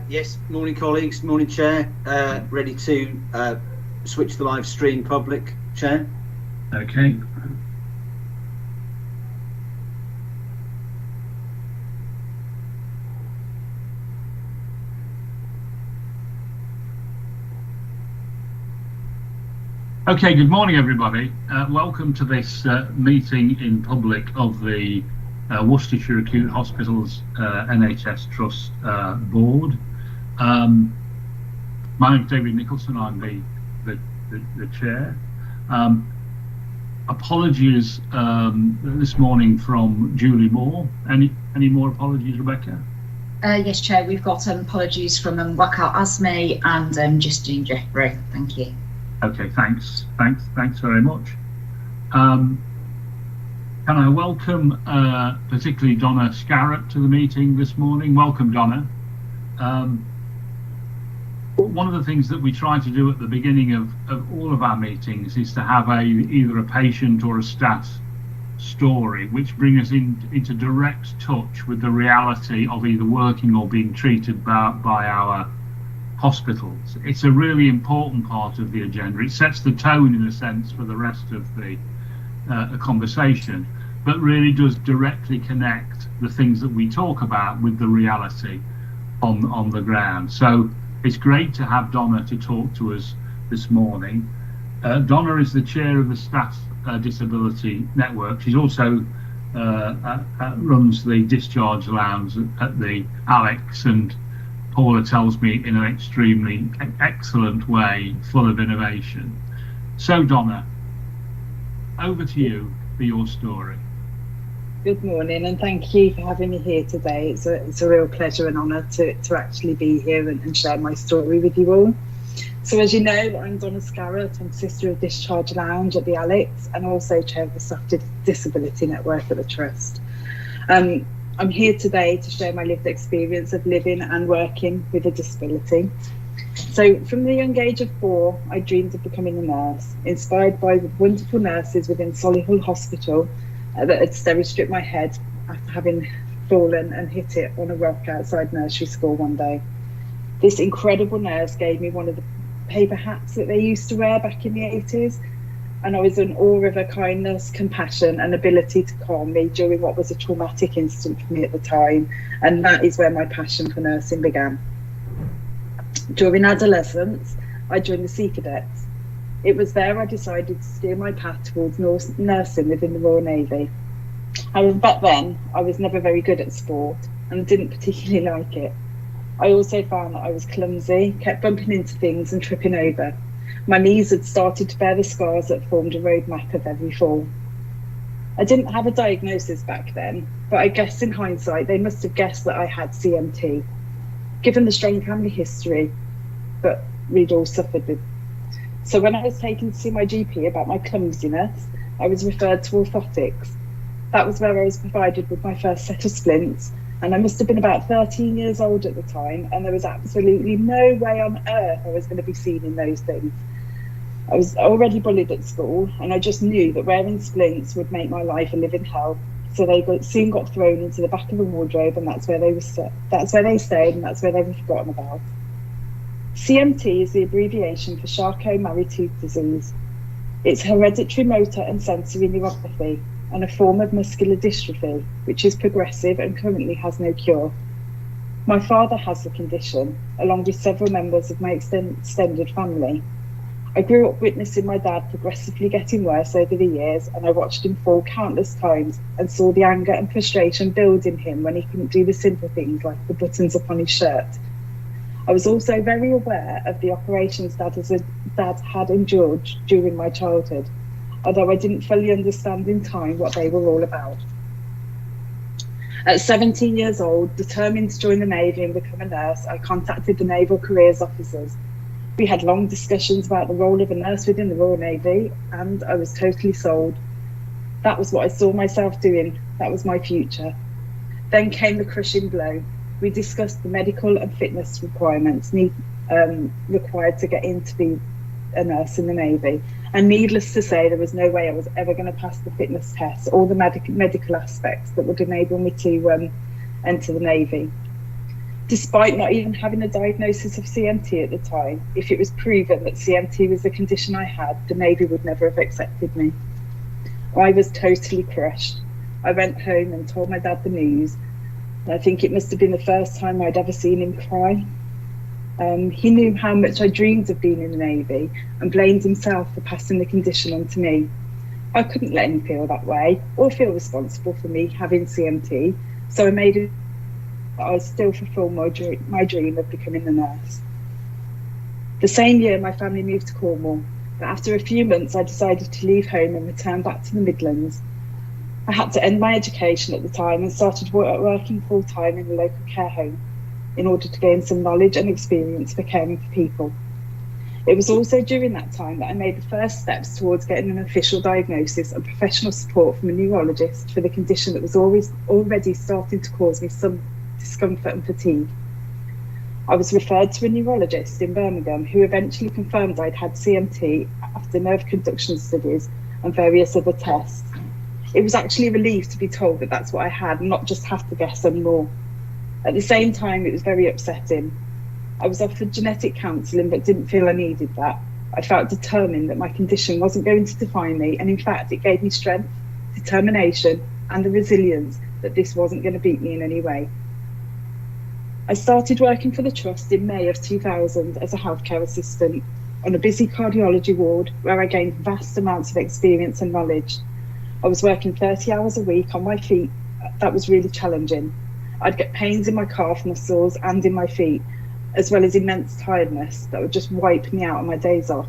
Yes, morning colleagues, morning Chair. Ready to switch the live stream public, Chair. Okay. Okay, good morning everybody. Welcome to this meeting in public of the Worcestershire Acute Hospitals NHS Trust Board. My name's David Nicholson, I'm the chair. Apologies this morning from Julie Moore. Any more apologies, Rebecca? Yes, Chair, we've got apologies from Wakar Asme and Justine Jeffrey. Thank you. Okay, thanks very much. Can I welcome particularly Donna Scarrett to the meeting this morning? Welcome, Donna. One of the things that we try to do at the beginning of all of our meetings is to have either a patient or a staff story, which bring us into direct touch with the reality of either working or being treated by our hospitals. It's a really important part of the agenda. It sets the tone, in a sense, for the rest of the conversation, but really does directly connect the things that we talk about with the reality on the ground. So it's great to have Donna to talk to us this morning. Donna is the chair of the Staff Disability Network. She's also runs the Discharge Lounge at the Alex, and Paula tells me in an extremely excellent way, full of innovation. So Donna, over to you for your story. Good morning, and thank you for having me here today. It's a real pleasure and honour to actually be here and share my story with you all. So as you know, I'm Donna Scarrett. I'm sister of Discharge Lounge at the Alex and also chair of the Staff Disability Network at the Trust. I'm here today to share my lived experience of living and working with a disability. So from the young age of 4, I dreamed of becoming a nurse, inspired by the wonderful nurses within Solihull Hospital that had stereo-stripped my head after having fallen and hit it on a rock outside nursery school one day. This incredible nurse gave me one of the paper hats that they used to wear back in the 80s, and I was in awe of her kindness, compassion and ability to calm me during what was a traumatic incident for me at the time, and that is where my passion for nursing began. During adolescence, I joined the Sea Cadets. It was there I decided to steer my path towards nursing within the Royal Navy. However, back then, I was never very good at sport and didn't particularly like it. I also found that I was clumsy, kept bumping into things and tripping over. My knees had started to bear the scars that formed a roadmap of every fall. I didn't have a diagnosis back then, but I guess in hindsight, they must have guessed that I had CMT, given the strained family history that we'd all suffered with. So when I was taken to see my GP about my clumsiness, I was referred to orthotics. That was where I was provided with my first set of splints, and I must have been about 13 years old at the time, and there was absolutely no way on earth I was going to be seen in those things. I was already bullied at school, and I just knew that wearing splints would make my life a living hell. So they soon got thrown into the back of a wardrobe, and that's where they stayed, and that's where they were forgotten about. CMT is the abbreviation for Charcot-Marie-Tooth disease. It's hereditary motor and sensory neuropathy, and a form of muscular dystrophy, which is progressive and currently has no cure. My father has the condition, along with several members of my extended family. I grew up witnessing my dad progressively getting worse over the years, and I watched him fall countless times and saw the anger and frustration build in him when he couldn't do the simple things like the buttons upon his shirt. I was also very aware of the operations Dad had endured during my childhood, although I didn't fully understand in time what they were all about. At 17 years old, determined to join the Navy and become a nurse, I contacted the Naval Careers Officers. We had long discussions about the role of a nurse within the Royal Navy, and I was totally sold. That was what I saw myself doing. That was my future. Then came the crushing blow. We discussed the medical and fitness requirements required to get in to be a nurse in the Navy. And needless to say, there was no way I was ever going to pass the fitness test or the medical aspects that would enable me to enter the Navy. Despite not even having a diagnosis of CMT at the time, if it was proven that CMT was the condition I had, the Navy would never have accepted me. I was totally crushed. I went home and told my dad the news. I think it must have been the first time I'd ever seen him cry. He knew how much I dreamed of being in the Navy and blamed himself for passing the condition on to me. I couldn't let him feel that way or feel responsible for me having CMT, so I made it that I still fulfill my dream of becoming a nurse. The same year, my family moved to Cornwall, but after a few months, I decided to leave home and return back to the Midlands. I had to end my education at the time and started working full-time in a local care home in order to gain some knowledge and experience for caring for people. It was also during that time that I made the first steps towards getting an official diagnosis and professional support from a neurologist for the condition that was already starting to cause me some discomfort and fatigue. I was referred to a neurologist in Birmingham who eventually confirmed I'd had CMT after nerve conduction studies and various other tests. It was actually a relief to be told that that's what I had and not just have to guess anymore. At the same time, it was very upsetting. I was offered genetic counselling but didn't feel I needed that. I felt determined that my condition wasn't going to define me, and in fact it gave me strength, determination and the resilience that this wasn't going to beat me in any way. I started working for the Trust in May of 2000 as a healthcare assistant on a busy cardiology ward where I gained vast amounts of experience and knowledge. I was working 30 hours a week on my feet. That was really challenging. I'd get pains in my calf muscles and in my feet, as well as immense tiredness that would just wipe me out on my days off.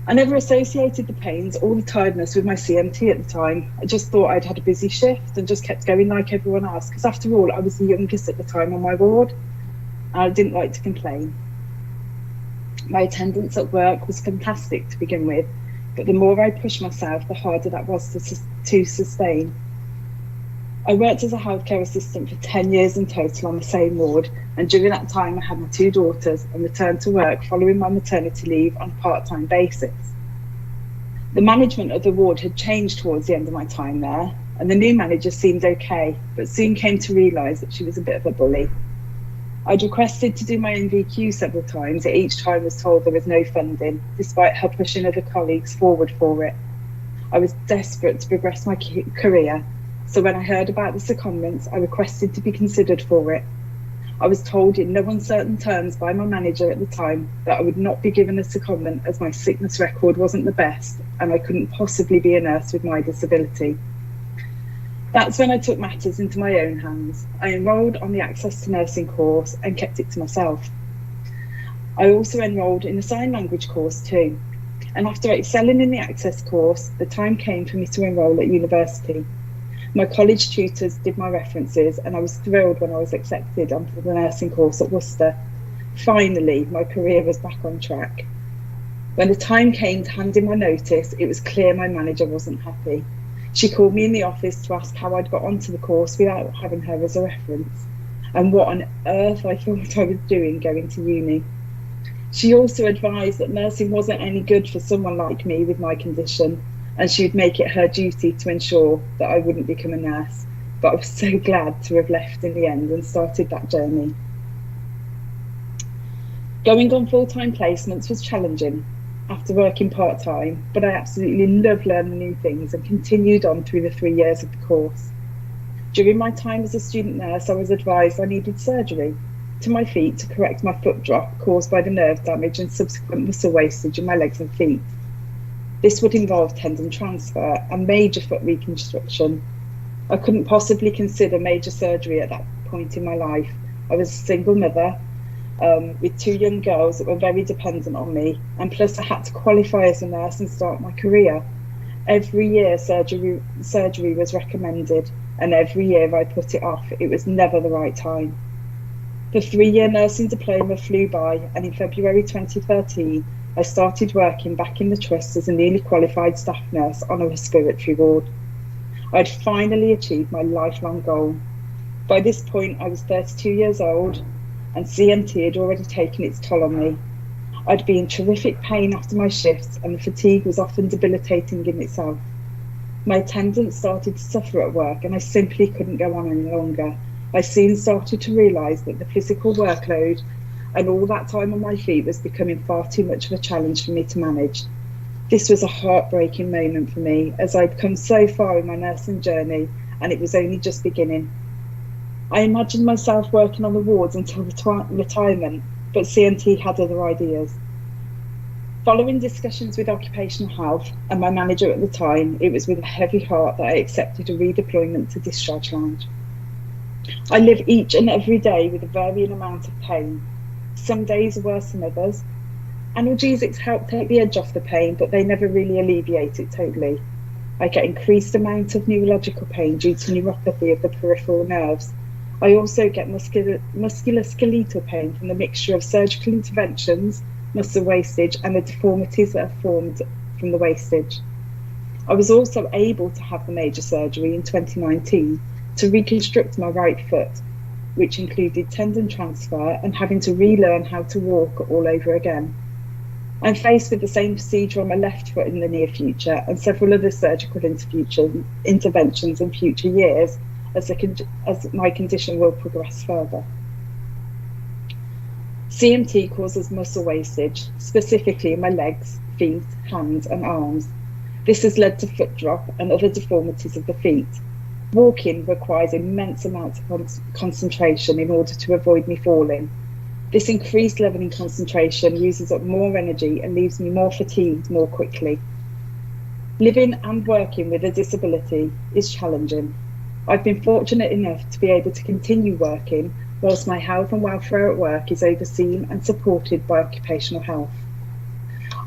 I never associated the pains or the tiredness with my CMT at the time. I just thought I'd had a busy shift and just kept going like everyone else, because after all, I was the youngest at the time on my ward, and I didn't like to complain. My attendance at work was fantastic to begin with, but the more I pushed myself, the harder that was to sustain. I worked as a healthcare assistant for 10 years in total on the same ward, and during that time I had my 2 daughters and returned to work following my maternity leave on a part-time basis. The management of the ward had changed towards the end of my time there, and the new manager seemed okay, but soon came to realise that she was a bit of a bully. I'd requested to do my NVQ several times, and each time was told there was no funding, despite her pushing other colleagues forward for it. I was desperate to progress my career, so when I heard about the secondments, I requested to be considered for it. I was told in no uncertain terms by my manager at the time that I would not be given a secondment as my sickness record wasn't the best and I couldn't possibly be a nurse with my disability. That's when I took matters into my own hands. I enrolled on the Access to Nursing course and kept it to myself. I also enrolled in a sign language course too. And after excelling in the Access course, the time came for me to enroll at university. My college tutors did my references and I was thrilled when I was accepted onto the nursing course at Worcester. Finally, my career was back on track. When the time came to hand in my notice, it was clear my manager wasn't happy. She called me in the office to ask how I'd got onto the course without having her as a reference, and what on earth I thought I was doing going to uni. She also advised that nursing wasn't any good for someone like me with my condition, and she would make it her duty to ensure that I wouldn't become a nurse. But I was so glad to have left in the end and started that journey. Going on full-time placements was challenging after working part-time, but I absolutely loved learning new things and continued on through the 3 years of the course. During my time as a student nurse, I was advised I needed surgery to my feet to correct my foot drop caused by the nerve damage and subsequent muscle wastage in my legs and feet. This would involve tendon transfer and major foot reconstruction. I couldn't possibly consider major surgery at that point in my life. I was a single mother with 2 young girls that were very dependent on me, and plus I had to qualify as a nurse and start my career. Every year surgery was recommended, and every year I put it off. It was never the right time. The 3-year nursing diploma flew by, and in February 2013, I started working back in the Trust as a newly qualified staff nurse on a respiratory ward. I'd finally achieved my lifelong goal. By this point, I was 32 years old, and CMT had already taken its toll on me. I'd be in terrific pain after my shifts, and the fatigue was often debilitating in itself. My attendance started to suffer at work, and I simply couldn't go on any longer. I soon started to realise that the physical workload and all that time on my feet was becoming far too much of a challenge for me to manage. This was a heartbreaking moment for me, as I'd come so far in my nursing journey and it was only just beginning. I imagined myself working on the wards until retirement, but CMT had other ideas. Following discussions with occupational health and my manager at the time, it was with a heavy heart that I accepted a redeployment to Discharge Lounge. I live each and every day with a varying amount of pain. Some days are worse than others. Analgesics help take the edge off the pain, but they never really alleviate it totally. I get increased amount of neurological pain due to neuropathy of the peripheral nerves. I also get musculoskeletal pain from the mixture of surgical interventions, muscle wastage, and the deformities that are formed from the wastage. I was also able to have the major surgery in 2019 to reconstruct my right foot, which included tendon transfer and having to relearn how to walk all over again. I'm faced with the same procedure on my left foot in the near future and several other surgical interventions in future years as my condition will progress further. CMT causes muscle wastage, specifically in my legs, feet, hands and arms. This has led to foot drop and other deformities of the feet. Walking requires immense amounts of concentration in order to avoid me falling. This increased level in concentration uses up more energy and leaves me more fatigued more quickly. Living and working with a disability is challenging. I've been fortunate enough to be able to continue working whilst my health and welfare at work is overseen and supported by occupational health.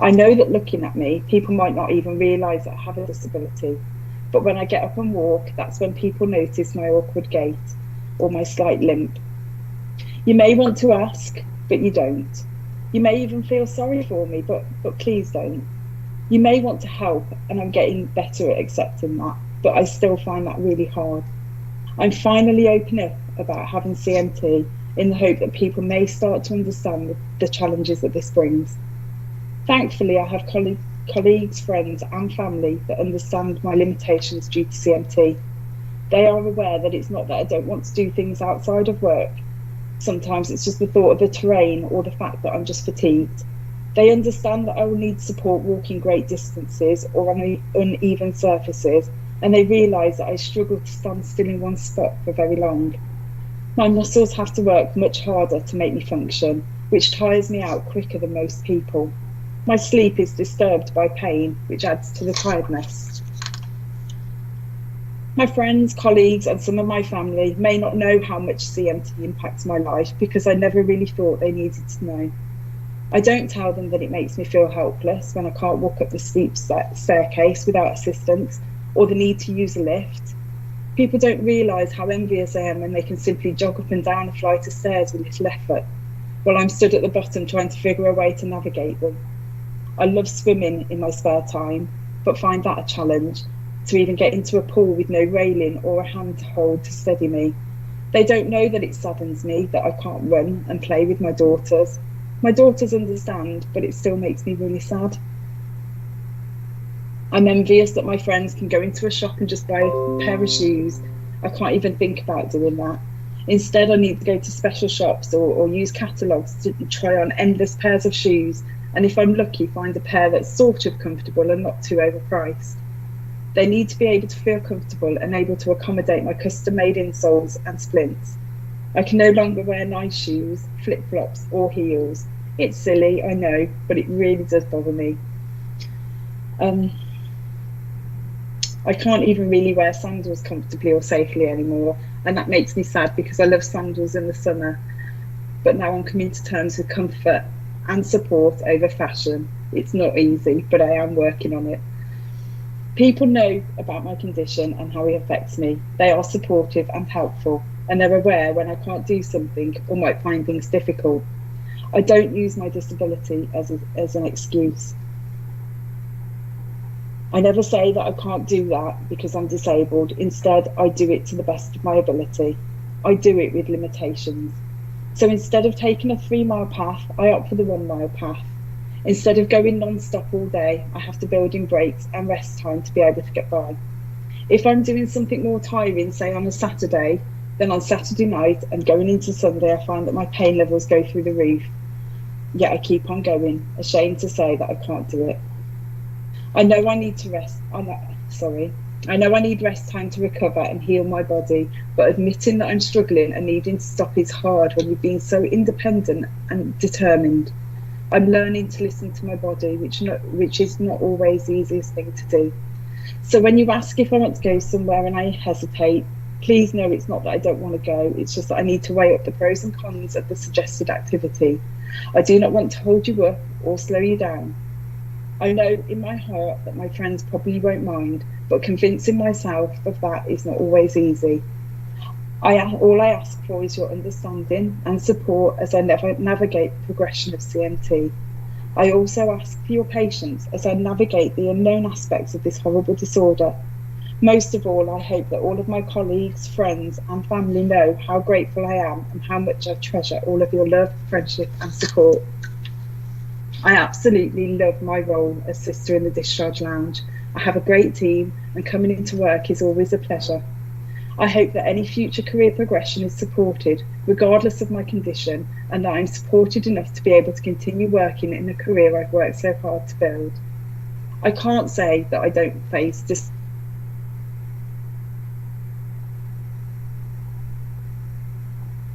I know that looking at me, people might not even realise that I have a disability, but when I get up and walk, that's when people notice my awkward gait or my slight limp. You may want to ask, but you don't. You may even feel sorry for me, but please don't. You may want to help, and I'm getting better at accepting that, but I still find that really hard. I'm finally opening up about having CMT in the hope that people may start to understand the challenges that this brings. Thankfully, I have colleagues, friends and family that understand my limitations due to CMT. They are aware that it's not that I don't want to do things outside of work. Sometimes it's just the thought of the terrain or the fact that I'm just fatigued. They understand that I will need support walking great distances or on uneven surfaces, and they realise that I struggle to stand still in one spot for very long. My muscles have to work much harder to make me function, which tires me out quicker than most people. My sleep is disturbed by pain, which adds to the tiredness. My friends, colleagues and some of my family may not know how much CMT impacts my life because I never really thought they needed to know. I don't tell them that it makes me feel helpless when I can't walk up the steep staircase without assistance or the need to use a lift. People don't realise how envious I am when they can simply jog up and down a flight of stairs with little effort, while I'm stood at the bottom trying to figure a way to navigate them. I love swimming in my spare time, but find that a challenge, to even get into a pool with no railing or a hand to hold to steady me. They don't know that it saddens me that I can't run and play with my daughters. My daughters understand, but it still makes me really sad. I'm envious that my friends can go into a shop and just buy a pair of shoes. I can't even think about doing that. Instead, I need to go to special shops or use catalogues to try on endless pairs of shoes, and if I'm lucky, find a pair that's sort of comfortable and not too overpriced. They need to be able to feel comfortable and able to accommodate my custom-made insoles and splints. I can no longer wear nice shoes, flip-flops or heels. It's silly, I know, but it really does bother me. I can't even really wear sandals comfortably or safely anymore, and that makes me sad because I love sandals in the summer. But now I'm coming to terms with comfort and support over fashion. It's not easy, but I am working on it. People know about my condition and how it affects me. They are supportive and helpful, and they're aware when I can't do something or might find things difficult. I don't use my disability as an excuse. I never say that I can't do that because I'm disabled. Instead, I do it to the best of my ability. I do it with limitations. So instead of taking a 3-mile path, I opt for the 1-mile path. Instead of going non-stop all day, I have to build in breaks and rest time to be able to get by. If I'm doing something more tiring, say on a Saturday, Then on Saturday night and going into Sunday, I find that my pain levels go through the roof. Yet I keep on going, ashamed to say that I can't do it. I know I need to rest. I know I need rest time to recover and heal my body, but admitting that I'm struggling and needing to stop is hard when you've been so independent and determined. I'm learning to listen to my body, which is not always the easiest thing to do. So when you ask if I want to go somewhere and I hesitate, please know it's not that I don't want to go, it's just that I need to weigh up the pros and cons of the suggested activity. I do not want to hold you up or slow you down. I know in my heart that my friends probably won't mind, but convincing myself of that is not always easy. All I ask for is your understanding and support as I navigate the progression of CMT. I also ask for your patience as I navigate the unknown aspects of this horrible disorder. Most of all, I hope that all of my colleagues, friends and family know how grateful I am and how much I treasure all of your love, friendship and support. I absolutely love my role as sister in the Discharge Lounge. I have a great team and coming into work is always a pleasure. I hope that any future career progression is supported, regardless of my condition, and that I'm supported enough to be able to continue working in a career I've worked so hard to build. I can't say that I don't face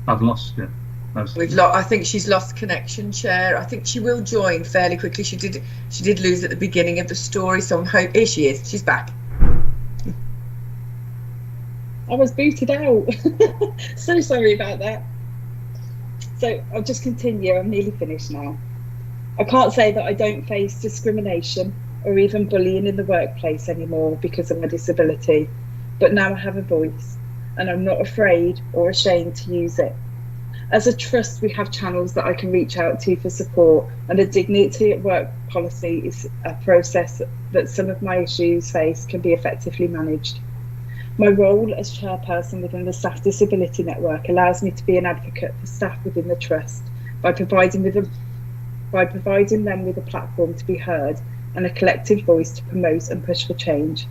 I've lost it. I think she's lost connection, Chair. I think she will join fairly quickly. She did lose at the beginning of the story, so I'm hoping. Here she is. She's back. I was booted out. So sorry about that. So I'll just continue. I'm nearly finished now. I can't say that I don't face discrimination or even bullying in the workplace anymore because of my disability, but now I have a voice and I'm not afraid or ashamed to use it. As a trust, we have channels that I can reach out to for support, and the dignity at work policy is a process that some of my issues face can be effectively managed. My role as chairperson within the Staff Disability Network allows me to be an advocate for staff within the trust by providing them with a platform to be heard and a collective voice to promote and push for change.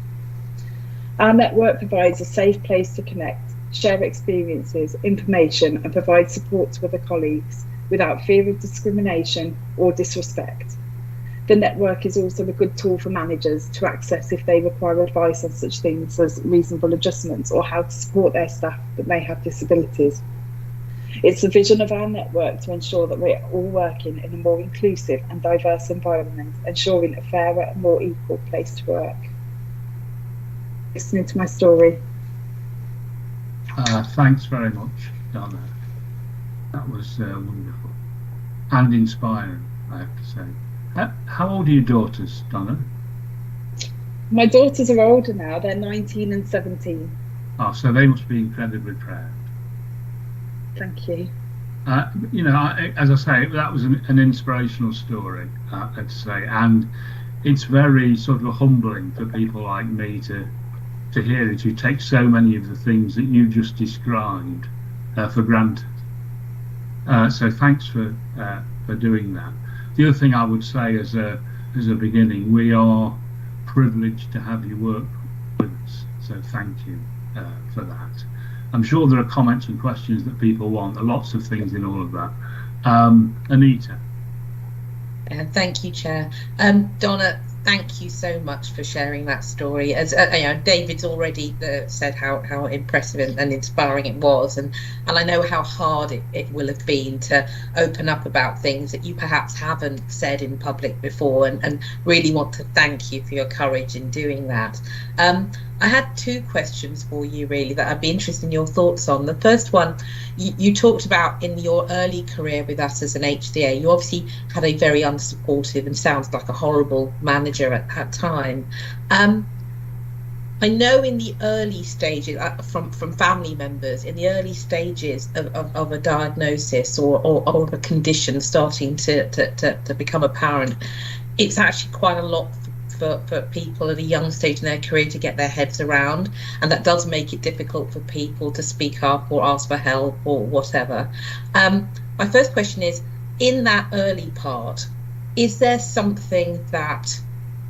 Our network provides a safe place to connect, share experiences, information and provide support to other colleagues without fear of discrimination or disrespect. The network is also a good tool for managers to access if they require advice on such things as reasonable adjustments or how to support their staff that may have disabilities. It's the vision of our network to ensure that we're all working in a more inclusive and diverse environment, ensuring a fairer and more equal place to work. Listening to my story. Thanks very much, Donna. That was wonderful and inspiring, I have to say. How old are your daughters, Donna? My daughters are older now. They're 19 and 17. Oh, so they must be incredibly proud. Thank you. You know, as I say, that was an inspirational story, I have to say, and it's very sort of humbling for people like me to hear that you take so many of the things that you just described for granted. So thanks for doing that. The other thing I would say as a beginning, we are privileged to have you work with us. So thank you for that. I'm sure there are comments and questions that people want. There are lots of things in all of that. Anita. Thank you, Chair. Donna, thank you so much for sharing that story. As you know, David's already said how impressive and inspiring it was, and I know how hard it will have been to open up about things that you perhaps haven't said in public before, and really want to thank you for your courage in doing that. I had two questions for you really that I'd be interested in your thoughts on. The first one, you talked about in your early career with us as an HCA, you obviously had a very unsupportive and sounds like a horrible manager at that time. I know in the early stages, from family members, in the early stages of a diagnosis or of a condition starting to become apparent, it's actually quite a lot for people at a young stage in their career to get their heads around, and that does make it difficult for people to speak up or ask for help or whatever. My first question is, in that early part, is there something that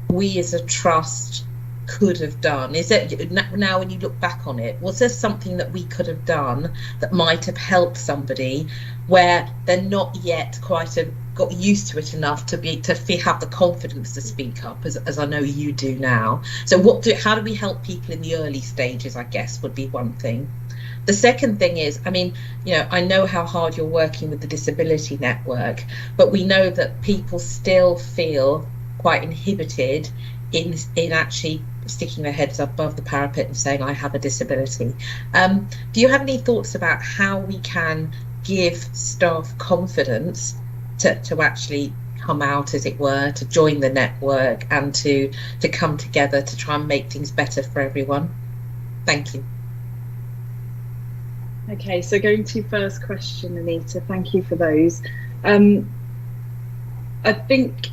we as a trust could have done? Is it now, when you look back on it, was there something that we could have done that might have helped somebody where they're not yet quite got used to it enough to have the confidence to speak up, as I know you do now? So how do we help people in the early stages, I guess, would be one thing. The second thing is, I mean, I know how hard you're working with the Disability Network, but we know that people still feel quite inhibited in actually sticking their heads above the parapet and saying, I have a disability. Do you have any thoughts about how we can give staff confidence to actually come out, as it were, to join the network and to come together to try and make things better for everyone? Thank you. Okay, so going to your first question, Anita, thank you for those. I think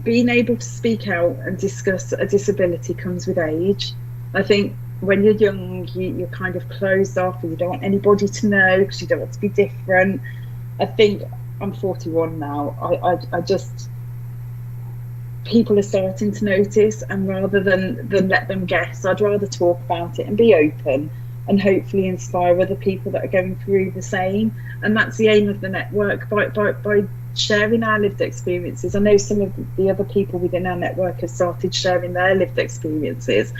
being able to speak out and discuss a disability comes with age. I think when you're young, you're kind of closed off and you don't want anybody to know because you don't want to be different. I think I'm 41 now. I just, people are starting to notice, and rather than let them guess, I'd rather talk about it and be open and hopefully inspire other people that are going through the same. And that's the aim of the network, by sharing our lived experiences. I know some of the other people within our network have started sharing their lived experiences,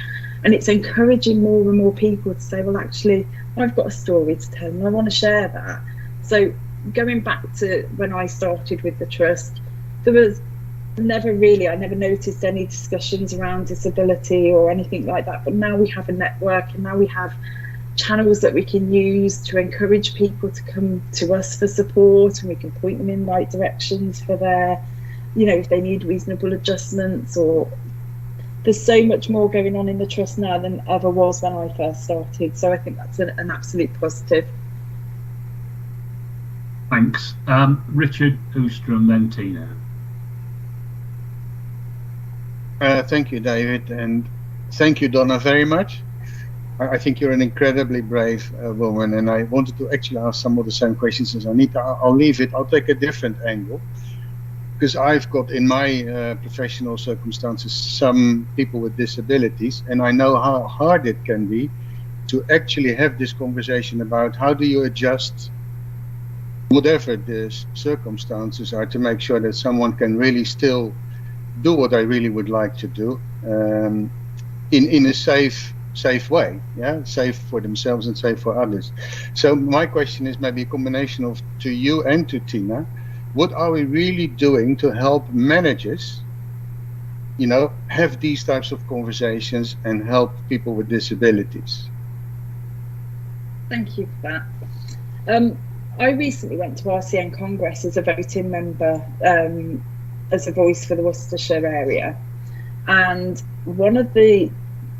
and it's encouraging more and more people to say, well, actually, I've got a story to tell and I want to share that. So going back to when I started with the trust, there was I never noticed any discussions around disability or anything like that, but now we have a network and now we have channels that we can use to encourage people to come to us for support, and we can point them in right directions for their, if they need reasonable adjustments. Or there's so much more going on in the trust now than ever was when I first started, so I think that's an absolute positive. Thanks. Richard Oostrom, then Tina. Thank you, David, and thank you, Donna, very much. I think you're an incredibly brave woman, and I wanted to actually ask some of the same questions as Anita. I'll leave it. I'll take a different angle, because I've got in my professional circumstances some people with disabilities, and I know how hard it can be to actually have this conversation about how do you adjust whatever the circumstances are to make sure that someone can really still do what I really would like to do in a safe way, safe for themselves and safe for others. So my question is maybe a combination of to you and to Tina, what are we really doing to help managers, have these types of conversations and help people with disabilities? Thank you for that. I recently went to RCN Congress as a voting member, as a voice for the Worcestershire area, and one of the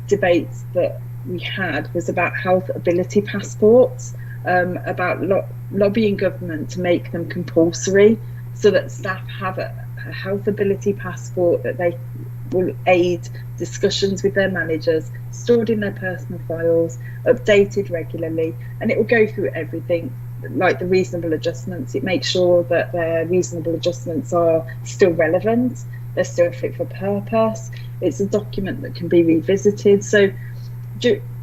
debates that we had was about health ability passports, about lobbying government to make them compulsory so that staff have a health ability passport that they will aid discussions with their managers, stored in their personal files, updated regularly, and it will go through everything, like the reasonable adjustments. It makes sure that their reasonable adjustments are still relevant, they're still fit for purpose. It's a document that can be revisited. So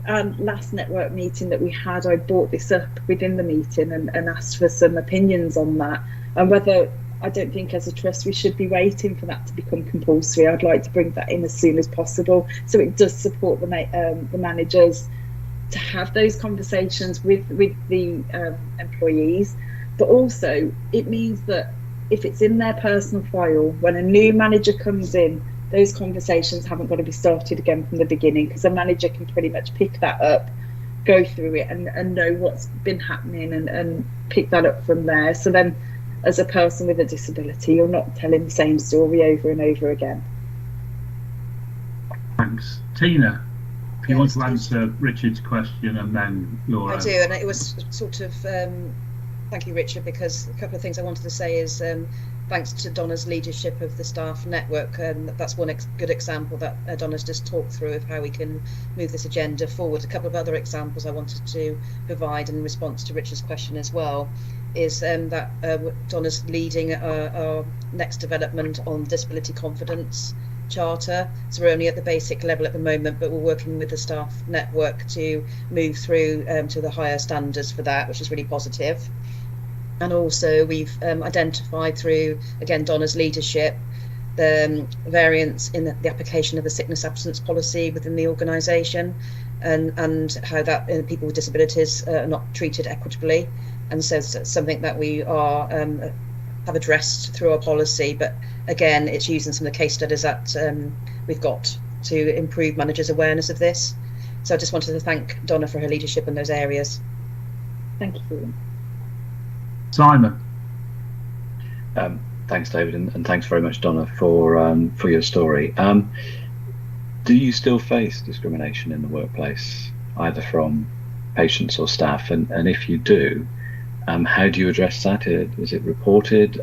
our last network meeting that we had, I brought this up within the meeting and asked for some opinions on that, and whether, I don't think as a trust we should be waiting for that to become compulsory. I'd like to bring that in as soon as possible, so it does support the managers to have those conversations with the employees, but also it means that if it's in their personal file, when a new manager comes in, those conversations haven't got to be started again from the beginning, because a manager can pretty much pick that up, go through it and know what's been happening and pick that up from there. So then as a person with a disability, you're not telling the same story over and over again. Thanks. Tina, if you want to answer Richard's question and then Laura. I do, and it was sort of, thank you, Richard, because a couple of things I wanted to say is thanks to Donna's leadership of the staff network, that's one good example that Donna's just talked through of how we can move this agenda forward. A couple of other examples I wanted to provide in response to Richard's question as well is that Donna's leading our next development on disability confidence Charter. So we're only at the basic level at the moment, but we're working with the staff network to move through to the higher standards for that, which is really positive. And also we've identified through, again, Donna's leadership, the variance in the application of the sickness absence policy within the organisation, and how that people with disabilities are not treated equitably. And so it's something that we are have addressed through our policy, but again, it's using some of the case studies that we've got to improve managers' awareness of this. So I just wanted to thank Donna for her leadership in those areas. Thank you. Simon. Thanks, David, and thanks very much, Donna, for your story. Do you still face discrimination in the workplace, either from patients or staff? And if you do, how do you address that? Is it reported?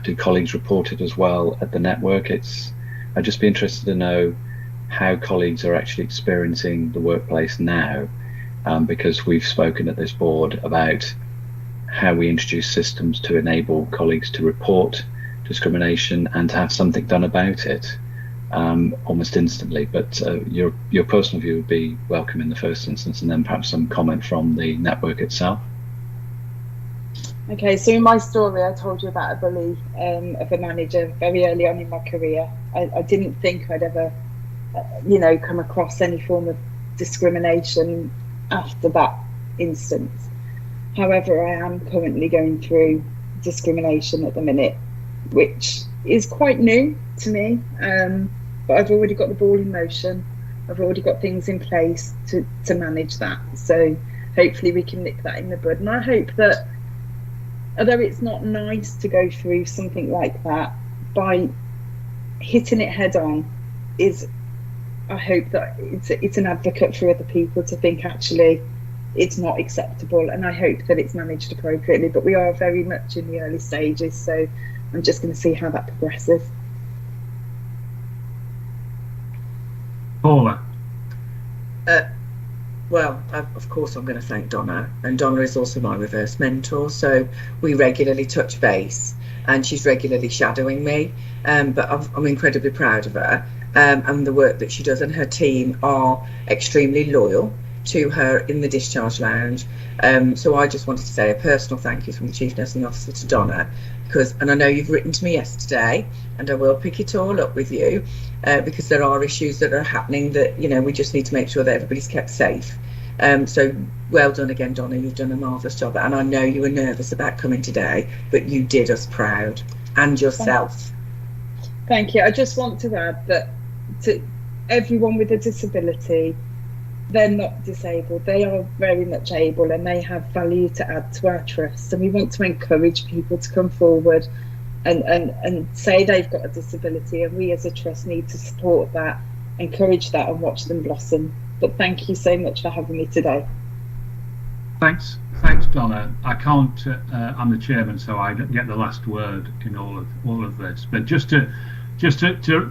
Do colleagues report it as well at the network? I'd just be interested to know how colleagues are actually experiencing the workplace now, because we've spoken at this board about how we introduce systems to enable colleagues to report discrimination and to have something done about it almost instantly. But your personal view would be welcome in the first instance, and then perhaps some comment from the network itself. Okay, so in my story, I told you about a bully of a manager very early on in my career. I didn't think I'd ever, come across any form of discrimination after that instance. However, I am currently going through discrimination at the minute, which is quite new to me, but I've already got the ball in motion. I've already got things in place to manage that. So hopefully we can nip that in the bud. And I hope that, although it's not nice to go through something like that, by hitting it head on, I hope that it's an advocate for other people to think, actually, it's not acceptable, and I hope that it's managed appropriately. But we are very much in the early stages, so I'm just going to see how that progresses. Paula. Well, of course I'm going to thank Donna, and Donna is also my reverse mentor, so we regularly touch base and she's regularly shadowing me, but I'm incredibly proud of her, and the work that she does, and her team are extremely loyal to her in the Discharge Lounge. So I just wanted to say a personal thank you from the Chief Nursing Officer to Donna, and I know you've written to me yesterday, and I will pick it all up with you, because there are issues that are happening that we just need to make sure that everybody's kept safe. So well done again, Donna. You've done a marvellous job, and I know you were nervous about coming today, but you did us proud, and yourself. Thank you. I just want to add that to everyone with a disability, they're not disabled, they are very much able, and they have value to add to our trust, and we want to encourage people to come forward and say they've got a disability, and we as a trust need to support that, encourage that, and watch them blossom. But thank you so much for having me today. Thanks, Donna. I can't. I'm the chairman, so I get the last word in all of this. But just to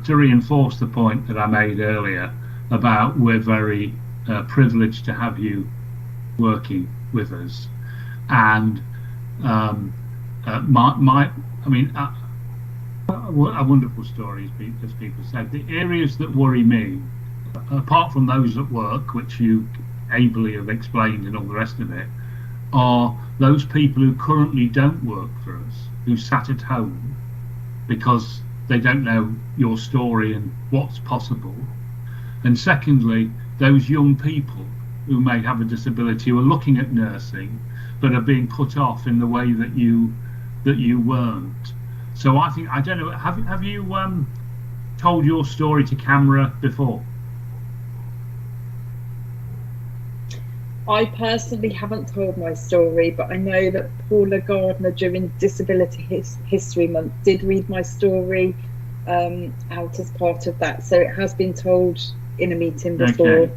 reinforce the point that I made earlier about we're very privileged to have you working with us, and a wonderful story, as people said. The areas that worry me, apart from those at work, which you ably have explained and all the rest of it, are those people who currently don't work for us, who sat at home because they don't know your story and what's possible. And secondly, those young people who may have a disability, who are looking at nursing but are being put off in the way that you weren't. So I don't know, have you told your story to camera before? I personally haven't told my story, but I know that Paula Gardner during Disability History Month did read my story out as part of that, so it has been told in a meeting before. Okay.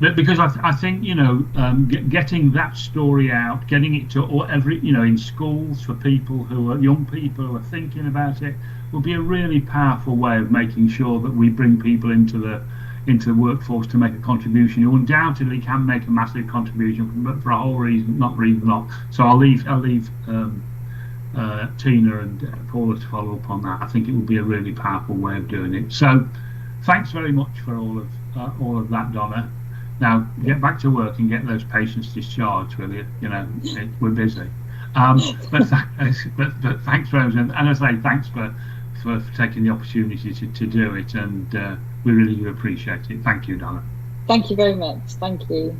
But because I think getting that story out, getting it to in schools for people who are young people who are thinking about it, will be a really powerful way of making sure that we bring people into the workforce to make a contribution, who undoubtedly can make a massive contribution, but for a whole reason not. So I'll leave Tina and Paula to follow up on that. I think it would be a really powerful way of doing it. So thanks very much for all of that, Donna. Now get back to work and get those patients discharged, will you? You know, we're busy. But thanks very much, and as I say, thanks for taking the opportunity to do it, and we really do appreciate it. Thank you, Donna. Thank you very much. Thank you.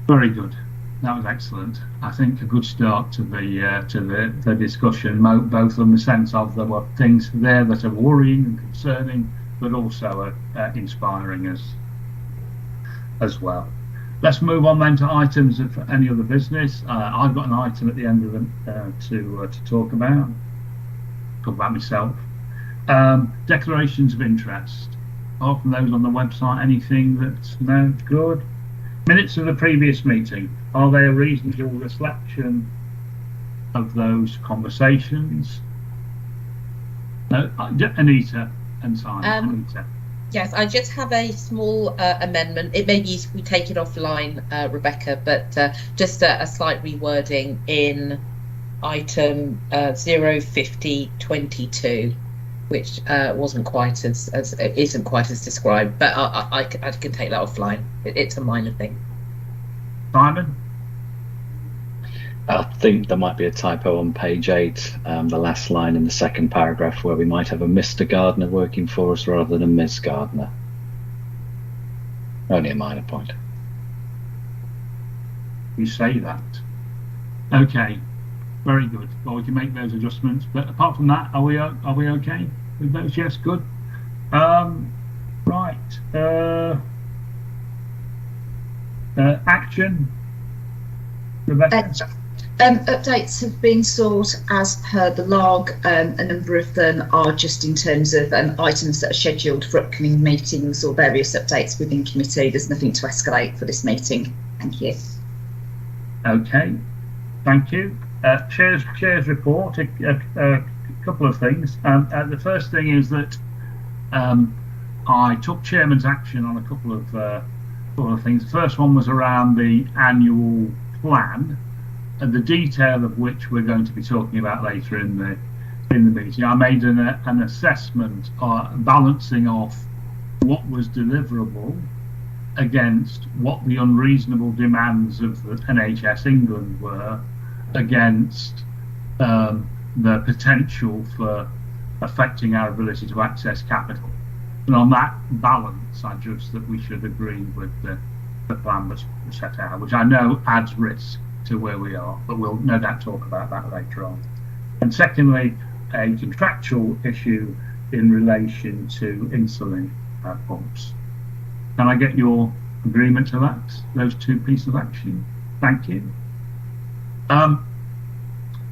Very good. That was excellent. I think a good start to the discussion, both in the sense of there were things there that are worrying and concerning, but also inspiring us as well. Let's move on then to items of any other business. I've got an item at the end of them to talk about myself. Declarations of interest. Apart from those on the website, anything that's no good? Minutes of the previous meeting. Are they a reasonable reflection of those conversations? No, Anita and Simon. Anita. Yes, I just have a small amendment. It may be we take it offline, Rebecca, but just a slight rewording in item 05022, which isn't quite as described. But I can take that offline. It's a minor thing. Simon. I think there might be a typo on page 8, the last line in the second paragraph, where we might have a Mr. Gardner working for us rather than a Ms. Gardner. Only a minor point. You say that. Okay, very good. Well, we can make those adjustments. But apart from that, are we okay with those? Yes, good. Right. Action. Rebecca. Updates have been sought as per the log. A number of them are just in terms of items that are scheduled for upcoming meetings or various updates within committee. There's nothing to escalate for this meeting. Thank you. Okay, thank you. Chair's report. A couple of things. The first thing is that I took chairman's action on a couple of things. The first one was around the annual plan, and the detail of which we're going to be talking about later in the meeting. I made an assessment balancing off what was deliverable against what the unreasonable demands of the NHS England were, against the potential for affecting our ability to access capital. And on that balance, I judged that we should agree with the plan that's set out, which I know adds risk to where we are, but we'll no doubt talk about that later on. And secondly, a contractual issue in relation to insulin pumps. Can I get your agreement to that? Those two pieces of action. Thank you.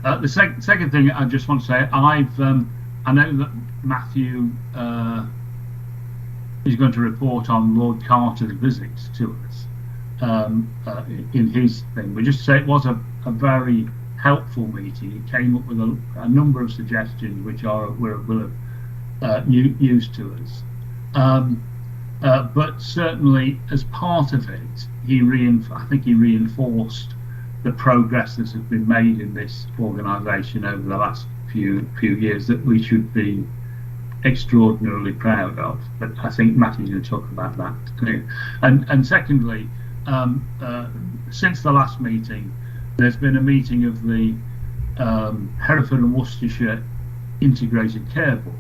The second thing I just want to say, I know that Matthew is going to report on Lord Carter's visits to us in his thing. We just say it was a very helpful meeting. He came up with a number of suggestions which were used to us. But certainly as part of it, I think he reinforced the progress that has been made in this organisation over the last few years that we should be extraordinarily proud of. But I think Matthew's going to talk about that too. And secondly, since the last meeting, there's been a meeting of the Hereford and Worcestershire Integrated Care Board,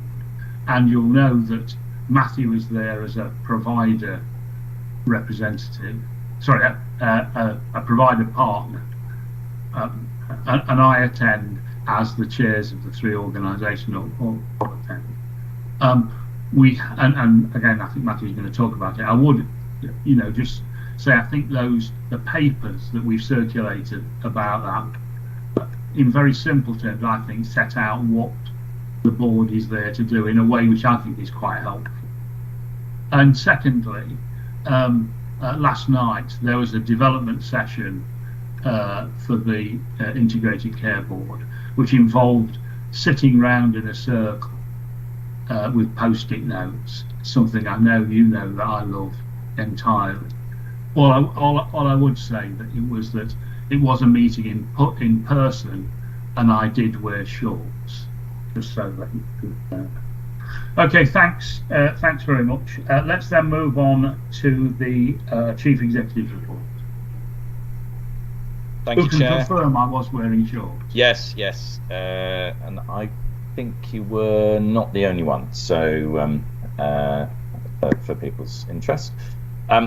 and you'll know that Matthew is there as a provider representative, sorry, a provider partner, and I attend as the chairs of the three organisations all attend. And again, I think Matthew's going to talk about it. I would, just say I think the papers that we've circulated about that, in very simple terms, I think set out what the board is there to do in a way which I think is quite helpful. And secondly, last night there was a development session for the Integrated Care Board, which involved sitting round in a circle with post-it notes, something I know you know that I love entirely. All I would say that it was that it was a meeting in person, and I did wear shorts, just so that you could know. Okay, thanks very much. Let's then move on to the Chief Executive's report. Thank you, Chair. Confirm I was wearing shorts. Yes, and I think you were not the only one. So, for people's interest.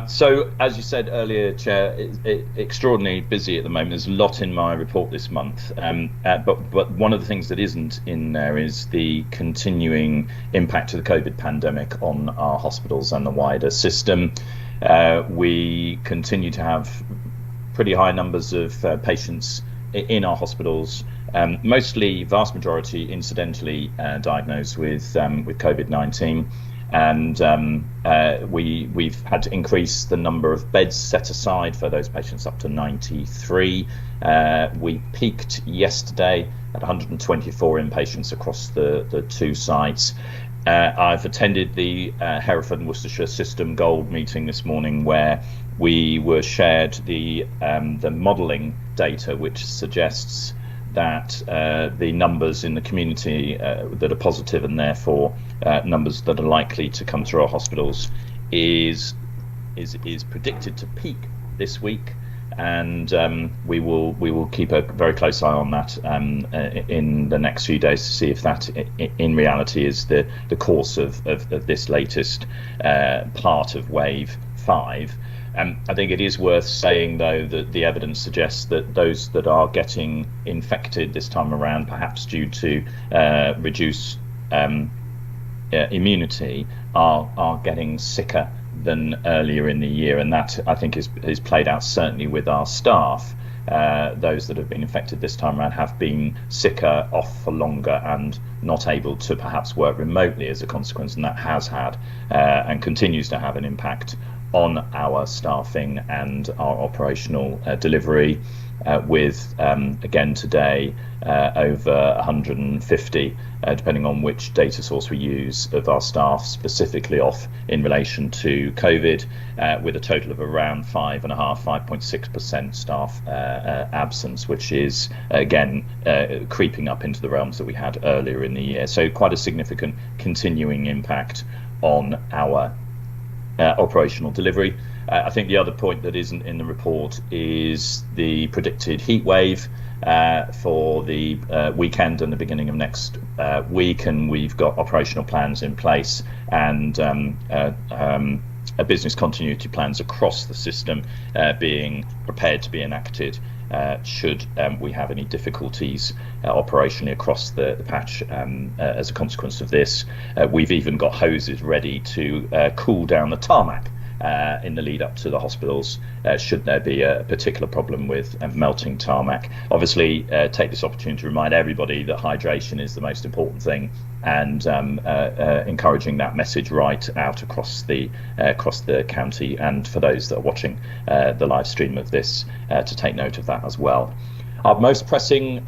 So, as you said earlier, Chair, it's extraordinarily busy at the moment. There's a lot in my report this month, but one of the things that isn't in there is the continuing impact of the COVID pandemic on our hospitals and the wider system. We continue to have pretty high numbers of patients in our hospitals, mostly, vast majority, incidentally diagnosed with COVID-19. And we've had to increase the number of beds set aside for those patients up to 93. We peaked yesterday at 124 inpatients across the two sites. I've attended the Hereford and Worcestershire System Gold meeting this morning, where we were shared the modelling data, which suggests that the numbers in the community that are positive, and therefore numbers that are likely to come through our hospitals, is predicted to peak this week, and we will keep a very close eye on that in the next few days to see if that in reality is the course of this latest part of wave 5. I think it is worth saying, though, that the evidence suggests that those that are getting infected this time around, perhaps due to reduced immunity, are getting sicker than earlier in the year, and that, I think, is played out certainly with our staff. Those that have been infected this time around have been sicker, off for longer, and not able to perhaps work remotely as a consequence, and that has had and continues to have an impact on our staffing and our operational delivery, with again today over 150, depending on which data source we use, of our staff specifically off in relation to COVID, with a total of around 5.6% staff absence, which is again creeping up into the realms that we had earlier in the year. So quite a significant continuing impact on our operational delivery. I think the other point that isn't in the report is the predicted heat wave for the weekend and the beginning of next week, and we've got operational plans in place and business continuity plans across the system being prepared to be enacted should we have any difficulties operationally across the patch as a consequence of this. We've even got hoses ready to cool down the tarmac in the lead up to the hospitals should there be a particular problem with melting tarmac. Obviously, take this opportunity to remind everybody that hydration is the most important thing, and encouraging that message right out across the county, and for those that are watching the live stream of this to take note of that as well. Our most pressing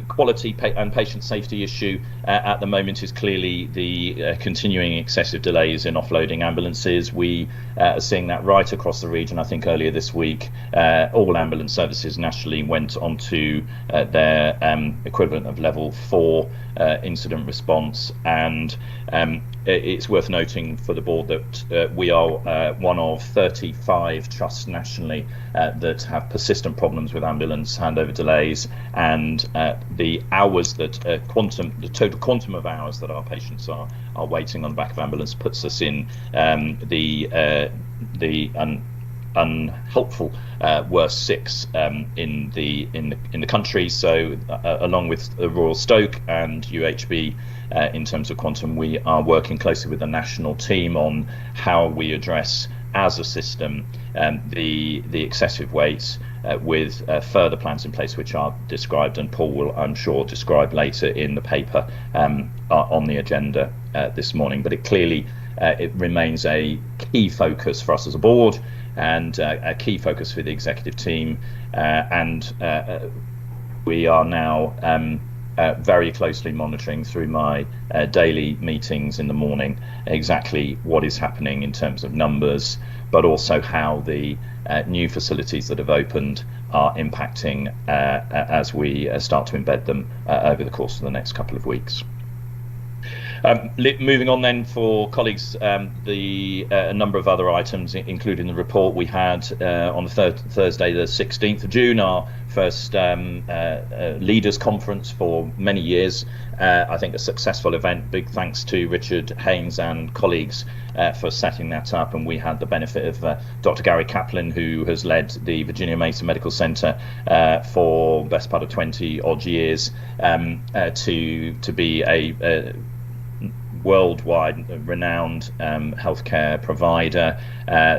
quality and patient safety issue at the moment is clearly the continuing excessive delays in offloading ambulances. We are seeing that right across the region. I think earlier this week all ambulance services nationally went onto their equivalent of level 4 incident response, and it's worth noting for the board that we are one of 35 trusts nationally that have persistent problems with ambulance handover delays, and the hours that the total quantum of hours that our patients are waiting on the back of ambulance puts us in the unhelpful worst 6 in the country. So along with the Royal Stoke and UHB, in terms of quantum, we are working closely with the national team on how we address as a system the excessive waits, with further plans in place which are described, and Paul will, I'm sure, describe later in the paper on the agenda this morning. But it clearly it remains a key focus for us as a board, and a key focus for the executive team, and we are now very closely monitoring through my daily meetings in the morning exactly what is happening in terms of numbers, but also how the new facilities that have opened are impacting as we start to embed them over the course of the next couple of weeks. Moving on then for colleagues, a number of other items, including the report we had on Thursday the 16th of June, our first leaders conference for many years. I think a successful event. Big thanks to Richard Haynes and colleagues for setting that up, and we had the benefit of Dr. Gary Kaplan, who has led the Virginia Mason Medical Center for the best part of 20 odd years, to be a worldwide renowned healthcare provider,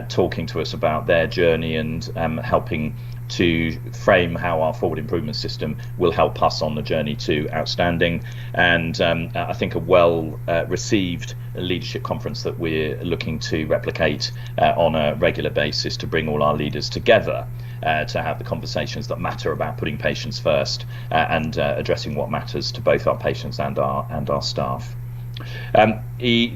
talking to us about their journey and helping to frame how our forward improvement system will help us on the journey to outstanding. And I think a well received leadership conference that we're looking to replicate on a regular basis to bring all our leaders together to have the conversations that matter about putting patients first and addressing what matters to both our patients and our staff. The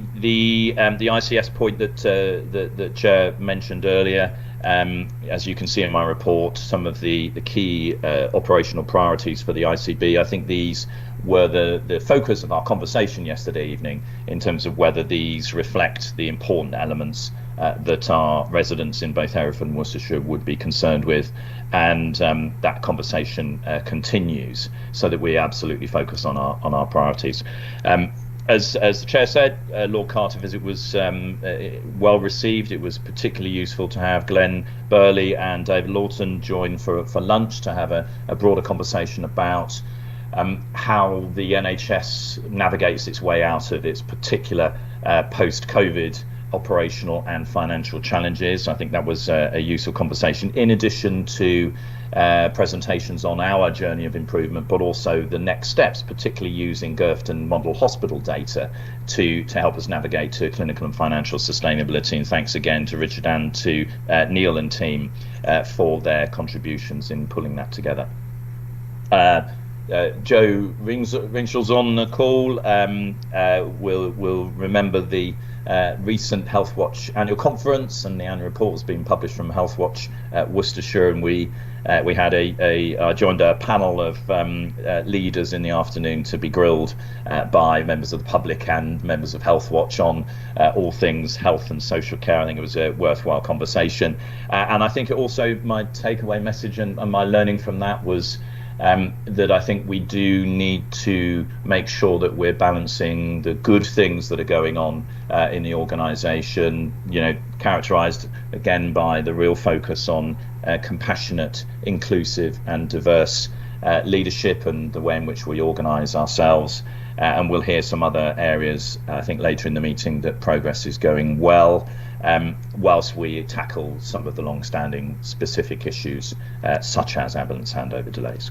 ICS point that Chair mentioned earlier, as you can see in my report, some of the key operational priorities for the ICB, I think these were the focus of our conversation yesterday evening in terms of whether these reflect the important elements that our residents in both Hereford and Worcestershire would be concerned with, and that conversation continues so that we absolutely focus on our priorities. As the Chair said, Lord Carter visit was well received. It was particularly useful to have Glenn Burley and David Lawton join for lunch to have a broader conversation about how the NHS navigates its way out of its particular post-COVID operational and financial challenges. I think that was a useful conversation, in addition to presentations on our journey of improvement, but also the next steps, particularly using Girfton Model Hospital data to help us navigate to clinical and financial sustainability. And thanks again to Richard and to Neil and team for their contributions in pulling that together. Joe Ringshall's on the call. We'll remember the recent Healthwatch annual conference, and the annual report has been published from Healthwatch Worcestershire, and we had I joined a panel of leaders in the afternoon to be grilled by members of the public and members of Healthwatch on all things health and social care. I think it was a worthwhile conversation, and I think it also, my takeaway message and my learning from that was that I think we do need to make sure that we're balancing the good things that are going on in the organisation, characterised again by the real focus on compassionate, inclusive and diverse leadership and the way in which we organise ourselves. And we'll hear some other areas, I think, later in the meeting that progress is going well, whilst we tackle some of the long-standing specific issues, such as ambulance handover delays.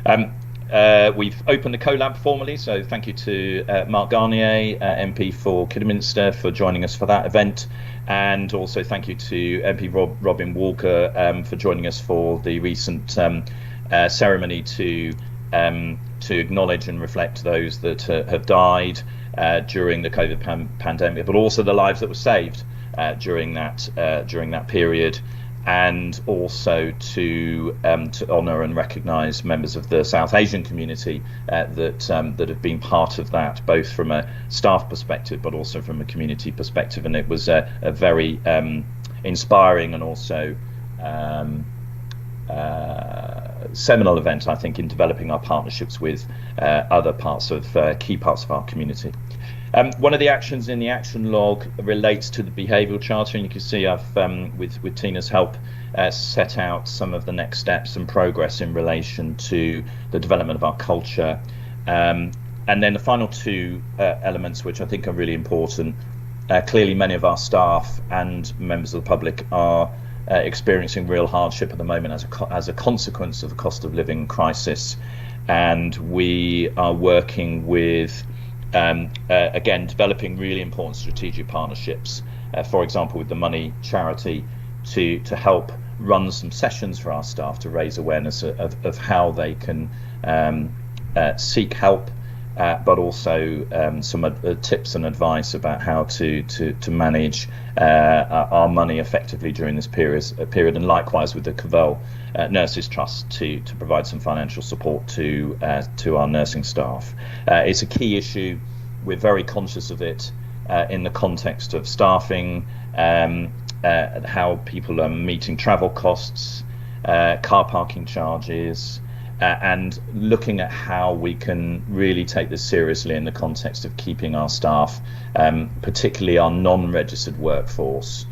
We've opened the CoLab formally, so thank you to Mark Garnier, MP for Kidderminster, for joining us for that event, and also thank you to MP Robin Walker for joining us for the recent ceremony to acknowledge and reflect those that have died during the COVID pandemic, but also the lives that were saved during that period, and also to honour and recognise members of the South Asian community that have been part of that, both from a staff perspective but also from a community perspective. And it was a very inspiring and also seminal event, I think, in developing our partnerships with other parts of key parts of our community. One of the actions in the action log relates to the behavioural charter, and you can see I've, with Tina's help, set out some of the next steps and progress in relation to the development of our culture. And then the final two elements, which I think are really important. Clearly, many of our staff and members of the public are experiencing real hardship at the moment as a consequence of the cost of living crisis, and we are working with again, developing really important strategic partnerships, for example with the Money charity, to help run some sessions for our staff to raise awareness of how they can seek help but also some tips and advice about how to manage our money effectively during this period, and likewise with the Cavell Nurses Trust to provide some financial support to our nursing staff. It's a key issue. We're very conscious of it in the context of staffing, how people are meeting travel costs, car parking charges, and looking at how we can really take this seriously in the context of keeping our staff, particularly our non-registered workforce,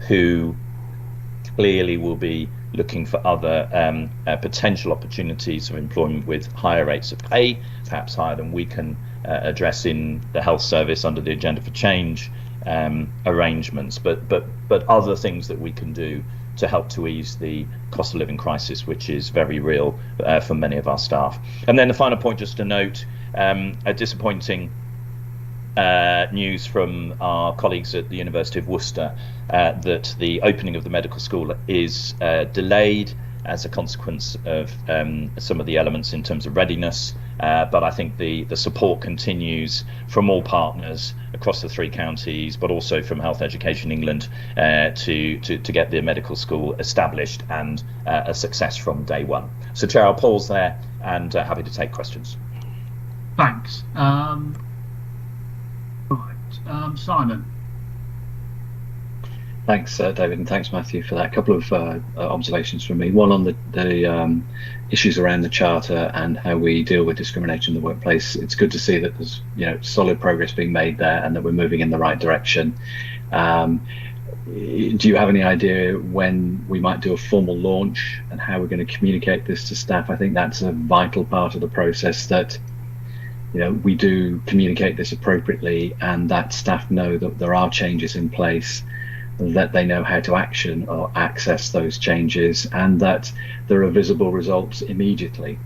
who clearly will be looking for other potential opportunities of employment with higher rates of pay, perhaps higher than we can address in the health service under the Agenda for Change arrangements, but other things that we can do to help to ease the cost of living crisis, which is very real for many of our staff. And then the final point, just to note, a disappointing news from our colleagues at the University of Worcester that the opening of the medical school is delayed as a consequence of some of the elements in terms of readiness, but I think the support continues from all partners across the 3 counties, but also from Health Education England to get the medical school established and a success from day one. So Chair, I'll pause there and happy to take questions. Thanks. Simon. Thanks, David, and thanks, Matthew, for that. A couple of observations from me. One on the issues around the Charter and how we deal with discrimination in the workplace. It's good to see that there's solid progress being made there and that we're moving in the right direction. Do you have any idea when we might do a formal launch and how we're going to communicate this to staff? I think that's a vital part of the process, that we do communicate this appropriately and that staff know that there are changes in place, that they know how to action or access those changes, and that there are visible results immediately.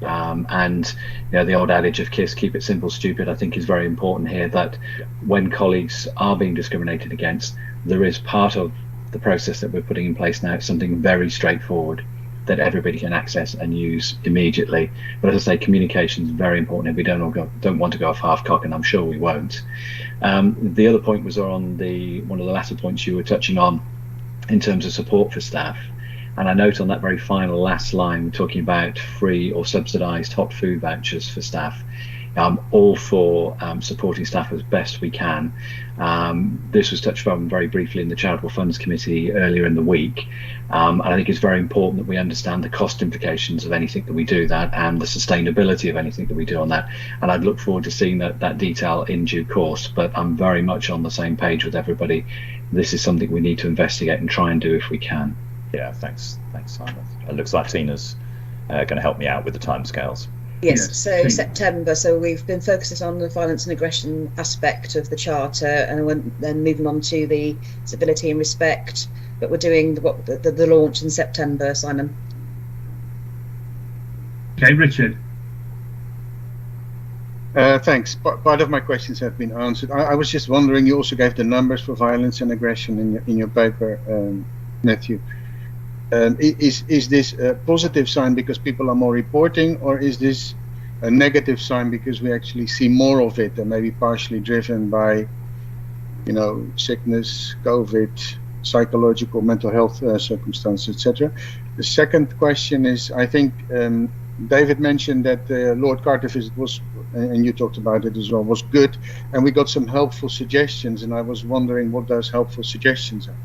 And the old adage of KISS, keep it simple, stupid, I think is very important here, that when colleagues are being discriminated against, there is part of the process that we're putting in place now, something very straightforward that everybody can access and use immediately. But as I say, communication is very important. We don't want to go off half cock, and I'm sure we won't. The other point was on one of the latter points you were touching on in terms of support for staff. And I note on that very final last line, we're talking about free or subsidised hot food vouchers for staff. All for supporting staff as best we can. This was touched on very briefly in the Charitable Funds Committee earlier in the week. And I think it's very important that we understand the cost implications of anything that we do that, and the sustainability of anything that we do on that. And I'd look forward to seeing that detail in due course, but I'm very much on the same page with everybody. This is something we need to investigate and try and do if we can. Yeah, thanks Simon. It looks like Tina's going to help me out with the timescales. Yes, so September. So we've been focusing on the violence and aggression aspect of the Charter, and then moving on to the civility and respect. But we're doing the launch in September, Simon. Okay, Richard. Thanks. Part of my questions have been answered. I was just wondering, you also gave the numbers for violence and aggression in your paper, Matthew. Is this a positive sign because people are more reporting, or is this a negative sign because we actually see more of it, and maybe partially driven by, sickness, COVID, psychological, mental health circumstances, etc.? The second question is, I think David mentioned that the Lord Carter visit was, and you talked about it as well, was good, and we got some helpful suggestions, and I was wondering what those helpful suggestions are.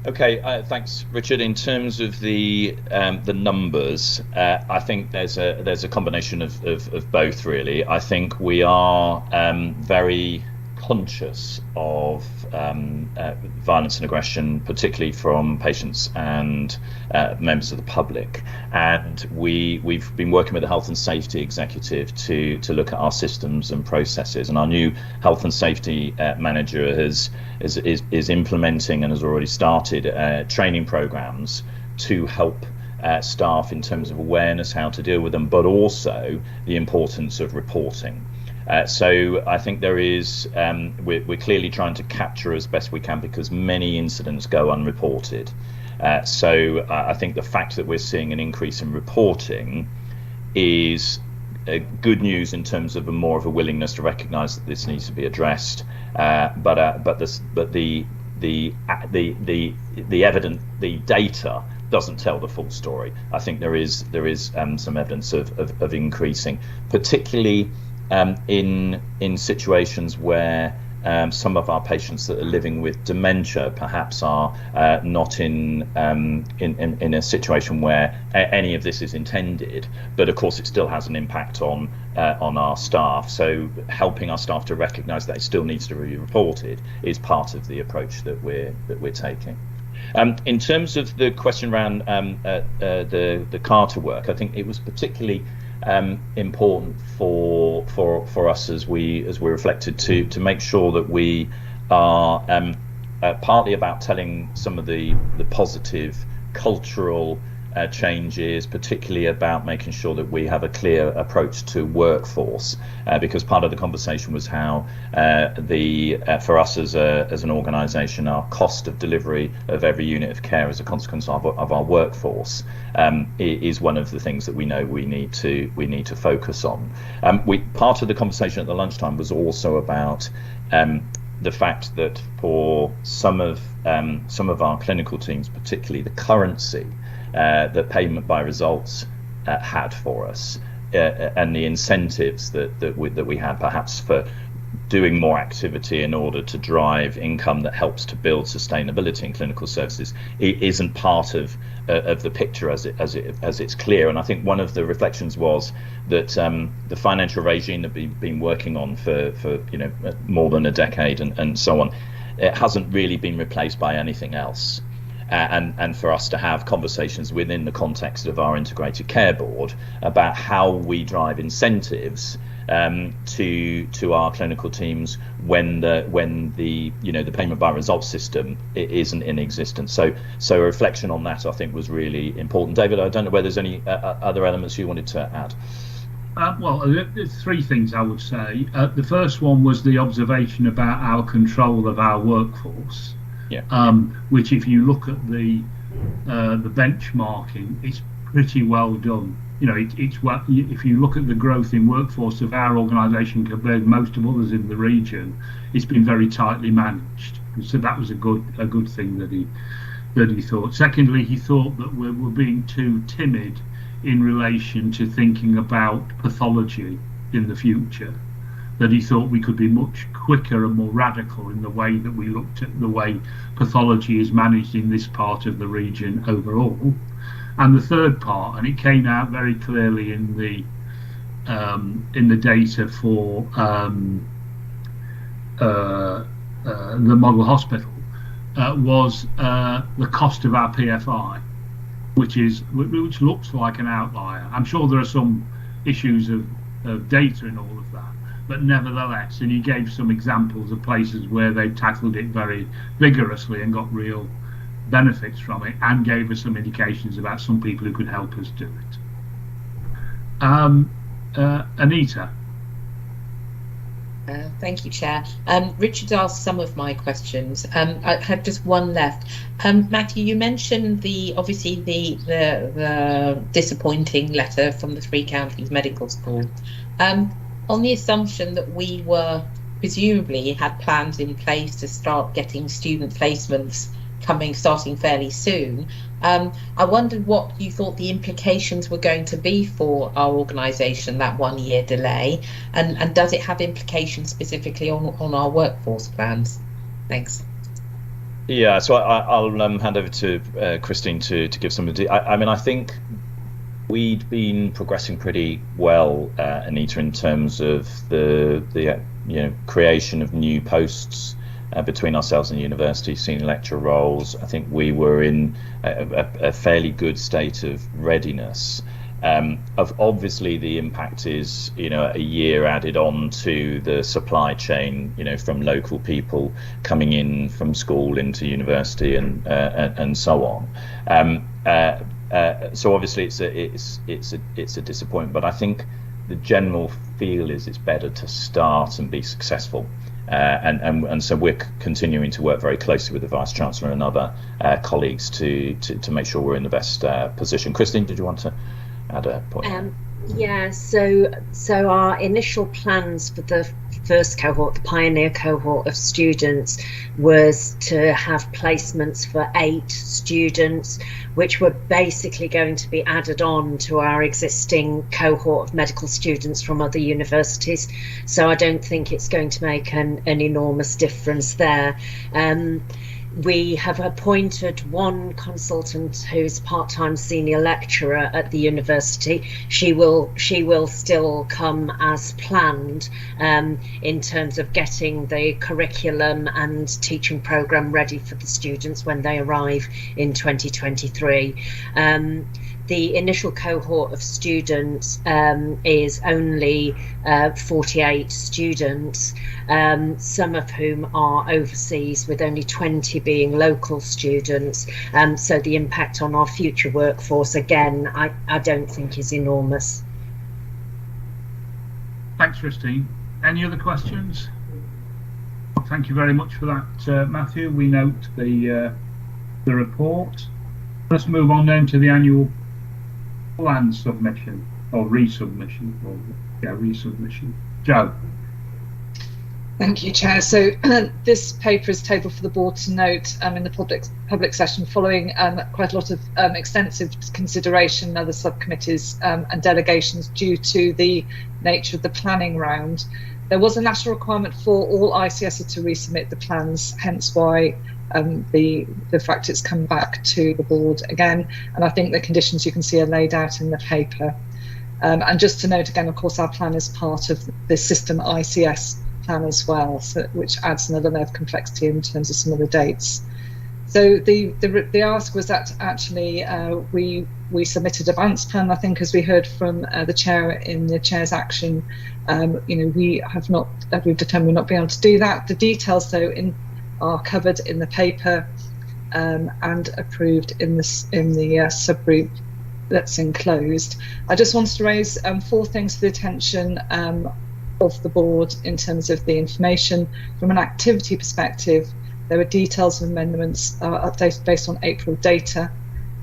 Okay, thanks, Richard. In terms of the numbers, I think there's a combination of both, really. I think we are very conscious of violence and aggression, particularly from patients and members of the public. And we've been working with the Health and Safety Executive to look at our systems and processes. And our new Health and Safety Manager is implementing and has already started training programs to help staff in terms of awareness, how to deal with them, but also the importance of reporting. So I think there is, we're clearly trying to capture as best we can, because many incidents go unreported. So I think the fact that we're seeing an increase in reporting is good news in terms of more of a willingness to recognise that this needs to be addressed. But the evidence, the data doesn't tell the full story. I think there is some evidence of increasing, particularly in situations where some of our patients that are living with dementia perhaps are not in a situation where any of this is intended, but of course it still has an impact on our staff. So helping our staff to recognise that it still needs to be reported is part of the approach that we're taking. In terms of the question around the Carter work, I think it was particularly important for us as we reflected to make sure that we are partly about telling some of the positive cultural changes, particularly about making sure that we have a clear approach to workforce, because part of the conversation was how for us as an organisation, our cost of delivery of every unit of care as a consequence of our workforce is one of the things that we know we need to focus on. Part of the conversation at the lunchtime was also about the fact that for some of our clinical teams, particularly the currency that payment by results had for us, and the incentives that we had perhaps for doing more activity in order to drive income that helps to build sustainability in clinical services, it isn't part of the picture as it's clear. And I think one of the reflections was that the financial regime that we've been working on for more than a decade and so on, it hasn't really been replaced by anything else. And for us to have conversations within the context of our integrated care board about how we drive incentives to our clinical teams when the payment by results system isn't in existence. So a reflection on that I think was really important. David, I don't know whether there's any other elements you wanted to add. Well, there's three things I would say. The first one was the observation about our control of our workforce. Yeah. Which, if you look at the benchmarking, it's pretty well done. If you look at the growth in workforce of our organisation compared to most of others in the region, it's been very tightly managed. So that was a good thing that he thought. Secondly, he thought that we're being too timid in relation to thinking about pathology in the future. That he thought we could be much quicker and more radical in the way that we looked at the way pathology is managed in this part of the region overall. And the third part, and it came out very clearly in the data for the model hospital, was the cost of our PFI, which looks like an outlier. I'm sure there are some issues of data in all of that, but nevertheless, and he gave some examples of places where they tackled it very vigorously and got real benefits from it, and gave us some indications about some people who could help us do it. Anita. Thank you, Chair. Richard asked some of my questions. I have just one left. Matthew, you mentioned the disappointing letter from the Three Counties Medical School. On the assumption that we were presumably had plans in place to start getting student placements starting fairly soon, I wondered what you thought the implications were going to be for our organisation, that 1 year delay, and does it have implications specifically on our workforce plans? Thanks. Yeah, so I'll hand over to Christine to give some. I think we'd been progressing pretty well, Anita, in terms of the creation of new posts between ourselves and the university, senior lecturer roles. I think we were in a fairly good state of readiness. Obviously, the impact is a year added on to the supply chain, from local people coming in from school into university and so on. So obviously it's a disappointment, but I think the general feel is it's better to start and be successful. And so we're continuing to work very closely with the Vice Chancellor and other colleagues to make sure we're in the best position. Christine, did you want to add a point? Yeah, so our initial plans for the first cohort, the pioneer cohort of students, was to have placements for 8 students, which were basically going to be added on to our existing cohort of medical students from other universities. So I don't think it's going to make an enormous difference there. We have appointed one consultant who's part-time senior lecturer at the university. She will still come as planned in terms of getting the curriculum and teaching programme ready for the students when they arrive in 2023. The initial cohort of students is only 48 students, some of whom are overseas, with only 20 being local students. So the impact on our future workforce, again, I don't think is enormous. Thanks, Christine. Any other questions? Well, thank you very much for that, Matthew. We note the report. Let's move on then to the annual plan submission or resubmission. Resubmission. Joe. Thank you, Chair. So this paper is tabled for the board to note in the public session following quite a lot of extensive consideration in other subcommittees and delegations due to the nature of the planning round. There was a national requirement for all ICSs to resubmit the plans, hence why the fact it's come back to the board again. And I think the conditions you can see are laid out in the paper. And just to note again, of course, our plan is part of the system ICS plan as well, so, which adds another layer of complexity in terms of some of the dates. So the ask was that actually we submitted a balance plan. I think, as we heard from the chair in the chair's action, we've determined we're not being able to do that. The details though are covered in the paper and approved in the subgroup that's enclosed. I just wanted to raise 4 things to the attention of the board in terms of the information. From an activity perspective, there were details of amendments updated based on April data,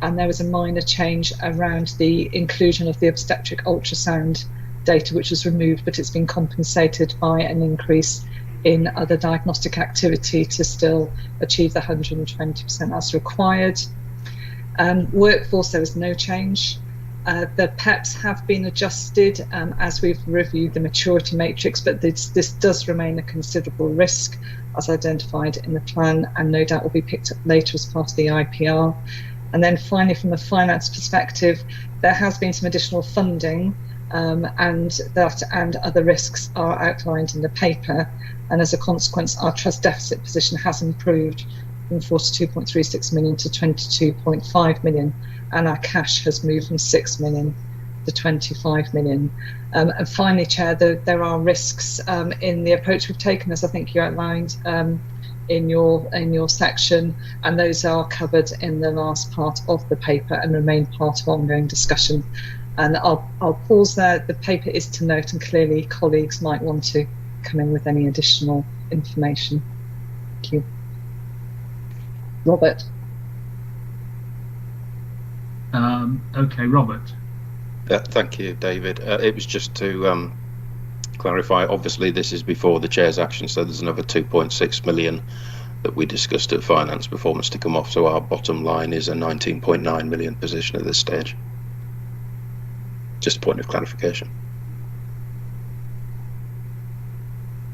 and there was a minor change around the inclusion of the obstetric ultrasound data, which was removed, but it's been compensated by an increase in other diagnostic activity to still achieve the 120% as required. Workforce, there was no change. The PEPs have been adjusted as we've reviewed the maturity matrix, but this does remain a considerable risk as identified in the plan, and no doubt will be picked up later as part of the IPR. And then finally, from the finance perspective, there has been some additional funding and other risks are outlined in the paper. And as a consequence, our trust deficit position has improved from 42.36 million to 22.5 million, and our cash has moved from 6 million to 25 million. And finally, Chair, there are risks in the approach we've taken, as I think you outlined in your section, and those are covered in the last part of the paper and remain part of ongoing discussion. And I'll pause there. The paper is to note, and clearly colleagues might want to come in with any additional information. Thank you. Robert. Okay, Robert. Thank you, David. It was just to clarify, obviously this is before the chair's action, so there's another 2.6 million that we discussed at finance performance to come off, so our bottom line is a 19.9 million position at this stage. Just a point of clarification.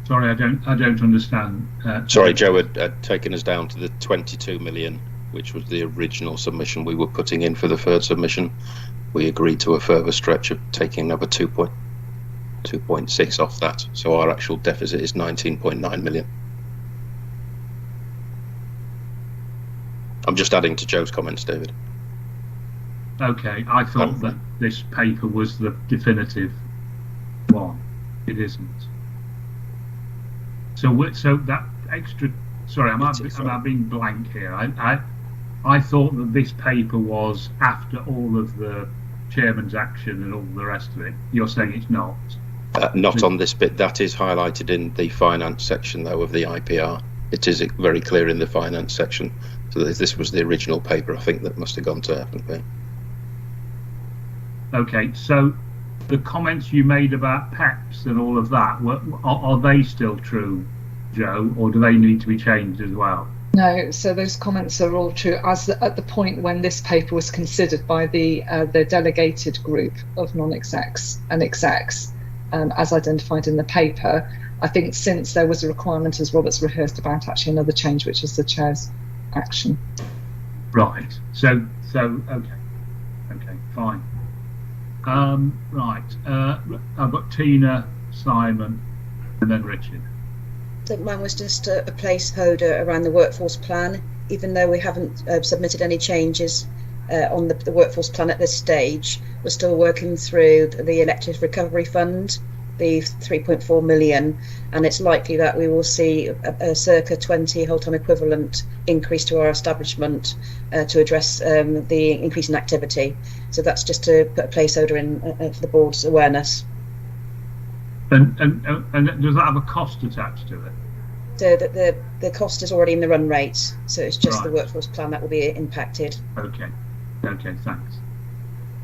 Sorry, I don't understand. Sorry, Joe had taken us down to the 22 million, which was the original submission we were putting in for the third submission. We agreed to a further stretch of taking another 2.6 off that, so our actual deficit is 19.9 million. I'm just adding to Joe's comments, David. Okay, I thought that this paper was the definitive one. It isn't. So that extra. Sorry, am I being blank here? I thought that this paper was after all of the chairman's action and all the rest of it. You're saying it's not? Not on this bit. That is highlighted in the finance section, though, of the IPR. It is very clear in the finance section. So this was the original paper, I think, that must have gone to F&P. Okay, so the comments you made about PEPs and all of that, are they still true, Joe, or do they need to be changed as well? No, so those comments are all true at the point when this paper was considered by the delegated group of non-execs and execs, as identified in the paper. I think since there was a requirement, as Robert's rehearsed, about actually another change, which is the chair's action. Right. So okay, fine. Right. I've got Tina, Simon, and then Richard. So mine was just a placeholder around the workforce plan, even though we haven't submitted any changes on the workforce plan at this stage. We're still working through the Elective Recovery Fund, the 3.4 million, and it's likely that we will see a circa 20 whole-time equivalent increase to our establishment to address the increase in activity. So that's just to put a placeholder in for the board's awareness. And does that have a cost attached to it? So the cost is already in the run rate, so it's just Right. the workforce plan that will be impacted. Okay, thanks.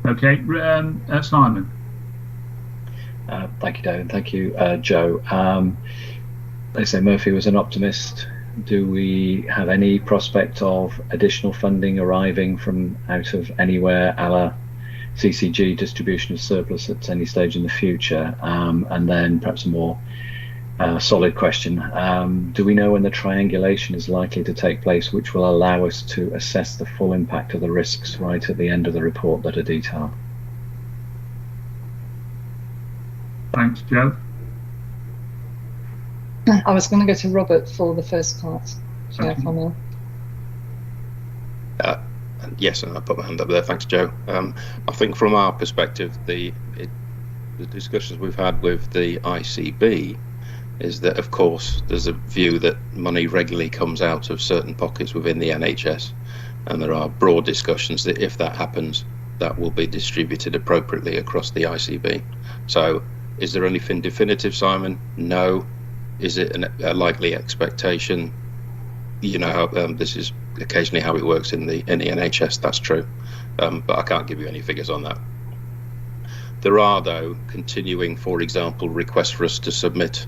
Okay, Simon. Thank you, David. Thank you, Joe. They say Murphy was an optimist. Do we have any prospect of additional funding arriving from out of anywhere, a la CCG, distribution of surplus at any stage in the future? And then perhaps a more solid question. Do we know when the triangulation is likely to take place, which will allow us to assess the full impact of the risks right at the end of the report that are detailed? Thanks, Joe. I was going to go to Robert for the first part. Chair, if I may. Yes, and I put my hand up there. Thanks, Joe. I think from our perspective, the discussions we've had with the ICB is that, of course, there's a view that money regularly comes out of certain pockets within the NHS, and there are broad discussions that if that happens, that will be distributed appropriately across the ICB. So, is there anything definitive, Simon? No. Is it a likely expectation? You know, this is occasionally how it works in the NHS, that's true, but I can't give you any figures on that. There are, though, continuing, for example, requests for us to submit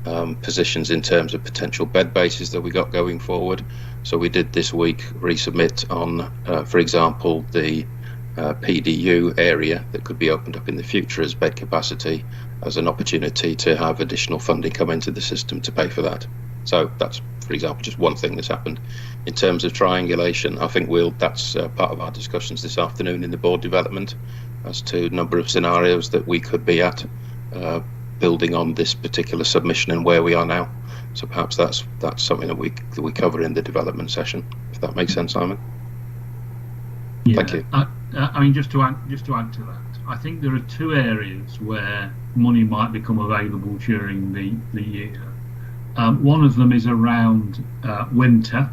positions in terms of potential bed bases that we got going forward. So we did this week resubmit on, for example, the PDU area that could be opened up in the future as bed capacity, as an opportunity to have additional funding come into the system to pay for that. So that's, for example, just one thing that's happened. In terms of triangulation, I think that's part of our discussions this afternoon in the board development as to a number of scenarios that we could be at, building on this particular submission and where we are now. So perhaps that's something that we cover in the development session, if that makes sense, Simon. Yeah. Thank you. I mean, just to add to that, I think there are two areas where money might become available during the year. One of them is around winter.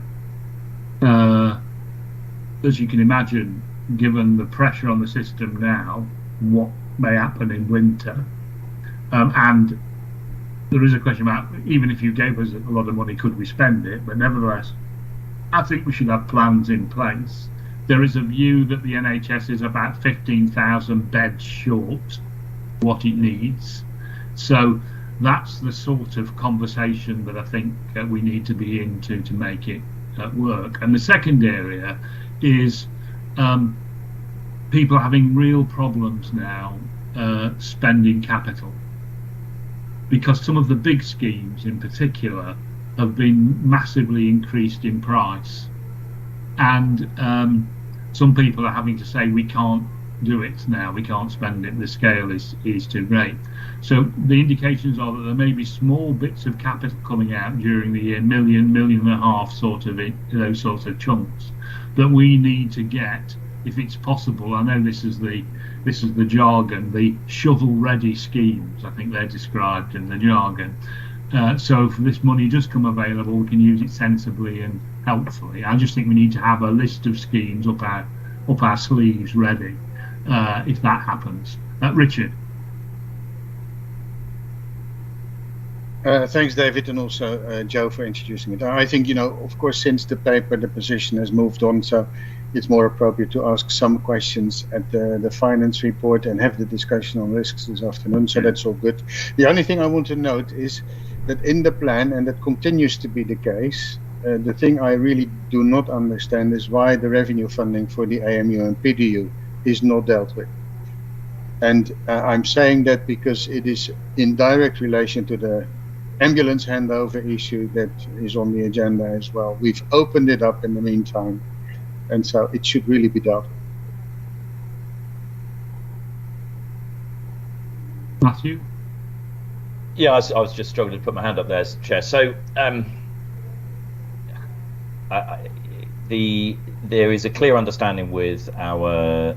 As you can imagine, given the pressure on the system now, what may happen in winter. And there is a question about, even if you gave us a lot of money, could we spend it? But nevertheless, I think we should have plans in place. There is a view that the NHS is about 15,000 beds short what it needs. So that's the sort of conversation that I think we need to be into to make it work. And the second area is people having real problems now spending capital, because some of the big schemes in particular have been massively increased in price, and some people are having to say we can't do it now, we can't spend it, the scale is too great. So the indications are that there may be small bits of capital coming out during the year, $1.5 million sort of those sorts of chunks that we need to get, if it's possible. I know this is the jargon, the shovel-ready schemes, I think they're described in the jargon. So if this money does come available, we can use it sensibly and helpfully. I just think we need to have a list of schemes up our sleeves ready if that happens. Richard. Thanks, David, and also Joe for introducing it. I think, of course, since the paper, the position has moved on, so it's more appropriate to ask some questions at the finance report and have the discussion on risks this afternoon. So that's all good. The only thing I want to note is that in the plan, and that continues to be the case, the thing I really do not understand is why the revenue funding for the AMU and PDU is not dealt with. And I'm saying that because it is in direct relation to the ambulance handover issue that is on the agenda as well. We've opened it up in the meantime, and so it should really be dealt with. Matthew? Yeah, I was just struggling to put my hand up there, Chair. So there is a clear understanding with our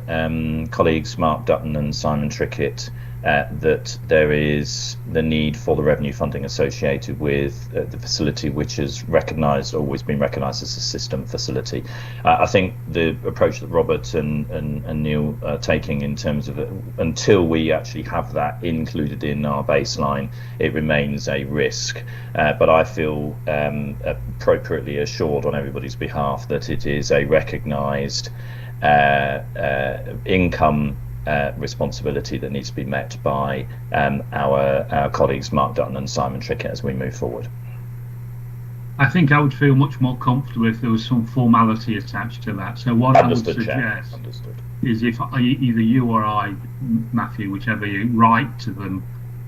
colleagues Mark Dutton and Simon Trickett that there is the need for the revenue funding associated with the facility, which has always been recognised as a system facility. I think the approach that Robert and Neil are taking in terms of until we actually have that included in our baseline, it remains a risk. But I feel appropriately assured on everybody's behalf that it is a recognised income responsibility that needs to be met by our colleagues Mark Dutton and Simon Trickett as we move forward. I think I would feel much more comfortable if there was some formality attached to that. So what Understood, I would suggest is if either you or I, Matthew, whichever you, write to them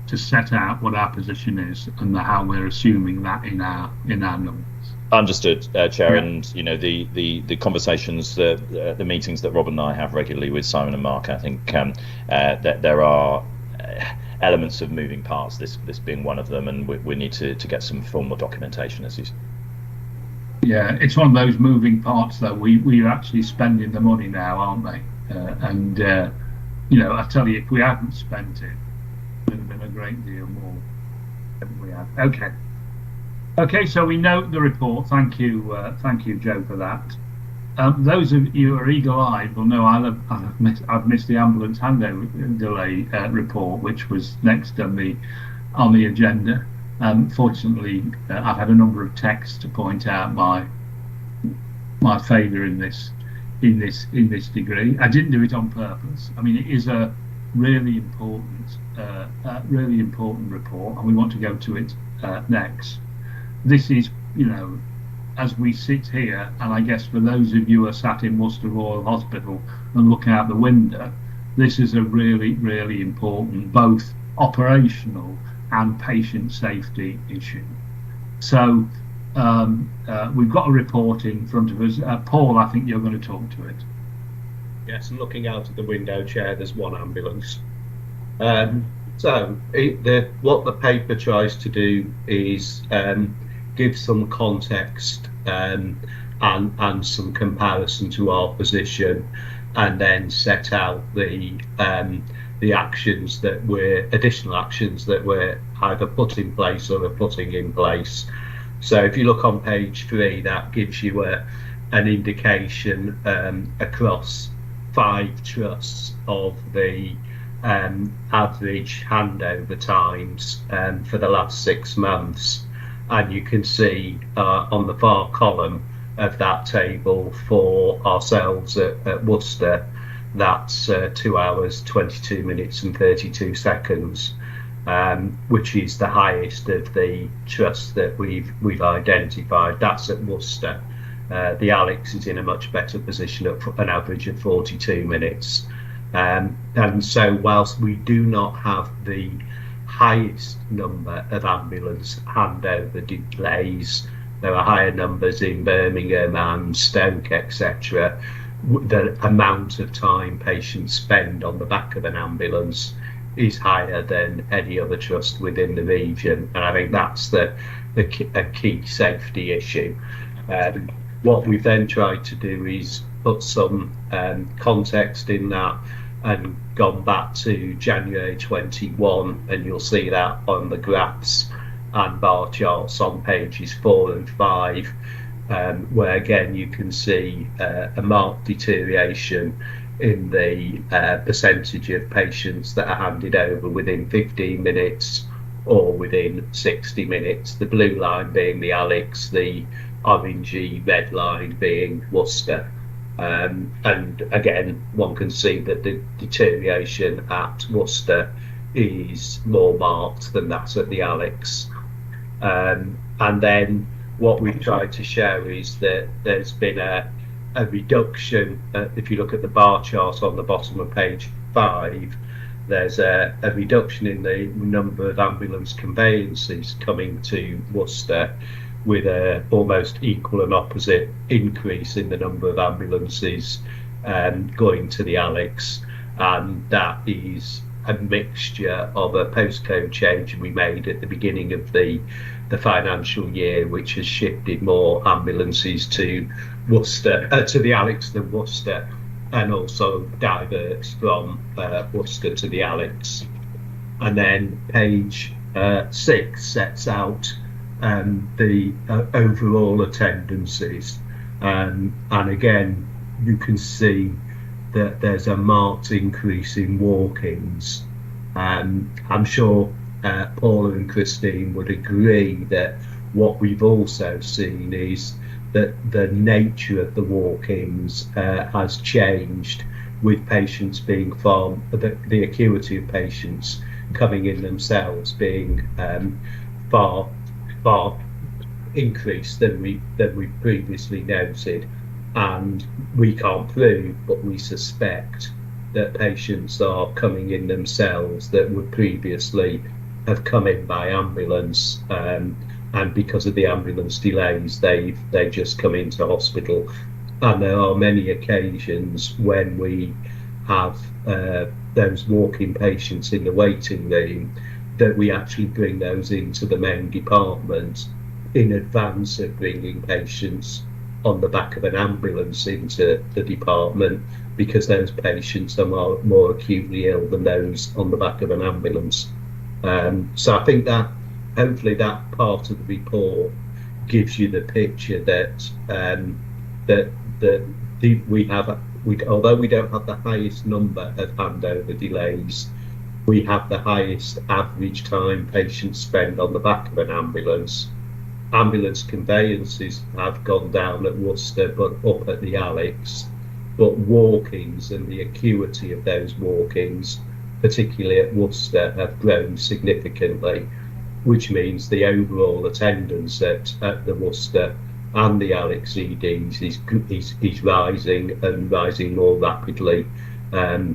to set out what our position is and how we're assuming that in our numbers. Understood, Chair, and the conversations, the meetings that Rob and I have regularly with Simon and Mark, I think that there are elements of moving parts, this being one of them, and we need to get some formal documentation, as you said. Yeah, it's one of those moving parts though. We're actually spending the money now, aren't they? I tell you, if we hadn't spent it, it would have been a great deal more than we have. Okay, so we note the report. Thank you, Joe, for that. Those of you who are eagle-eyed will know I've missed the ambulance handover delay report, which was next on the agenda. Fortunately, I've had a number of texts to point out my failure in this degree. I didn't do it on purpose. I mean, it is a really important report, and we want to go to it next. This is, as we sit here, and I guess for those of you who are sat in Worcester Royal Hospital and look out the window, this is a really, really important both operational and patient safety issue. So we've got a report in front of us. Paul, I think you're going to talk to it. Yes, and looking out of the window, Chair, there's one ambulance. What the paper tries to do is give some context and some comparison to our position, and then set out the actions that additional actions that we're either put in place or are putting in place. So if you look on page 3, that gives you an indication across 5 trusts of the average handover times for the last 6 months, and you can see on the far column of that table for ourselves at Worcester, that's 2 hours 22 minutes and 32 seconds, which is the highest of the trusts that we've identified. That's at Worcester. The Alex is in a much better position at an average of 42 minutes. And so whilst we do not have the highest number of ambulance handover delays, there are higher numbers in Birmingham and Stoke, etc. The amount of time patients spend on the back of an ambulance is higher than any other trust within the region, and I think that's a key safety issue. What we've then tried to do is put some context in that and gone back to January 21, and you'll see that on the graphs and bar charts on pages 4 and 5, where again you can see a marked deterioration in the percentage of patients that are handed over within 15 minutes or within 60 minutes, the blue line being the Alex, the orangey red line being Worcester. And again, one can see that the deterioration at Worcester is more marked than that at the Alex. And then what we've tried to show is that there's been a reduction. If you look at the bar chart on the bottom of page 5, there's a reduction in the number of ambulance conveyances coming to Worcester, with a almost equal and opposite increase in the number of ambulances going to the Alex. And that is a mixture of a postcode change we made at the beginning of the financial year, which has shifted more ambulances to Worcester, to the Alex than Worcester, and also diverts from Worcester to the Alex. And then page 6 sets out the overall attendances, and again you can see that there's a marked increase in walk-ins. I'm sure Paula and Christine would agree that what we've also seen is that the nature of the walk-ins has changed, with patients being far, the acuity of patients coming in themselves being far increased than we previously noted. And we can't prove, but we suspect that patients are coming in themselves that would previously have come in by ambulance, and because of the ambulance delays, they've just come into hospital. And there are many occasions when we have those walk-in patients in the waiting room that we actually bring those into the main department in advance of bringing patients on the back of an ambulance into the department, because those patients are more acutely ill than those on the back of an ambulance. So I think that hopefully that part of the report gives you the picture that although we don't have the highest number of handover delays, we have the highest average time patients spend on the back of an ambulance. Ambulance conveyances have gone down at Worcester but up at the Alex, but walk-ins and the acuity of those walk-ins, particularly at Worcester, have grown significantly, which means the overall attendance at the Worcester and the Alex EDs is rising, and rising more rapidly as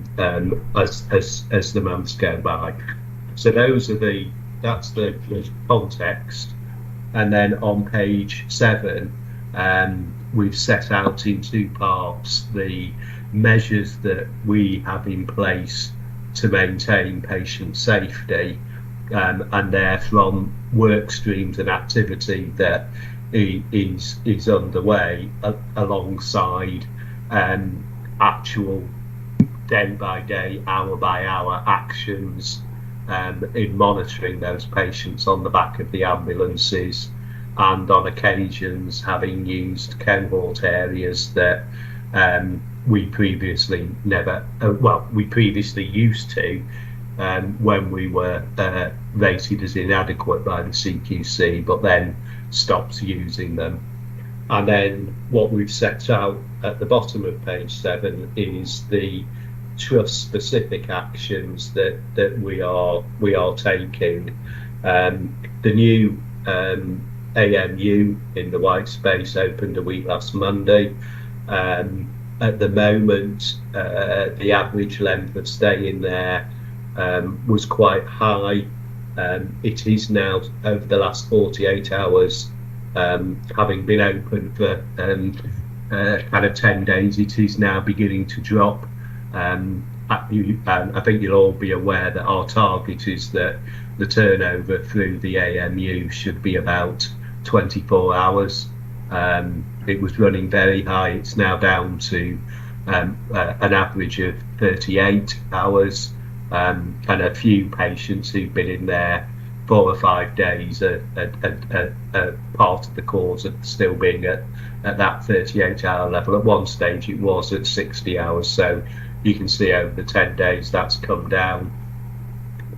the months go by. So that's the context. And then on page 7, we've set out in 2 parts the measures that we have in place to maintain patient safety, and they're from work streams and activity that is underway alongside actual day-by-day, hour-by-hour actions in monitoring those patients on the back of the ambulances, and on occasions having used cohort areas that we previously used to when we were rated as inadequate by the CQC, but then stopped using them. And then what we've set out at the bottom of page 7 is the trust specific actions that we are taking. The new AMU in the white space opened a week last Monday. At the moment, the average length of stay in there was quite high. It is now, over the last 48 hours, having been open for kind of 10 days, it is now beginning to drop. I think you'll all be aware that our target is that the turnover through the AMU should be about 24 hours. It was running very high. It's now down to an average of 38 hours, and a few patients who've been in there 4 or 5 days are part of the cause of still being at that 38-hour level. At one stage it was at 60 hours, so you can see over the 10 days that's come down.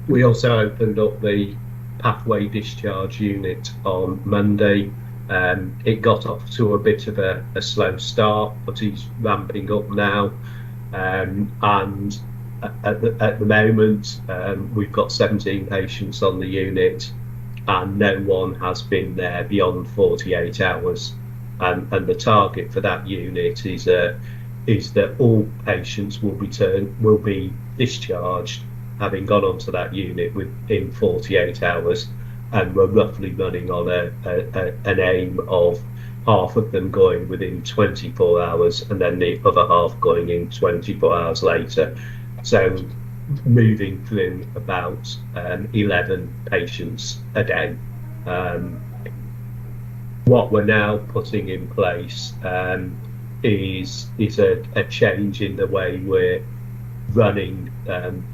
We also opened up the pathway discharge unit on Monday, It got off to a bit of a slow start, but he's ramping up now. And at the moment, we've got 17 patients on the unit, and no one has been there beyond 48 hours. And the target for that unit is that all patients will be discharged, having gone onto that unit within 48 hours. And we're roughly running on an aim of half of them going within 24 hours and then the other half going in 24 hours later. So moving through about 11 patients a day. What we're now putting in place is a change in the way we're running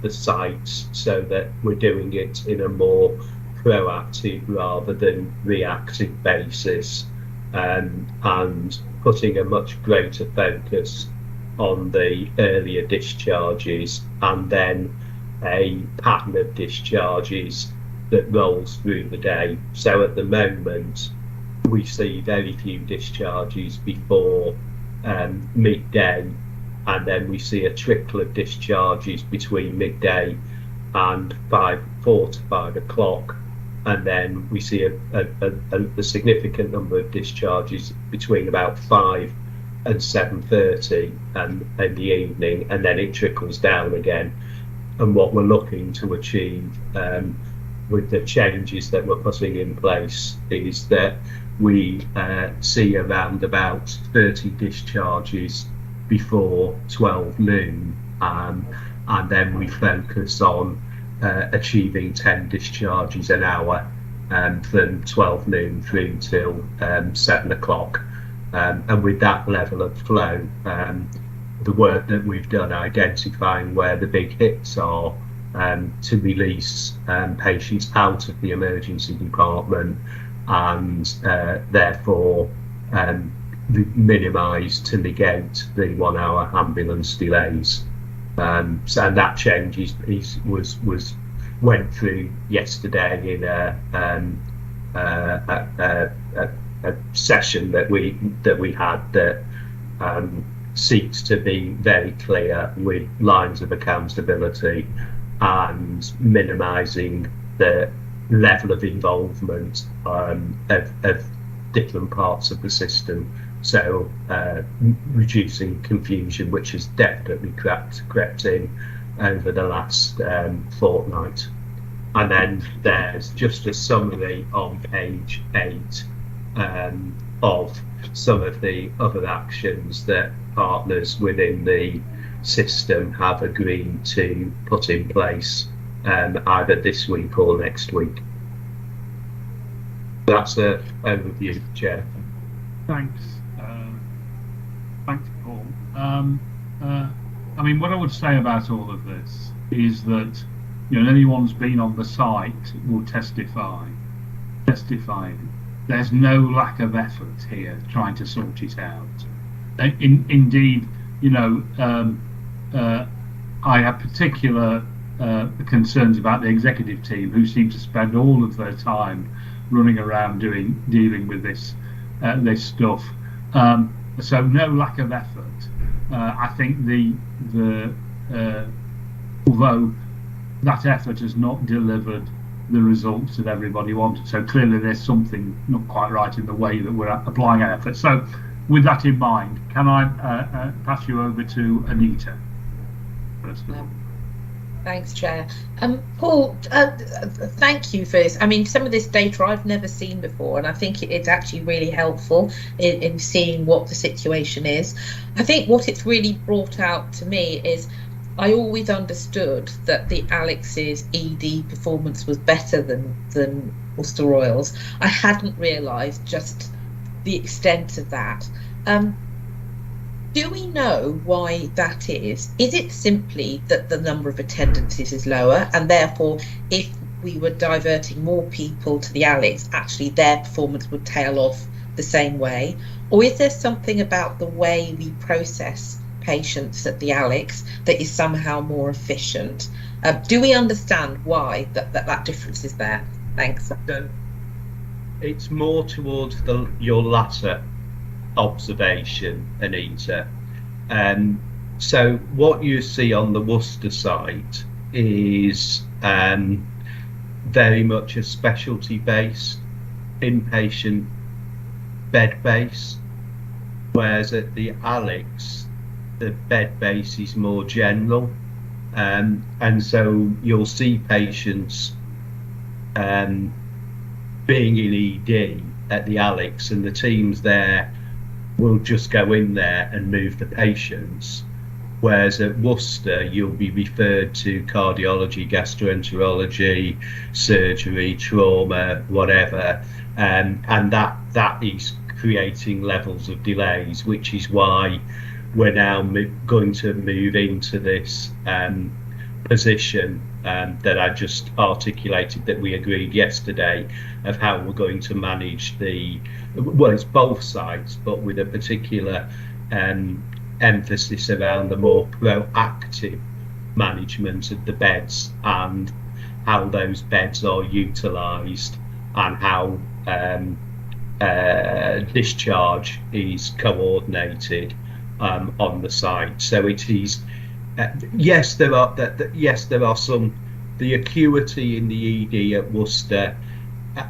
the sites, so that we're doing it in a more proactive rather than reactive basis, and putting a much greater focus on the earlier discharges, and then a pattern of discharges that rolls through the day. So at the moment we see very few discharges before midday, and then we see a trickle of discharges between midday and 4 to 5 o'clock, and then we see a significant number of discharges between about 5 and 7:30 in the evening, and then it trickles down again. And what we're looking to achieve with the changes that we're putting in place is that we see around about 30 discharges before 12 noon, and then we focus on achieving 10 discharges an hour from 12 noon through till 7 o'clock. And with that level of flow, the work that we've done identifying where the big hits are, to release patients out of the emergency department, and therefore minimise to negate the 1 hour ambulance delays. So that change went through yesterday in a session that we had that seeks to be very clear with lines of accountability and minimising the level of involvement of different parts of the system. So reducing confusion, which has definitely crept in over the last fortnight. And then there's just a summary on page 8 of some of the other actions that partners within the system have agreed to put in place either this week or next week. That's an overview, Chair. Thanks. Thanks, Paul. I mean, what I would say about all of this is that, you know, anyone who's been on the site will testify. There's no lack of effort here trying to sort it out. Indeed, you know, I have particular concerns about the executive team, who seem to spend all of their time running around dealing with this stuff. So no lack of effort. I think although that effort has not delivered the results that everybody wanted, so clearly there's something not quite right in the way that we're applying our effort. So with that in mind, can I pass you over to Anita first of all? Thanks, Chair. Paul, thank you for this. I mean, some of this data I've never seen before, and I think it's actually really helpful in seeing what the situation is. I think what it's really brought out to me is I always understood that the Alex's ED performance was better than Worcester Royals. I hadn't realised just the extent of that. Do we know why that is? Is it simply that the number of attendances is lower, and therefore if we were diverting more people to the Alex, actually their performance would tail off the same way? Or is there something about the way we process patients at the Alex that is somehow more efficient? Do we understand why that difference is there? Thanks. it's more towards your latter observation, Anita. So what you see on the Worcester site is very much a specialty-based, inpatient bed base, whereas at the Alex, the bed base is more general, and so you'll see patients being in ED at the Alex, and the teams there will just go in there and move the patients, whereas at Worcester you'll be referred to cardiology, gastroenterology, surgery, trauma, whatever, and that is creating levels of delays, which is why we're now going to move into this position that I just articulated, that we agreed yesterday, of how we're going to manage it's both sites, but with a particular emphasis around the more proactive management of the beds and how those beds are utilised, and how discharge is coordinated on the site. So it is yes, there are some. The acuity in the ED at Worcester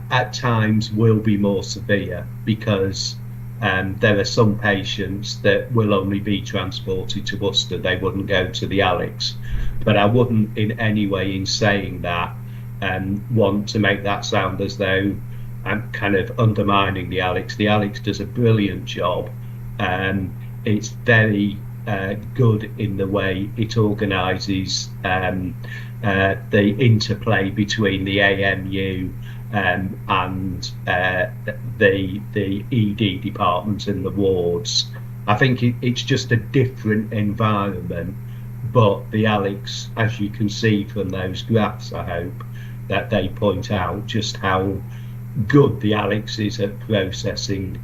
at times will be more severe, because there are some patients that will only be transported to Worcester. They wouldn't go to the Alex. But I wouldn't in any way, in saying that, want to make that sound as though I'm kind of undermining the Alex. The Alex does a brilliant job. It's very good in the way it organises the interplay between the AMU and the ED department and the wards. I think it's just a different environment, but the Alex, as you can see from those graphs, I hope that they point out just how good the Alex is at processing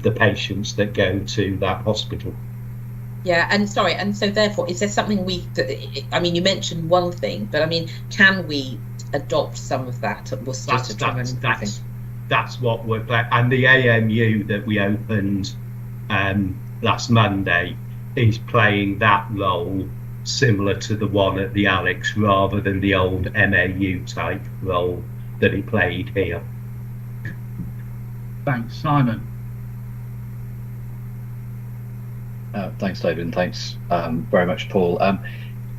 the patients that go to that hospital. Yeah, and sorry, and so therefore, is there something I mean, you mentioned one thing, but I mean, can we adopt some of that at Worcester? That's what we're playing. And the AMU that we opened last Monday is playing that role, similar to the one at the Alex, rather than the old MAU type role that he played here. Thanks, Simon. Thanks, David, and thanks very much, Paul.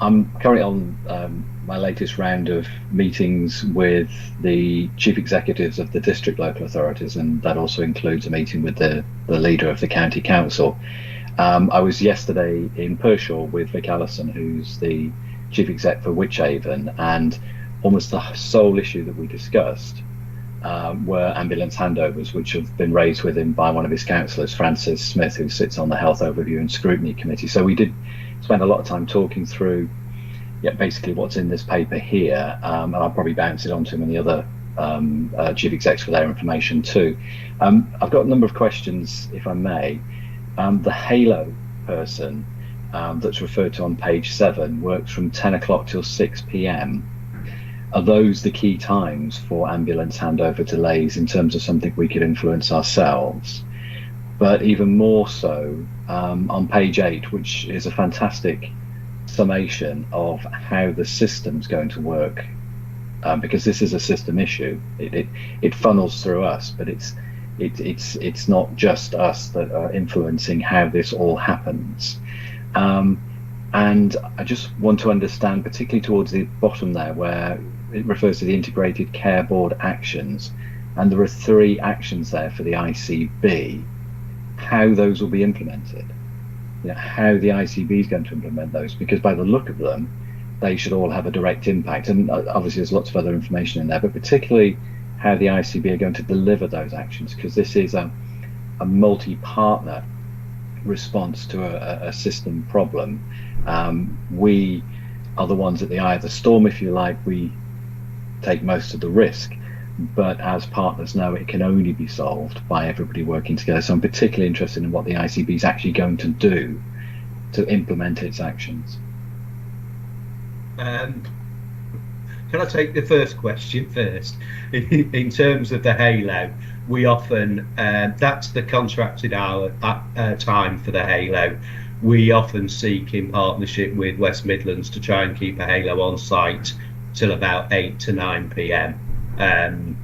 I'm currently on my latest round of meetings with the chief executives of the district local authorities, and that also includes a meeting with the leader of the county council. I was yesterday in Pershore with Vic Allison, who's the chief exec for Wychavon, and almost the sole issue that we discussed were ambulance handovers, which have been raised with him by one of his councillors, Francis Smith, who sits on the Health Overview and Scrutiny Committee. So we did spend a lot of time talking through basically what's in this paper here, and I'll probably bounce it on to him and the other chief execs for their information too. I've got a number of questions, if I may. The Halo person that's referred to on page 7 works from 10 o'clock till 6 p.m. Are those the key times for ambulance handover delays in terms of something we could influence ourselves? But even more so, on page 8, which is a fantastic summation of how the system's going to work, because this is a system issue. It funnels through us, but it's not just us that are influencing how this all happens. And I just want to understand, particularly towards the bottom there, where it refers to the integrated care board actions, and there are 3 actions there for the ICB, how those will be implemented, how the ICB is going to implement those, because by the look of them, they should all have a direct impact. And obviously there's lots of other information in there, but particularly how the ICB are going to deliver those actions, because this is a multi-partner response to a system problem. We are the ones at the eye of the storm, if you like. We take most of the risk, but as partners know, it can only be solved by everybody working together. So I'm particularly interested in what the ICB is actually going to do to implement its actions. Can I take the first question first? In terms of the halo, we often that's the contracted hour time for the halo. We often seek in partnership with West Midlands to try and keep a halo on site till about 8 to 9 p.m. And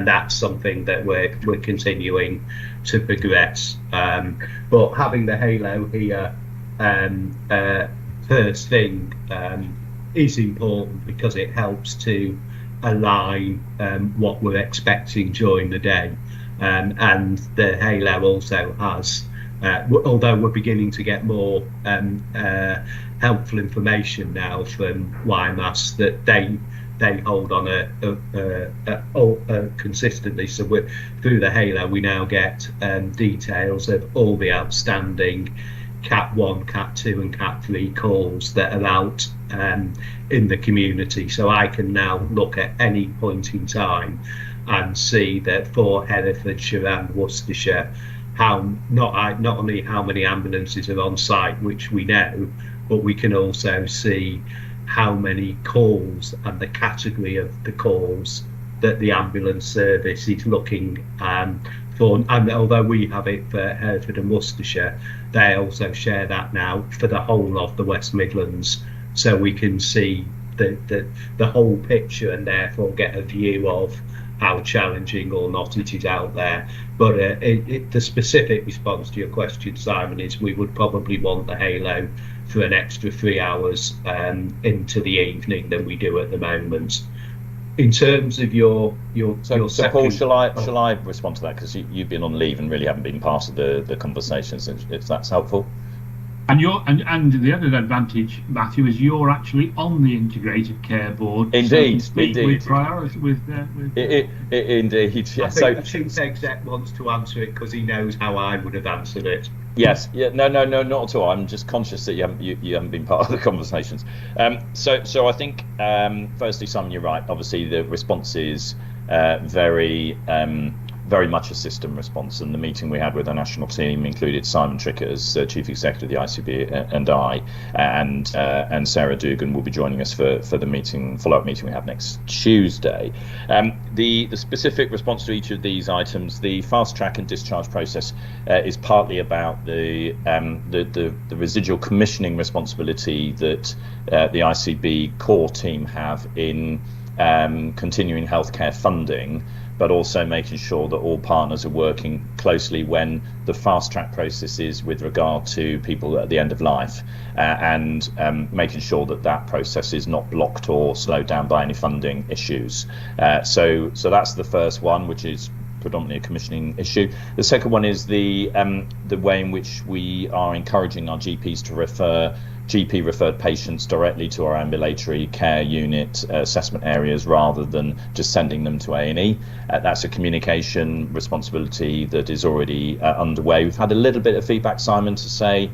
that's something that we're continuing to progress. But having the halo here first thing is important because it helps to align what we're expecting during the day. And the halo also has, although we're beginning to get more helpful information now from YMAS that they hold on consistently. So through the halo we now get details of all the outstanding Cat 1, Cat 2 and Cat 3 calls that are out in the community. So I can now look at any point in time and see that for Herefordshire and Worcestershire, not only how many ambulances are on site, which we know, but we can also see how many calls and the category of the calls that the ambulance service is looking for. And although we have it for Hereford and Worcestershire, they also share that now for the whole of the West Midlands, so we can see the whole picture and therefore get a view of how challenging or not it is out there. But the specific response to your question, Simon, is we would probably want the halo for an extra 3 hours into the evening than we do at the moment. In terms of your So second, Paul, shall I respond to that, because you've been on leave and really haven't been part of the conversations, if that's helpful. And the other advantage, Matthew, is you're actually on the integrated care board. Indeed, so indeed. With priority, Indeed, yeah. I think the chief exec wants to answer it because he knows how I would have answered it. Yes, yeah, no, not at all. I'm just conscious that you haven't been part of the conversations. So I think, firstly, Simon, you're right. Obviously, the response is very much a system response, and the meeting we had with the national team included Simon Trickett as chief executive of the ICB, and I, and Sarah Dugan will be joining us for the follow-up meeting we have next Tuesday. The specific response to each of these items, the fast track and discharge process is partly about the residual commissioning responsibility that the ICB core team have in continuing healthcare funding, but also making sure that all partners are working closely when the fast track process is with regard to people at the end of life, and making sure that process is not blocked or slowed down by any funding issues. So that's the first one, which is predominantly a commissioning issue. The second one is the way in which we are encouraging our GPs to refer GP referred patients directly to our ambulatory care unit assessment areas rather than just sending them to A&E. That's a communication responsibility that is already underway. We've had a little bit of feedback, Simon, to say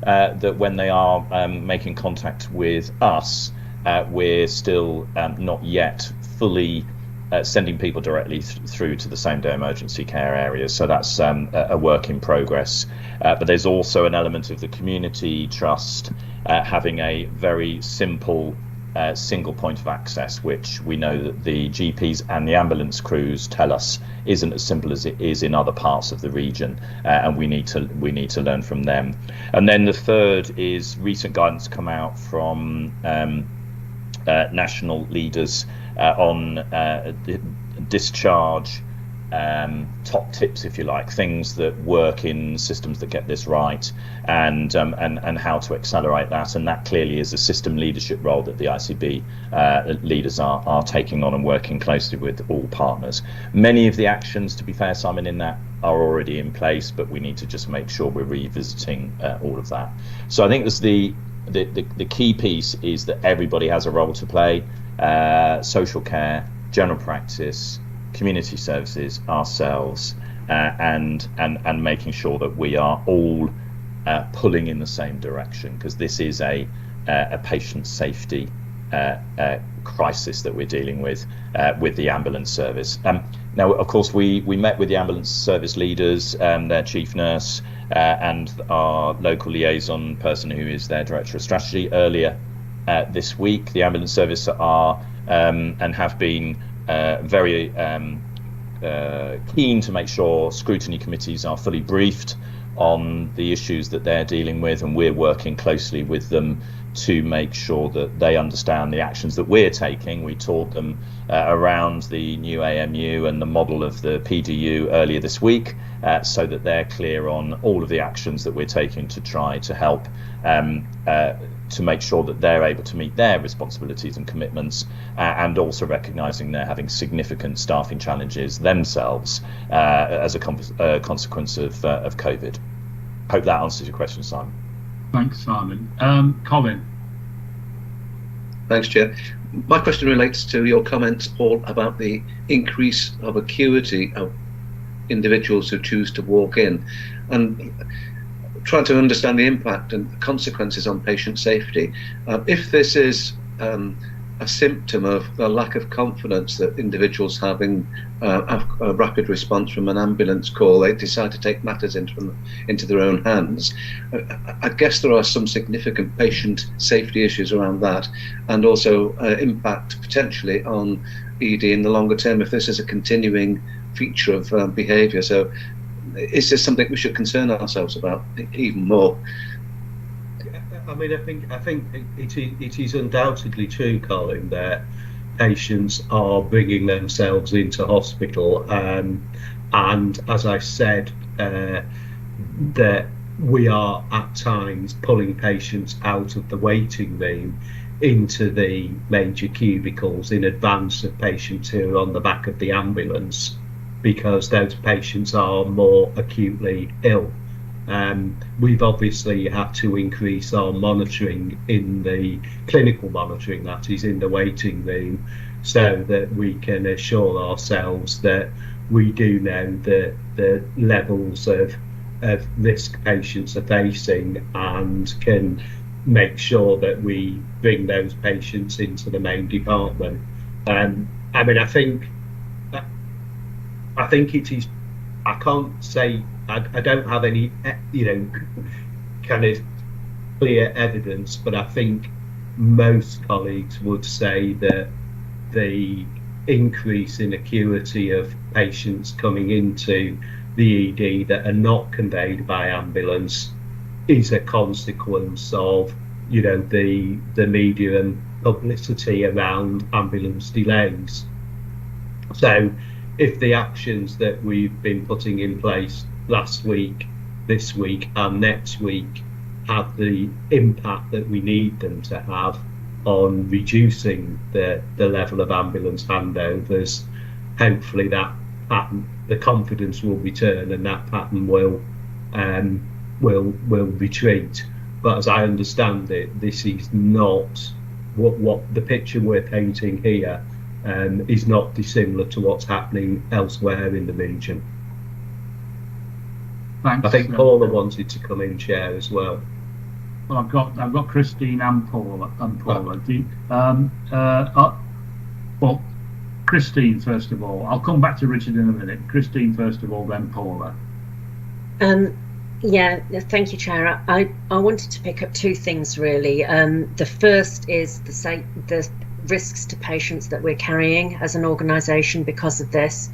that when they are making contact with us, we're still not yet fully sending people directly through to the same-day emergency care areas. So that's a work in progress. But there's also an element of the community trust having a very simple single point of access, which we know that the GPs and the ambulance crews tell us isn't as simple as it is in other parts of the region, and we need to learn from them. And then the third is recent guidance come out from national leaders on discharge top tips, if you like, things that work in systems that get this right, and how to accelerate that. And that clearly is a system leadership role that the ICB leaders are taking on and working closely with all partners. Many of the actions, to be fair, Simon, in that are already in place, but we need to just make sure we're revisiting all of that. So I think there's the key piece is that everybody has a role to play. Social care, general practice, community services, ourselves, and making sure that we are all pulling in the same direction, because this is a patient safety crisis that we're dealing with the ambulance service. Now, of course, we met with the ambulance service leaders, their chief nurse, and our local liaison person who is their director of strategy earlier this week. The ambulance service are and have been very keen to make sure scrutiny committees are fully briefed on the issues that they're dealing with, and we're working closely with them to make sure that they understand the actions that we're taking. We taught them around the new AMU and the model of the PDU earlier this week, so that they're clear on all of the actions that we're taking to try to help to make sure that they're able to meet their responsibilities and commitments, and also recognising they're having significant staffing challenges themselves as a consequence of COVID. Hope that answers your question, Simon. Thanks, Simon. Colin. Thanks, Chair. My question relates to your comments, Paul, about the increase of acuity of individuals who choose to walk in, and trying to understand the impact and the consequences on patient safety. If this is a symptom of the lack of confidence that individuals have in a rapid response from an ambulance call, they decide to take matters into their own hands. I guess there are some significant patient safety issues around that, and also impact potentially on ED in the longer term if this is a continuing feature of behaviour. So is this something we should concern ourselves about even more? I mean, I think it is undoubtedly true, Colin, that patients are bringing themselves into hospital, and as I said, that we are at times pulling patients out of the waiting room into the major cubicles in advance of patients who are on the back of the ambulance, because those patients are more acutely ill. We've obviously had to increase our monitoring in the clinical monitoring, that is in the waiting room, so that we can assure ourselves that we do know the levels of risk patients are facing, and can make sure that we bring those patients into the main department. I mean, I think it is, I can't say, I don't have any, kind of clear evidence, but I think most colleagues would say that the increase in acuity of patients coming into the ED that are not conveyed by ambulance is a consequence of, the media and publicity around ambulance delays. So if the actions that we've been putting in place last week, this week and next week have the impact that we need them to have on reducing the level of ambulance handovers, hopefully that pattern, the confidence will return, and that pattern will retreat. But as I understand it, this is not what the picture we're painting here is not dissimilar to what's happening elsewhere in the region. Thanks. I think Paula wanted to come in, Chair, as well. Well, I've got Christine and Paula. Well, Christine first of all. I'll come back to Richard in a minute. Christine first of all, then Paula. Yeah, thank you, Chair. I wanted to pick up two things really. The first is the risks to patients that we're carrying as an organisation because of this.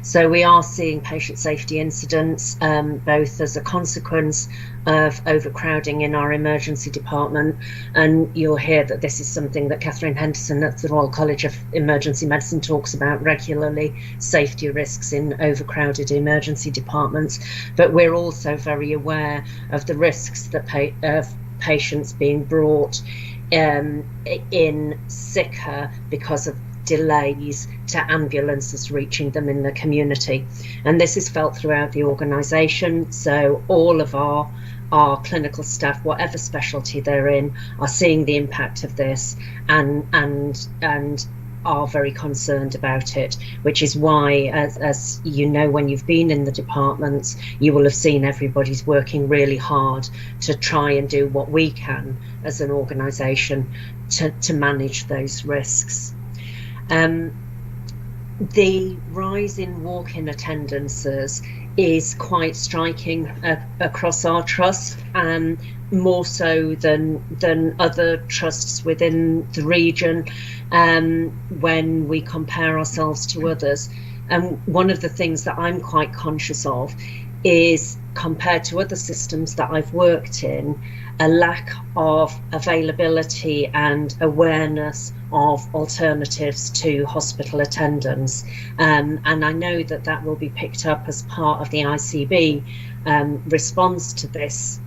So we are seeing patient safety incidents, both as a consequence of overcrowding in our emergency department, and you'll hear that this is something that Catherine Henderson at the Royal College of Emergency Medicine talks about regularly, safety risks in overcrowded emergency departments. But we're also very aware of the risks that of patients being brought in sicker because of delays to ambulances reaching them in the community, and this is felt throughout the organisation. So all of our clinical staff, whatever specialty they're in, are seeing the impact of this and are very concerned about it, which is why, as you know, when you've been in the departments, you will have seen everybody's working really hard to try and do what we can as an organisation to manage those risks. The rise in walk-in attendances is quite striking across our trust, more so than other trusts within the region when we compare ourselves to others. And one of the things that I'm quite conscious of is, compared to other systems that I've worked in, a lack of availability and awareness of alternatives to hospital attendance. And I know that will be picked up as part of the ICB response to this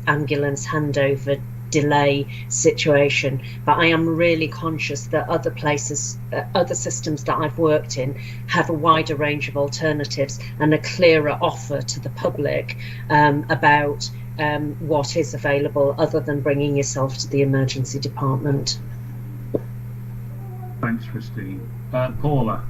ambulance handover delay situation. But I am really conscious that other places, other systems that I've worked in, have a wider range of alternatives and a clearer offer to the public about what is available, other than bringing yourself to the emergency department. Thanks, Christine. Paula.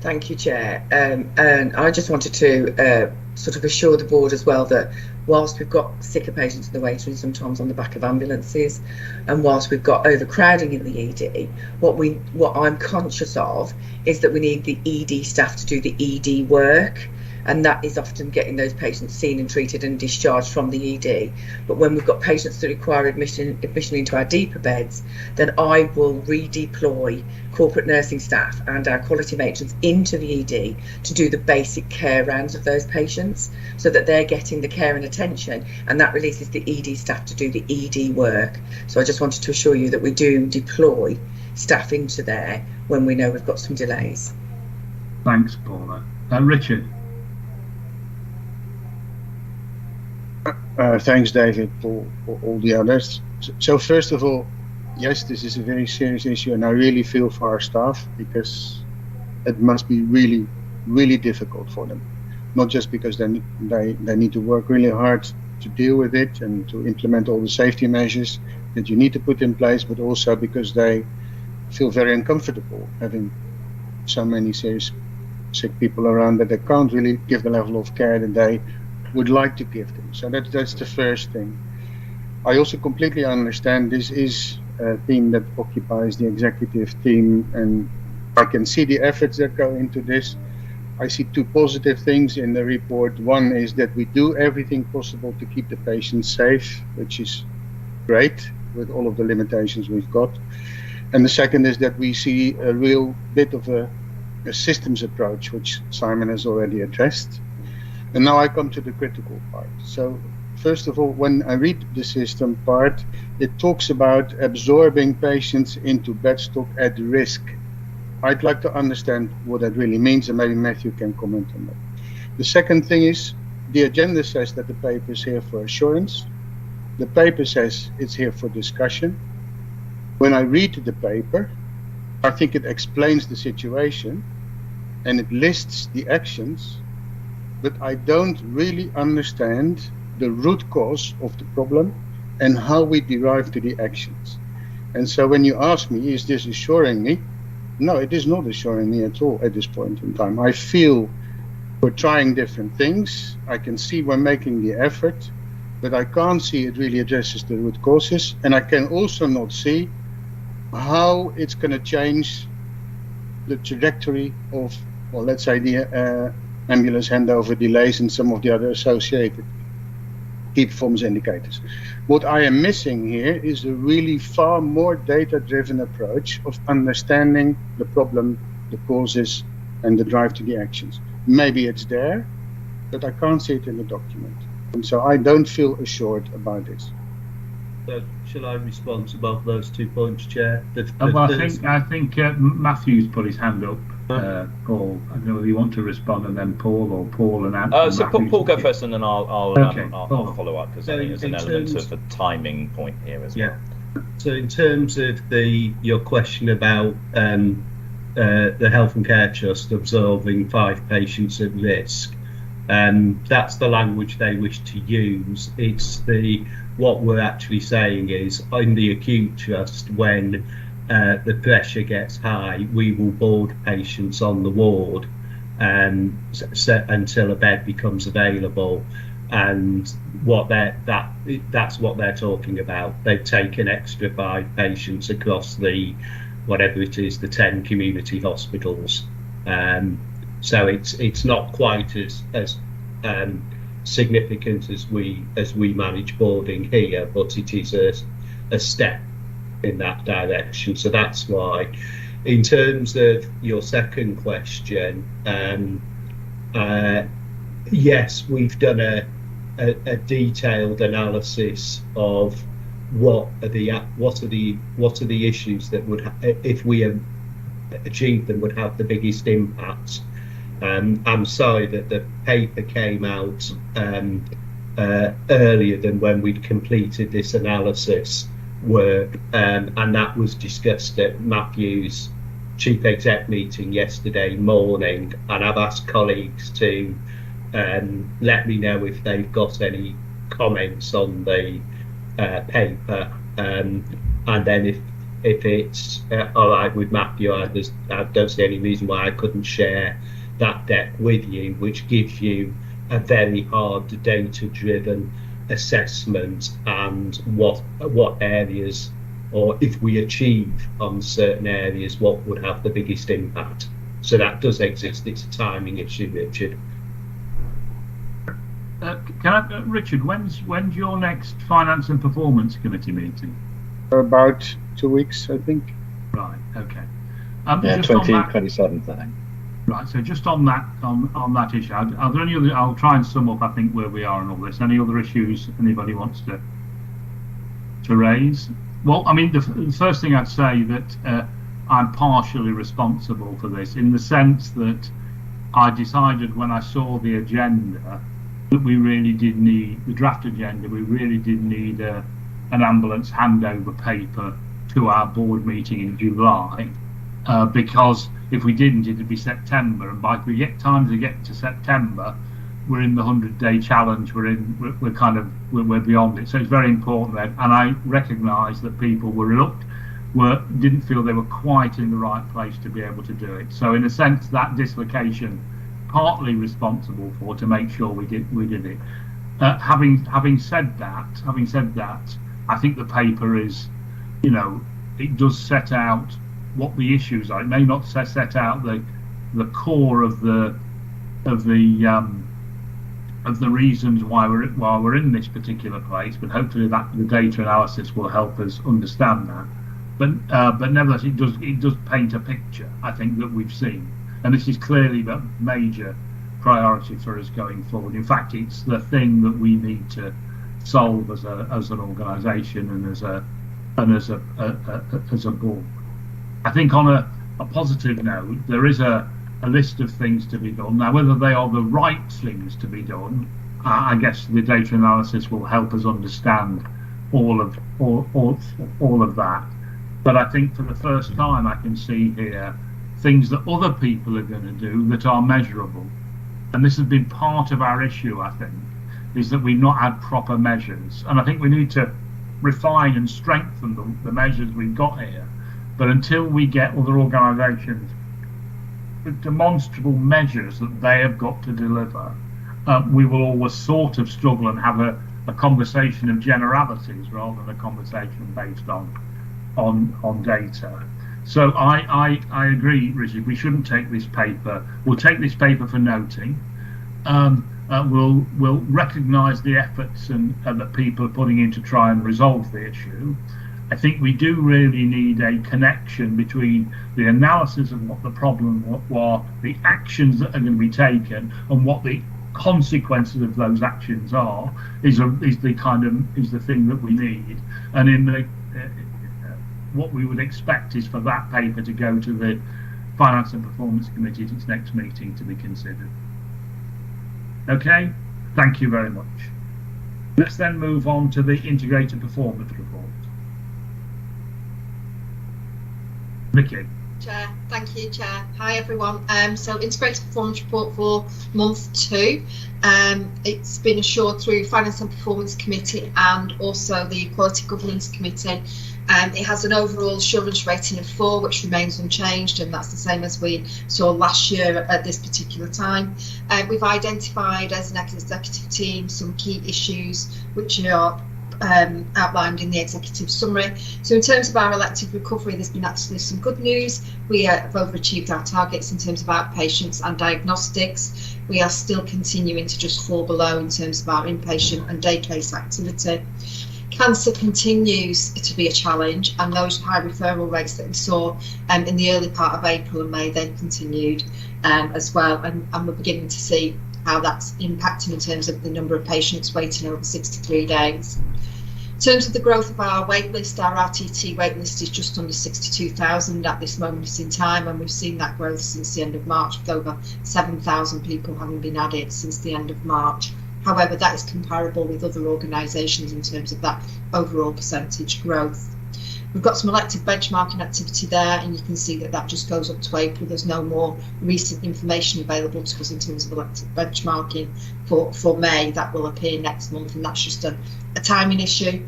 Thank you, Chair. And I just wanted to sort of assure the board as well that whilst we've got sicker patients in the waiting room, sometimes on the back of ambulances, and whilst we've got overcrowding in the ED, what I'm conscious of is that we need the ED staff to do the ED work. And that is often getting those patients seen and treated and discharged from the ED. But when we've got patients that require admission into our deeper beds, then I will redeploy corporate nursing staff and our quality matrons into the ED to do the basic care rounds of those patients, so that they're getting the care and attention, and that releases the ED staff to do the ED work. So I just wanted to assure you that we do deploy staff into there when we know we've got some delays. Thanks, Paula. Richard. Thanks, David, for all the others. So first of all, yes, this is a very serious issue, and I really feel for our staff, because it must be really, really difficult for them. Not just because they need to work really hard to deal with it and to implement all the safety measures that you need to put in place, but also because they feel very uncomfortable having so many serious sick people around that they can't really give the level of care that they would like to give them. So that's the first thing. I also completely understand this is a theme that occupies the executive team, and I can see the efforts that go into this. I see two positive things in the report. One is that we do everything possible to keep the patients safe, which is great with all of the limitations we've got. And the second is that we see a real bit of a systems approach, which Simon has already addressed. And now I come to the critical part. So first of all, when I read the system part, it talks about absorbing patients into bed stock at risk. I'd like to understand what that really means, and maybe Matthew can comment on that. The second thing is, the agenda says that the paper is here for assurance. The paper says it's here for discussion. When I read the paper, I think it explains the situation and it lists the actions, but I don't really understand the root cause of the problem and how we derive to the actions. And so when you ask me, is this assuring me? No, it is not assuring me at all at this point in time. I feel we're trying different things. I can see we're making the effort, but I can't see it really addresses the root causes. And I can also not see how it's going to change the trajectory of, well, let's say the ambulance handover delays and some of the other associated key performance indicators. What I am missing here is a really far more data-driven approach of understanding the problem, the causes, and the drive to the actions. Maybe it's there, but I can't see it in the document. And so I don't feel assured about this. So shall I respond to both those 2 points, Chair? Well, I think Matthew's put his hand up. Paul, I don't know whether you want to respond, and then Paul, or Paul and Anthony. So Paul go first, and then I'll follow up, because I think there's an element of a timing point here as well. So in terms of your question about the Health and Care Trust absorbing 5 patients at risk, that's the language they wish to use. It's what we're actually saying is, in the acute trust, when the pressure gets high, we will board patients on the ward until a bed becomes available. And that's what they're talking about. They've taken extra 5 patients across the, whatever it is, the 10 community hospitals. So it's not quite as significant as we manage boarding here, but it is a step in that direction. So that's why. In terms of your second question, yes, we've done a detailed analysis of what are the issues that would, if we achieve them, would have the biggest impact. I'm sorry that the paper came out earlier than when we'd completed this analysis work, and that was discussed at Matthew's chief exec meeting yesterday morning, and I've asked colleagues to let me know if they've got any comments on the paper, and then if it's all right with Matthew, I don't see any reason why I couldn't share that deck with you, which gives you a very hard data-driven assessment and what areas, or if we achieve on certain areas, what would have the biggest impact. So that does exist. It's a timing issue, Richard. Richard, when's your next Finance and Performance Committee meeting? About 2 weeks, I think. Right. Okay. Yeah, 27th, I think. Right. So just on that issue, are there any other? I'll try and sum up, I think, where we are in all this. Any other issues anybody wants to raise? Well, I mean, the first thing I'd say that I'm partially responsible for this, in the sense that I decided when I saw the agenda that we really did need, the draft agenda, we really did need an ambulance handover paper to our board meeting in July, because if we didn't, it'd be September, and by the time to get to September, we're in the 100-day challenge. We're beyond it. So it's very important then. And I recognise that people didn't feel they were quite in the right place to be able to do it. So in a sense, that dislocation, partly responsible for, to make sure we did it. Having said that, I think the paper is, it does set out what the issues are. It may not set out the core of the reasons why we're in this particular place, but hopefully that the data analysis will help us understand that. But nevertheless, it does paint a picture, I think, that we've seen, and this is clearly a major priority for us going forward. In fact, it's the thing that we need to solve as an organisation and as a board. I think on a positive note, there is a list of things to be done. Now, whether they are the right things to be done, I guess the data analysis will help us understand all of that. But I think for the first time, I can see here things that other people are going to do that are measurable. And this has been part of our issue, I think, is that we've not had proper measures. And I think we need to refine and strengthen the measures we've got here. But until we get other organisations with demonstrable measures that they have got to deliver, we will always sort of struggle and have a conversation of generalities rather than a conversation based on data. So I agree, Richard, we shouldn't take this paper. We'll take this paper for noting. We'll recognise the efforts that people are putting in to try and resolve the issue. I think we do really need a connection between the analysis of what the problem was, the actions that are going to be taken, and what the consequences of those actions are. Is the thing that we need. And in the what we would expect is for that paper to go to the Finance and Performance Committee at its next meeting to be considered. Okay, thank you very much. Let's then move on to the Integrated Performance Report. Vicky. Chair, thank you, Chair. Hi everyone. So Integrated Performance Report for month 2. It's been assured through Finance and Performance Committee and also the Quality Governance Committee. It has an overall assurance rating of 4, which remains unchanged, and that's the same as we saw last year at this particular time. We've identified as an executive team some key issues which are outlined in the executive summary. So in terms of our elective recovery, there's been actually some good news. We have overachieved our targets in terms of outpatients and diagnostics. We are still continuing to just fall below in terms of our inpatient and day case activity. Cancer continues to be a challenge, and those high referral rates that we saw in the early part of April and May then continued as well, and we're beginning to see how that's impacting in terms of the number of patients waiting over 63 days. In terms of the growth of our wait list, our RTT wait list is just under 62,000 at this moment in time, and we've seen that growth since the end of March, with over 7,000 people having been added since the end of March. However, that is comparable with other organisations in terms of that overall percentage growth. We've got some elective benchmarking activity there, and you can see that that just goes up to April. There's no more recent information available to us in terms of elective benchmarking for May. That will appear next month, and that's just a timing issue.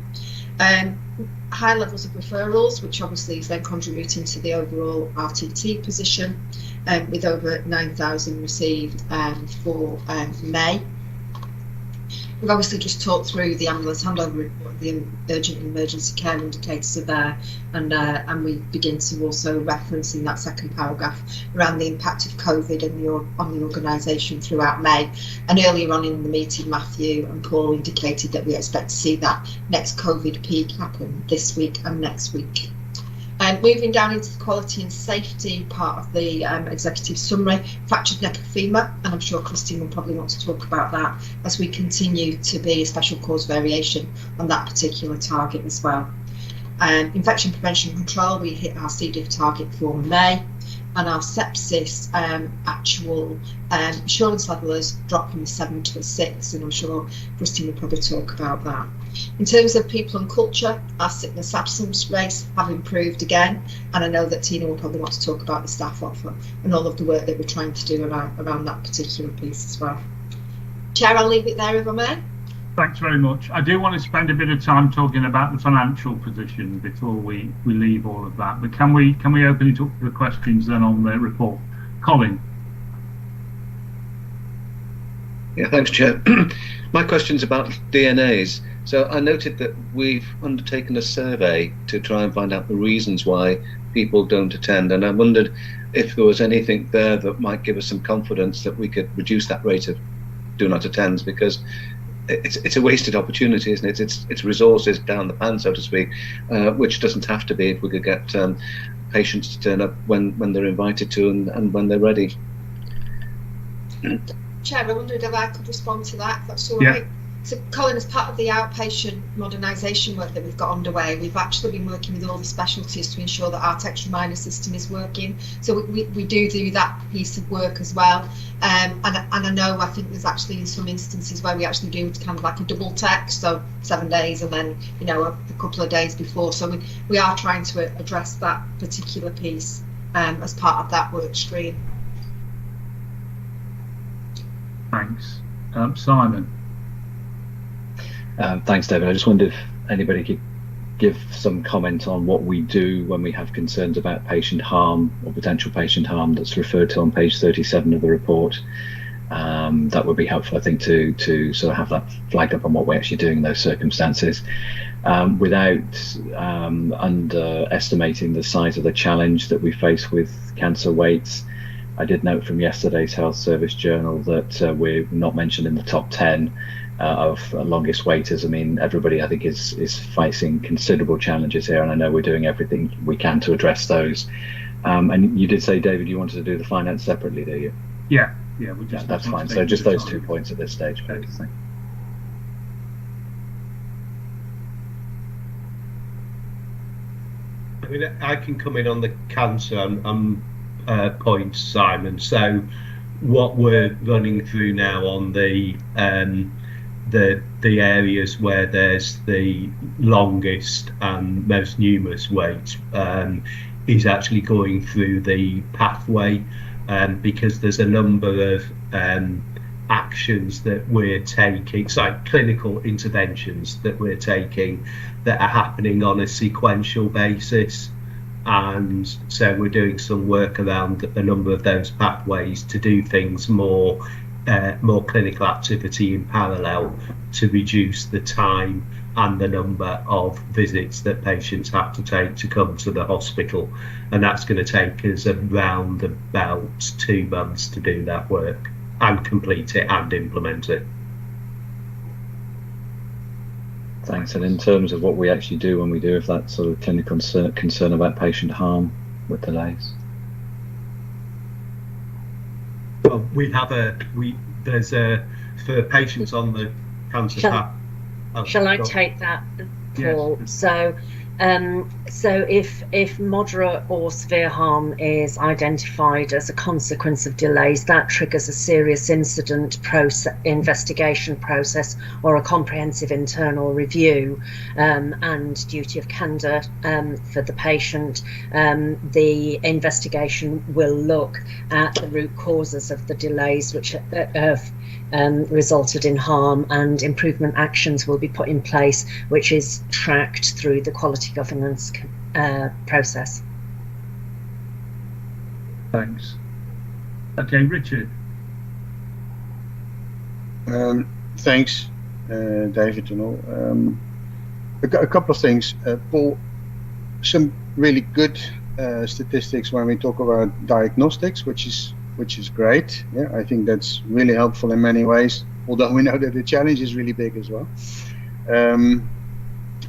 High levels of referrals, which obviously is then contributing to the overall RTT position, with over 9,000 received for May. We've obviously just talked through the ambulance handover report, the urgent and emergency care indicators are there, and we begin to also reference in that second paragraph around the impact of COVID on the organisation throughout May. And earlier on in the meeting, Matthew and Paul indicated that we expect to see that next COVID peak happen this week and next week. Moving down into the quality and safety part of the executive summary, fractured neck of femur, and I'm sure Christine will probably want to talk about that as we continue to be a special cause variation on that particular target as well. Infection prevention and control, we hit our CDIF target for May, and our sepsis actual assurance level has dropped from a 7 to a 6, and I'm sure Christine will probably talk about that. In terms of people and culture, our sickness absence rates have improved again, and I know that Tina will probably want to talk about the staff offer and all of the work that we're trying to do around that particular piece as well. Chair, I'll leave it there if I may. Thanks very much. I do want to spend a bit of time talking about the financial position before we leave all of that, but can we open it up for questions then on the report? Colin. Yeah, thanks, Chair. My question's about DNAs. So I noted that we've undertaken a survey to try and find out the reasons why people don't attend, and I wondered if there was anything there that might give us some confidence that we could reduce that rate of do not attends, because it's a wasted opportunity, isn't it? It's resources down the pan, so to speak, which doesn't have to be if we could get patients to turn up when they're invited to and when they're ready. Chair, I wondered if I could respond to that, if that's all right. So, Colin, as part of the outpatient modernisation work that we've got underway, we've actually been working with all the specialties to ensure that our text reminder system is working. So we do that piece of work as well. And I know, I think there's actually in some instances where we actually do kind of like a double text, so 7 days and then, you know, a couple of days before. So we are trying to address that particular piece as part of that work stream. Thanks. Simon. Thanks, David. I just wondered if anybody could give some comment on what we do when we have concerns about patient harm or potential patient harm that's referred to on page 37 of the report. That would be helpful, I think, to sort of have that flagged up on what we're actually doing in those circumstances, without underestimating the size of the challenge that we face with cancer waits. I did note from yesterday's Health Service Journal that we're not mentioned in the top 10 of longest waiters. I mean, everybody, I think, is facing considerable challenges here, and I know we're doing everything we can to address those. And you did say, David, you wanted to do the finance separately, do you? Yeah, that's fine. So just those 2 points at this stage. I mean, I can come in on the cancer point, Simon. So what we're running through now on the areas where there's the longest and most numerous waits is actually going through the pathway, because there's a number of actions that we're taking, so clinical interventions that we're taking that are happening on a sequential basis. And so we're doing some work around a number of those pathways to do things more clinical activity in parallel to reduce the time and the number of visits that patients have to take to come to the hospital, and that's going to take us around about 2 months to do that work and complete it and implement it. Thanks. And in terms of what we actually do when we do have that sort of clinical concern about patient harm with delays? Well, there's for patients on the cancer path. Shall I take that, Paul? Yes. So if moderate or severe harm is identified as a consequence of delays, that triggers a serious incident investigation process or a comprehensive internal review, and duty of candour for the patient. The investigation will look at the root causes of the delays which have resulted in harm, and improvement actions will be put in place, which is tracked through the quality governance process. Thanks. Okay, Richard. Thanks, David and all. A couple of things. Paul, some really good statistics when we talk about diagnostics, which is great. Yeah, I think that's really helpful in many ways, although we know that the challenge is really big as well.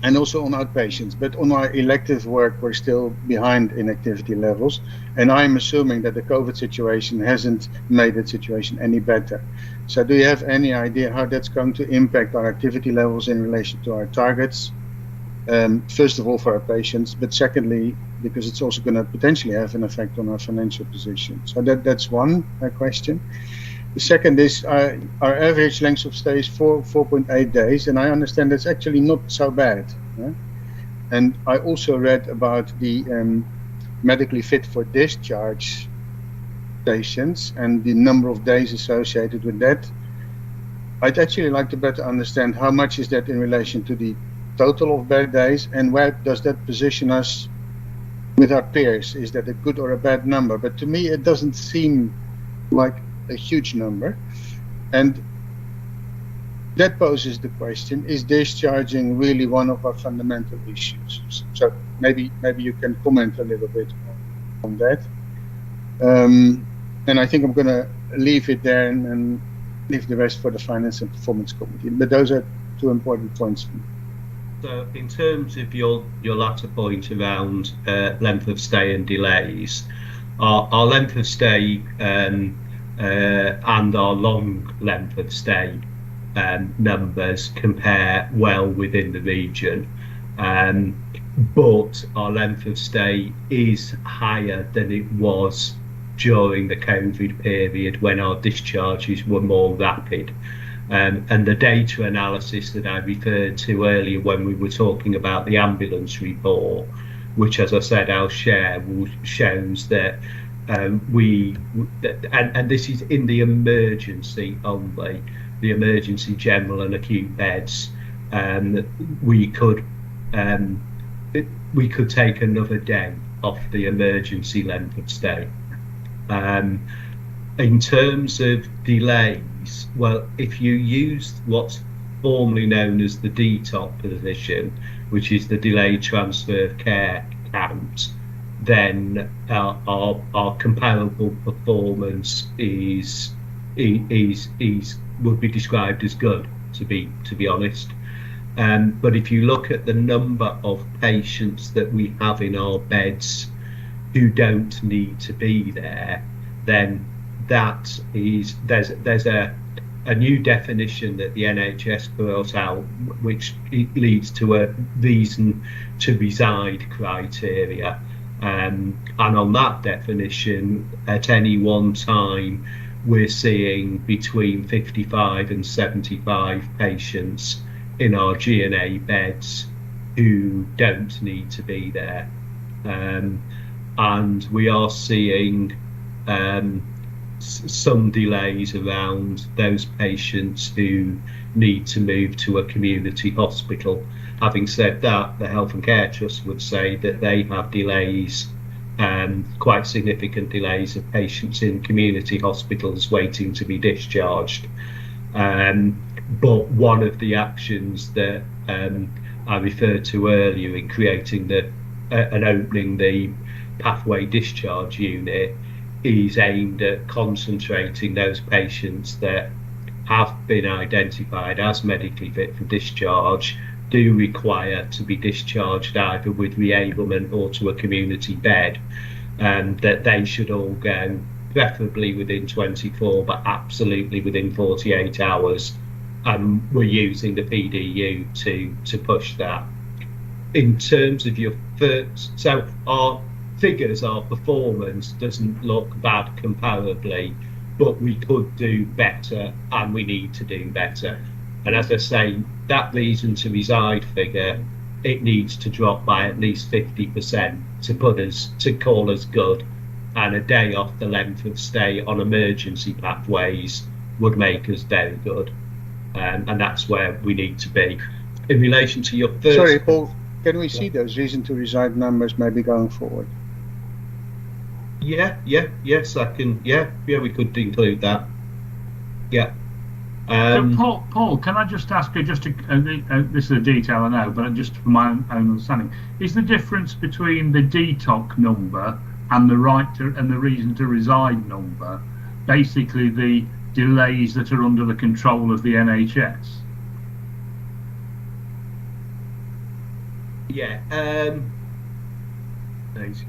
And also on outpatients, but on our elective work, we're still behind in activity levels. And I'm assuming that the COVID situation hasn't made that situation any better. So do you have any idea how that's going to impact our activity levels in relation to our targets? First of all, for our patients, but secondly, because it's also going to potentially have an effect on our financial position. So that's one question. The second is our average length of stay is 4.8 days, and I understand that's actually not so bad. Yeah? And I also read about the medically fit for discharge patients and the number of days associated with that. I'd actually like to better understand how much is that in relation to the total of bed days, and where does that position us with our peers? Is that a good or a bad number? But to me, it doesn't seem like a huge number. And that poses the question, is discharging really one of our fundamental issues? So maybe you can comment a little bit on that. And I think I'm going to leave it there and leave the rest for the Finance and Performance Committee. But those are two important points for me. So in terms of your latter point around length of stay and delays, our length of stay and our long length of stay numbers compare well within the region, but our length of stay is higher than it was during the COVID period when our discharges were more rapid. And the data analysis that I referred to earlier when we were talking about the ambulance report, which, as I said, I'll share, shows that and this is in the emergency only, the emergency general and acute beds, we could take another day off the emergency length of stay. In terms of delays, well, if you use what's formerly known as the DTOP position, which is the delayed transfer of care count, then our comparable performance would be described as good, to be honest. But if you look at the number of patients that we have in our beds who don't need to be there, then that is there's a new definition that the NHS brought out, which leads to a reason to reside criteria. And on that definition, at any one time, we're seeing between 55 and 75 patients in our G&A beds who don't need to be there. And we are seeing some delays around those patients who need to move to a community hospital. Having said that, the Health and Care Trust would say that they have delays, quite significant delays of patients in community hospitals waiting to be discharged. but one of the actions that I referred to earlier in creating and opening the pathway discharge unit is aimed at concentrating those patients that have been identified as medically fit for discharge, do require to be discharged either with reablement or to a community bed, and that they should all go preferably within 24 but absolutely within 48 hours. We're using the PDU to push that. In terms of your first, so our figures, our performance doesn't look bad comparably, but we could do better and we need to do better. And as I say, that reason to reside figure, it needs to drop by at least 50% to call us good, and a day off the length of stay on emergency pathways would make us very good, and that's where we need to be. In relation to your first... Sorry, Paul, can we see those reason to reside numbers maybe going forward? Yes, I can. Yeah, we could include that. Yeah. So Paul, can I just ask you, this is a detail I know, but just for my own understanding, is the difference between the DTOC number and the reason to reside number basically the delays that are under the control of the NHS? Yeah.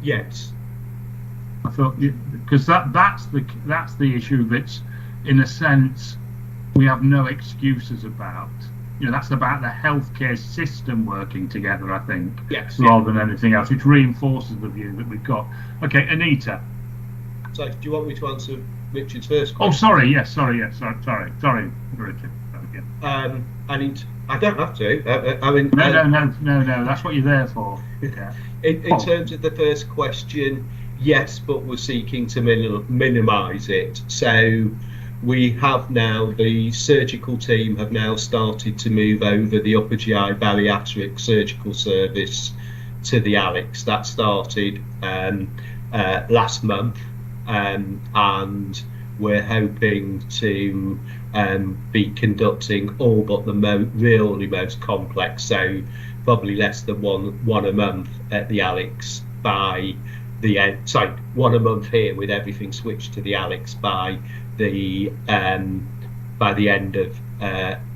Yes. I thought, because that's the issue that's, in a sense, we have no excuses about. That's about the healthcare system working together, I think, yes, rather than anything else, which reinforces the view that we've got. Okay, Anita. So, do you want me to answer Richard's first question? Oh, sorry, sorry, Richard. I don't have to. I mean, no. That's what you're there for. Yeah. In terms of the first question, yes, but we're seeking to minimise it. So we have now, the surgical team have now started to move over the upper GI bariatric surgical service to the Alex. That started last month, and we're hoping to be conducting all but the really most complex, so probably less than one a month at the Alex by the end. Sorry, one a month here with everything switched to the Alex by the end of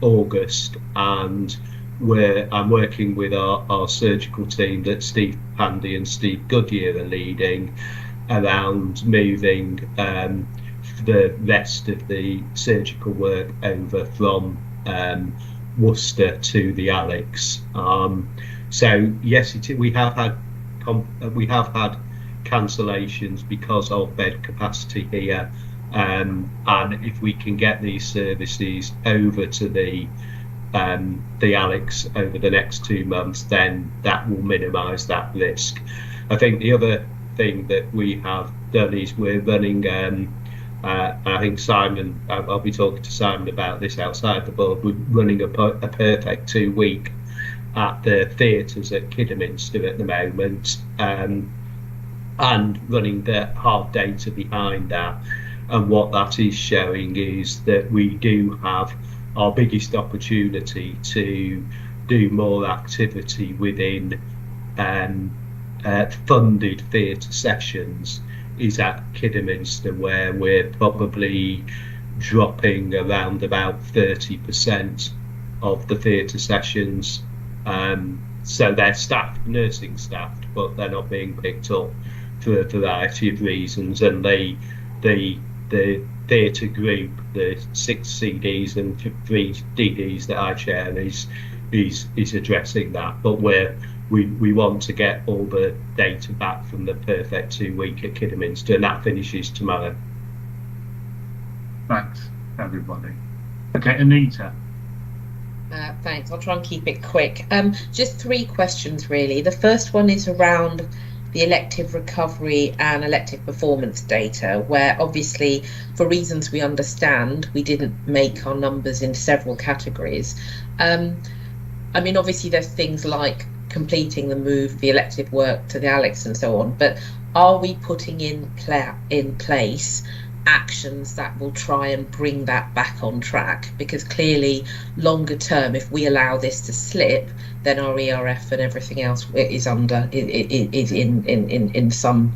August, and I'm working with our surgical team that Steve Pandy and Steve Goodyear are leading around moving the rest of the surgical work over from Worcester to the Alex. So yes, we have had cancellations because of bed capacity here, and if we can get these services over to the Alex over the next 2 months, then that will minimise that risk. I think the other thing that we have done is we're running, I think Simon, I'll be talking to Simon about this outside the board, we're running a perfect 2 week at the theatres at Kidderminster at the moment, and running the hard data behind that. And what that is showing is that we do have our biggest opportunity to do more activity within funded theatre sessions is at Kidderminster, where we're probably dropping around about 30% of the theatre sessions. So they're staffed, nursing staffed, but they're not being picked up for a variety of reasons. And the theatre group, the 6 CDs and 3 DDs that I chair, is addressing that. But we want to get all the data back from the perfect 2 week at Kidderminster, and that finishes tomorrow. Thanks, everybody. Okay, Anita. Thanks. I'll try and keep it quick. Just 3 questions, really. The first one is around the elective recovery and elective performance data, where obviously, for reasons we understand, we didn't make our numbers in several categories. I mean, obviously, there's things like completing the move, the elective work to the Alex and so on, but are we putting in place actions that will try and bring that back on track, because clearly longer term, if we allow this to slip, then our ERF and everything else is in some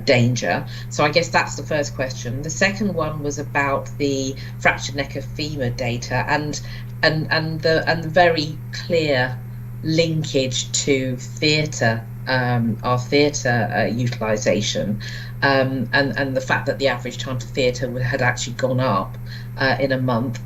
danger. So I guess that's the first question. The second one was about the fractured neck of femur data and the very clear linkage to theatre, our theatre utilisation, and the fact that the average time to theatre had actually gone up in a month.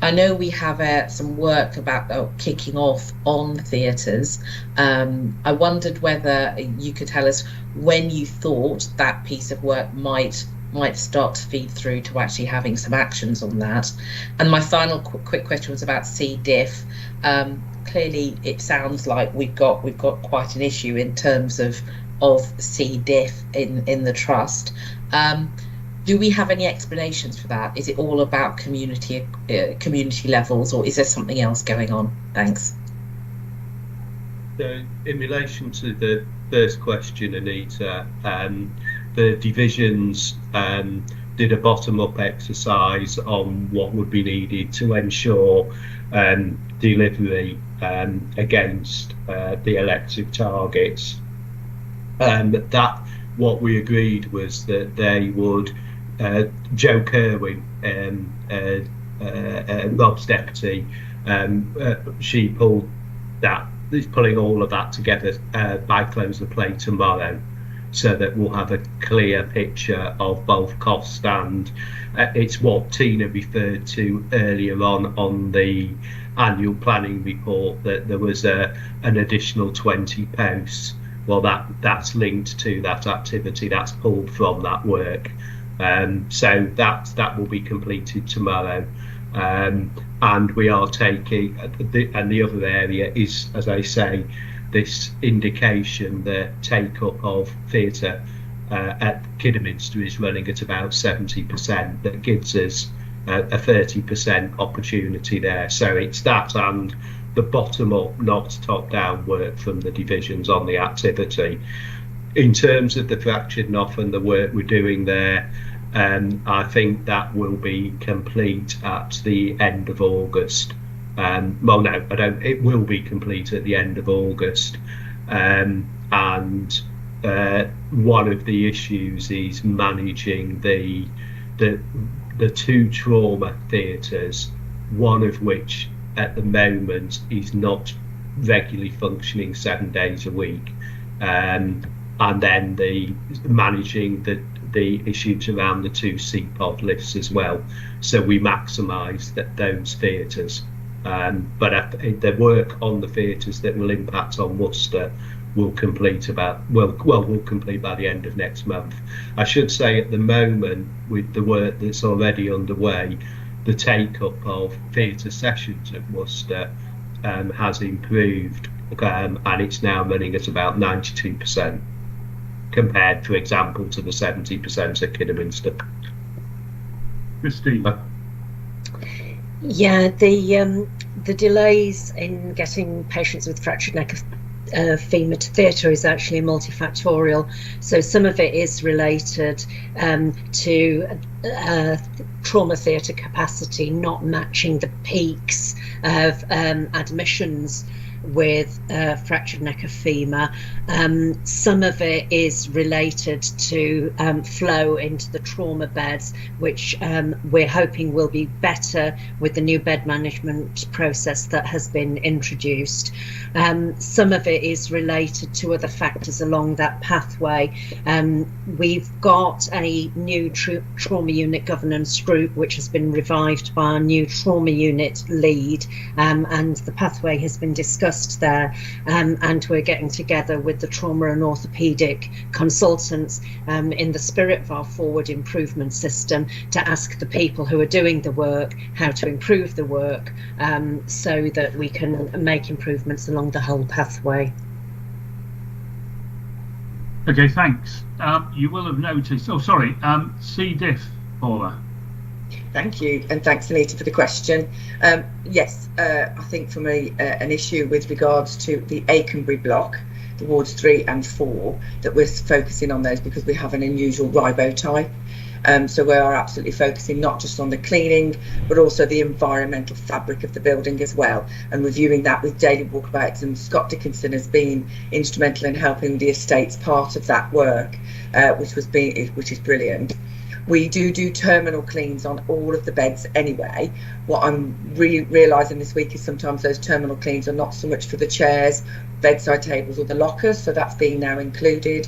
I know we have some work about kicking off on theatres. I wondered whether you could tell us when you thought that piece of work might start to feed through to actually having some actions on that. And my final quick question was about C. diff. Clearly, it sounds like we've got quite an issue in terms of C. diff in the trust. Do we have any explanations for that? Is it all about community levels, or is there something else going on? Thanks. So, in relation to the first question, Anita, the divisions did a bottom-up exercise on what would be needed to ensure delivery against the elective targets. That what we agreed was that they would. Joe Kerwin, Rob's deputy, she pulled that. Is pulling all of that together by close of play tomorrow, so that we'll have a clear picture of both cost and it's what Tina referred to earlier on the annual planning report, that there was an additional 20 posts. Well, that's linked to that activity, that's pulled from that work. So that will be completed tomorrow, and we are taking and the other area is, as I say, this indication that take up of theatre at Kidderminster is running at about 70%. That gives us a 30% opportunity there. So it's that and the bottom up, not top down work from the divisions on the activity. In terms of the fractured knob and the work we're doing there, I think that will be complete at the end of August. Well, no, I don't. It will be complete at the end of August, and one of the issues is managing the two trauma theatres, one of which at the moment is not regularly functioning 7 days a week. And then managing the issues around the two CPOD lifts as well. So we maximise those theatres. But the work on the theatres that will impact on Worcester will complete will complete by the end of next month. I should say at the moment, with the work that's already underway, the take-up of theatre sessions at Worcester has improved, and it's now running at about 92%. Compared, for example, to the 70% at Kidderminster. Christine. Yeah, the delays in getting patients with fractured neck of femur to theatre is actually multifactorial. So some of it is related to trauma theatre capacity not matching the peaks of admissions with fractured neck of femur. Some of it is related to flow into the trauma beds, which we're hoping will be better with the new bed management process that has been introduced. Some of it is related to other factors along that pathway. We've got a new trauma unit governance group which has been revived by our new trauma unit lead, and the pathway has been discussed there, and we're getting together with the trauma and orthopaedic consultants in the spirit of our forward improvement system to ask the people who are doing the work how to improve the work, so that we can make improvements along the whole pathway. Okay, thanks. You will have noticed, C. diff, Paula. Thank you, and thanks, Anita, for the question. Yes, I think from an issue with regards to the Akenbury block, the wards 3 and 4, that we're focusing on those because we have an unusual ribo type. So we are absolutely focusing not just on the cleaning, but also the environmental fabric of the building as well, and reviewing that with daily walkabouts. And Scott Dickinson has been instrumental in helping the estates part of that work, which is brilliant. We do terminal cleans on all of the beds anyway. What I'm realising this week is sometimes those terminal cleans are not so much for the chairs, bedside tables or the lockers, so that's being now included.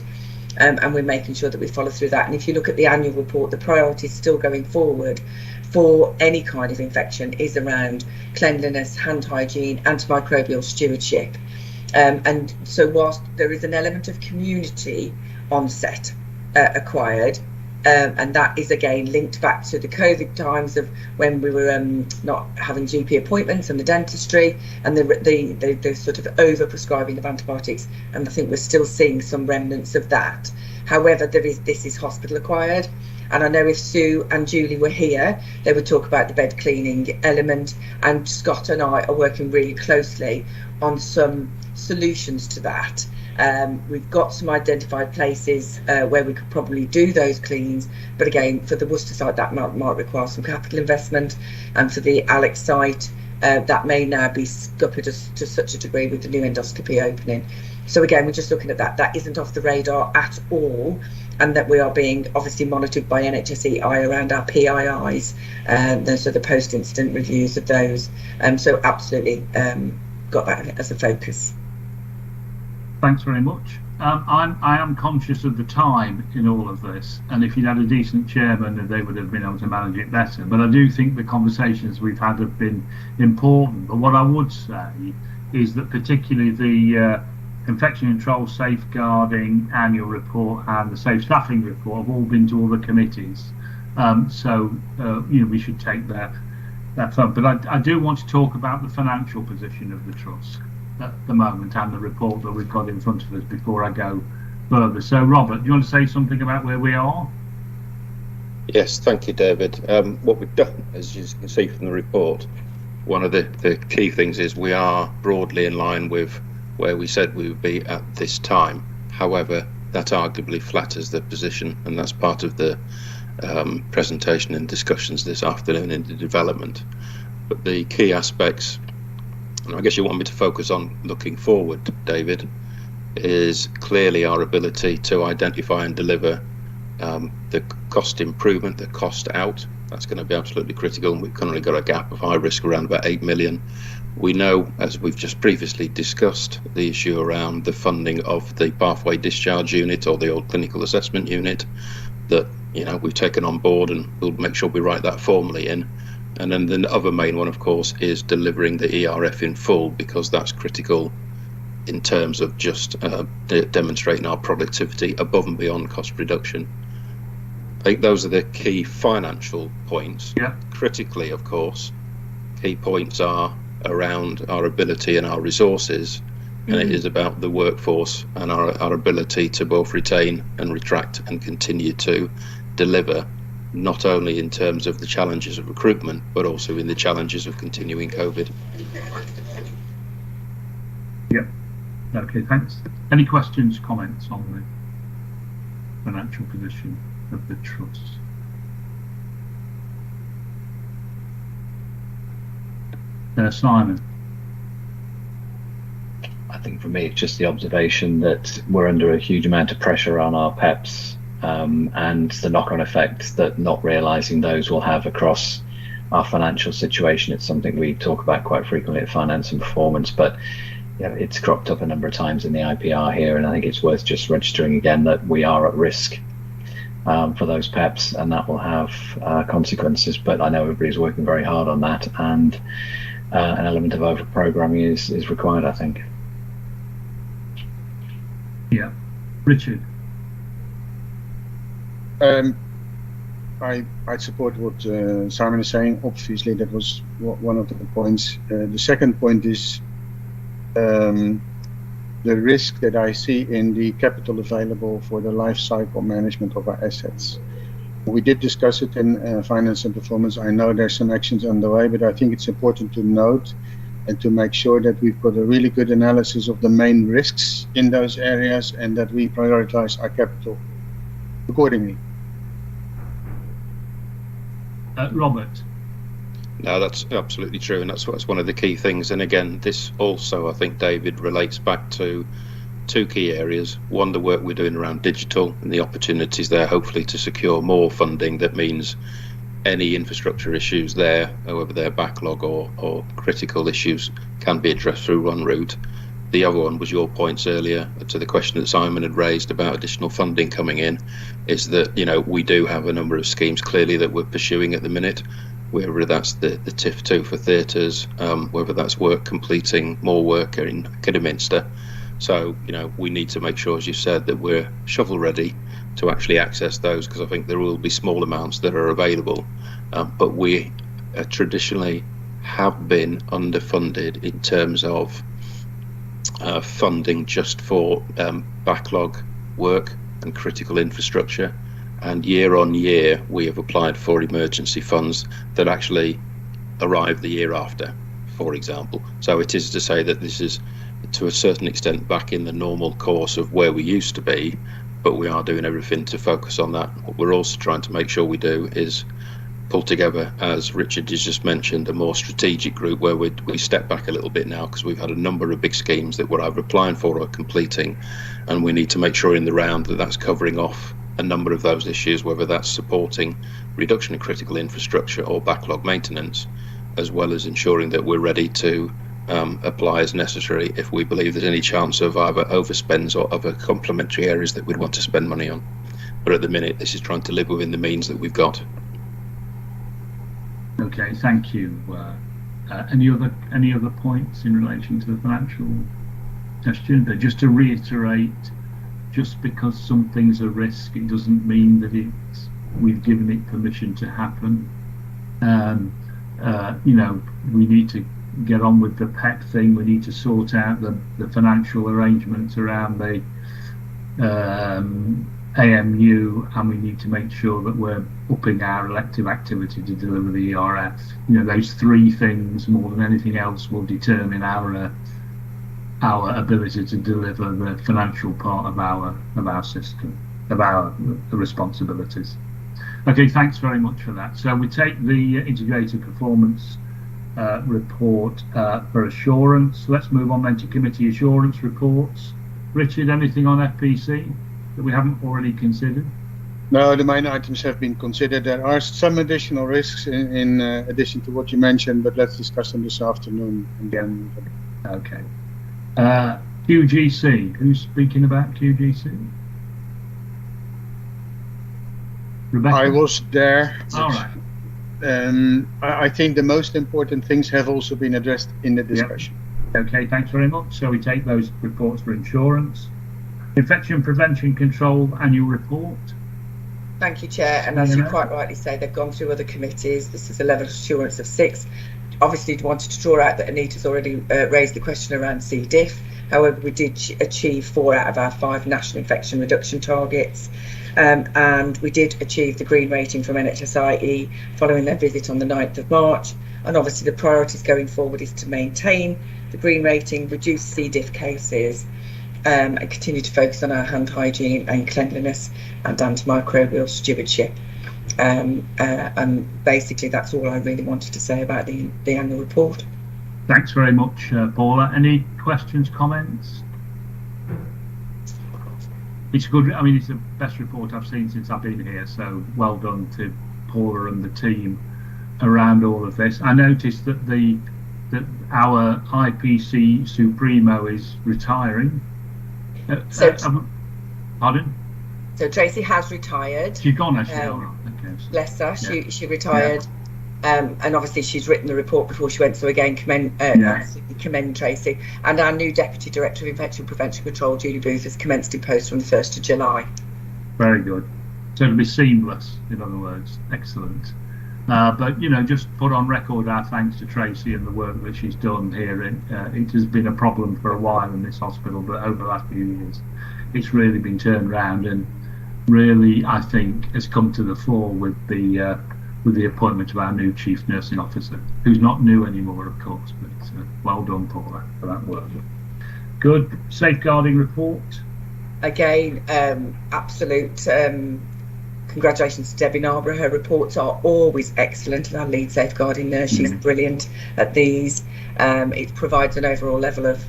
And we're making sure that we follow through that. And if you look at the annual report, the priority still going forward for any kind of infection is around cleanliness, hand hygiene, antimicrobial stewardship. And so whilst there is an element of community onset acquired, and that is again linked back to the COVID times of when we were not having GP appointments and the dentistry and the sort of over prescribing of antibiotics, and I think we're still seeing some remnants of that. However, this is hospital acquired, and I know if Sue and Julie were here, they would talk about the bed cleaning element, and Scott and I are working really closely on some solutions to that. We've got some identified places where we could probably do those cleans, but again, for the Worcester site that might require some capital investment, and for the Alex site that may now be scuppered to such a degree with the new endoscopy opening. So again, we're just looking at that. That isn't off the radar at all, and that we are being obviously monitored by NHSEI around our PIIs, so the post-incident reviews of those. So absolutely got that as a focus. Thanks very much. I am conscious of the time in all of this, and if you'd had a decent chairman, they would have been able to manage it better. But I do think the conversations we've had have been important. But what I would say is that particularly the infection control safeguarding annual report and the safe staffing report have all been to all the committees. We should take that up. But I do want to talk about the financial position of the trust at the moment and the report that we've got in front of us before I go further. So Robert, do you want to say something about where we are? Yes, thank you, David. What we've done, as you can see from the report, one of the key things is we are broadly in line with where we said we would be at this time. However, that arguably flatters the position, and that's part of the presentation and discussions this afternoon in the development. But the key aspects, and I guess you want me to focus on looking forward, David, is clearly our ability to identify and deliver the cost improvement, the cost out. That's going to be absolutely critical, and we've currently got a gap of high risk around about 8 million. We know, as we've just previously discussed, the issue around the funding of the pathway discharge unit or the old clinical assessment unit that we've taken on board, and we'll make sure we write that formally in. And then the other main one, of course, is delivering the ERF in full, because that's critical in terms of just demonstrating our productivity above and beyond cost reduction. I think those are the key financial points. Yeah. Critically, of course, key points are around our ability and our resources, and it is about the workforce and our ability to both retain and retract and continue to deliver, not only in terms of the challenges of recruitment, but also in the challenges of continuing COVID. Yep. Okay, thanks. Any questions, comments on the financial position of the trust? Simon. I think for me, it's just the observation that we're under a huge amount of pressure on our PEPs, and the knock-on effects that not realising those will have across our financial situation. It's something we talk about quite frequently at Finance and Performance, but it's cropped up a number of times in the IPR here, and I think it's worth just registering again that we are at risk for those PEPs, and that will have consequences. But I know everybody's working very hard on that, and an element of over-programming is required, I think. Yeah. Richard. I support what Simon is saying. Obviously, that was one of the points. The second point is the risk that I see in the capital available for the life cycle management of our assets. We did discuss it in Finance and Performance. I know there's some actions underway, but I think it's important to note and to make sure that we've got a really good analysis of the main risks in those areas, and that we prioritize our capital accordingly. Robert. No, that's absolutely true, and that's one of the key things. And again, this also, I think, David, relates back to two key areas. One, the work we're doing around digital and the opportunities there, hopefully, to secure more funding. That means any infrastructure issues there, whether they're backlog or critical issues, can be addressed through one route. The other one was your points earlier to the question that Simon had raised about additional funding coming in, is that, you know, we do have a number of schemes clearly that we're pursuing at the minute, whether that's the TIF2 for theatres, whether that's work completing more work in Kidderminster. So, you know, we need to make sure, as you said, that we're shovel ready to actually access those, because I think there will be small amounts that are available, but we traditionally have been underfunded in terms of funding just for backlog work and critical infrastructure, and year on year we have applied for emergency funds that actually arrive the year after, for example. So it is to say that this is to a certain extent back in the normal course of where we used to be, but we are doing everything to focus on that. What we're also trying to make sure we do is pull together, as Richard has just mentioned, a more strategic group where we step back a little bit now, because we've had a number of big schemes that we're either applying for or completing, and we need to make sure in the round that that's covering off a number of those issues, whether that's supporting reduction in critical infrastructure or backlog maintenance, as well as ensuring that we're ready to apply as necessary if we believe there's any chance of either overspends or other complementary areas that we'd want to spend money on. But at the minute, this is trying to live within the means that we've got. Okay, thank you. Any other points in relation to the financial question? But just to reiterate, just because something's a risk, it doesn't mean that we've given it permission to happen. You know, we need to get on with the PEP thing. We need to sort out the financial arrangements around the AMU, and we need to make sure that we're upping our elective activity to deliver the ERF. You know, those three things more than anything else will determine our ability to deliver the financial part of our system, of our responsibilities. Okay, thanks very much for that. So we take the integrated performance report for assurance. Let's move on then to committee assurance reports. Richard, anything on FPC that we haven't already considered? No, the main items have been considered. There are some additional risks in addition to what you mentioned, but let's discuss them this afternoon again. Okay. QGC, who's speaking about QGC? Rebecca? I was there. All right. I think the most important things have also been addressed in the discussion. Yep. Okay, thanks very much. So we take those reports for insurance. Infection Prevention Control Annual Report. Thank you, Chair. And as you quite rightly say, they've gone through other committees. This is a level of assurance of 6. Obviously, wanted to draw out that Anita's already raised the question around C. diff. However, we did achieve 4 out of our 5 national infection reduction targets. And we did achieve the green rating from NHSIE following their visit on the 9th of March. And obviously the priorities going forward is to maintain the green rating, reduce C. diff cases, and continue to focus on our hand hygiene and cleanliness and antimicrobial stewardship. And basically that's all I really wanted to say about the annual report. Thanks very much, Paula. Any questions, comments? It's good. I mean, it's the best report I've seen since I've been here, so well done to Paula and the team around all of this. I noticed that our IPC Supremo is retiring. Pardon? So Tracy has retired. She's gone, actually. Okay. Bless her. She retired. Yeah. And obviously she's written the report before she went, so again commend Tracy. And our new Deputy Director of Infection Prevention Control, Julie Booth, has commenced in post from the 1st of July. Very good. So it'll be seamless, in other words. Excellent. But, you know, just put on record our thanks to Tracy and the work that she's done here. It has been a problem for a while in this hospital, but over the last few years it's really been turned around and really, I think, has come to the fore with the appointment of our new Chief Nursing Officer, who's not new anymore, of course, but well done, Paula, for that work. Good. Safeguarding report. Again, absolute congratulations to Debbie Narborough. Her reports are always excellent, and our lead safeguarding nurse, she's brilliant at these. It provides an overall level of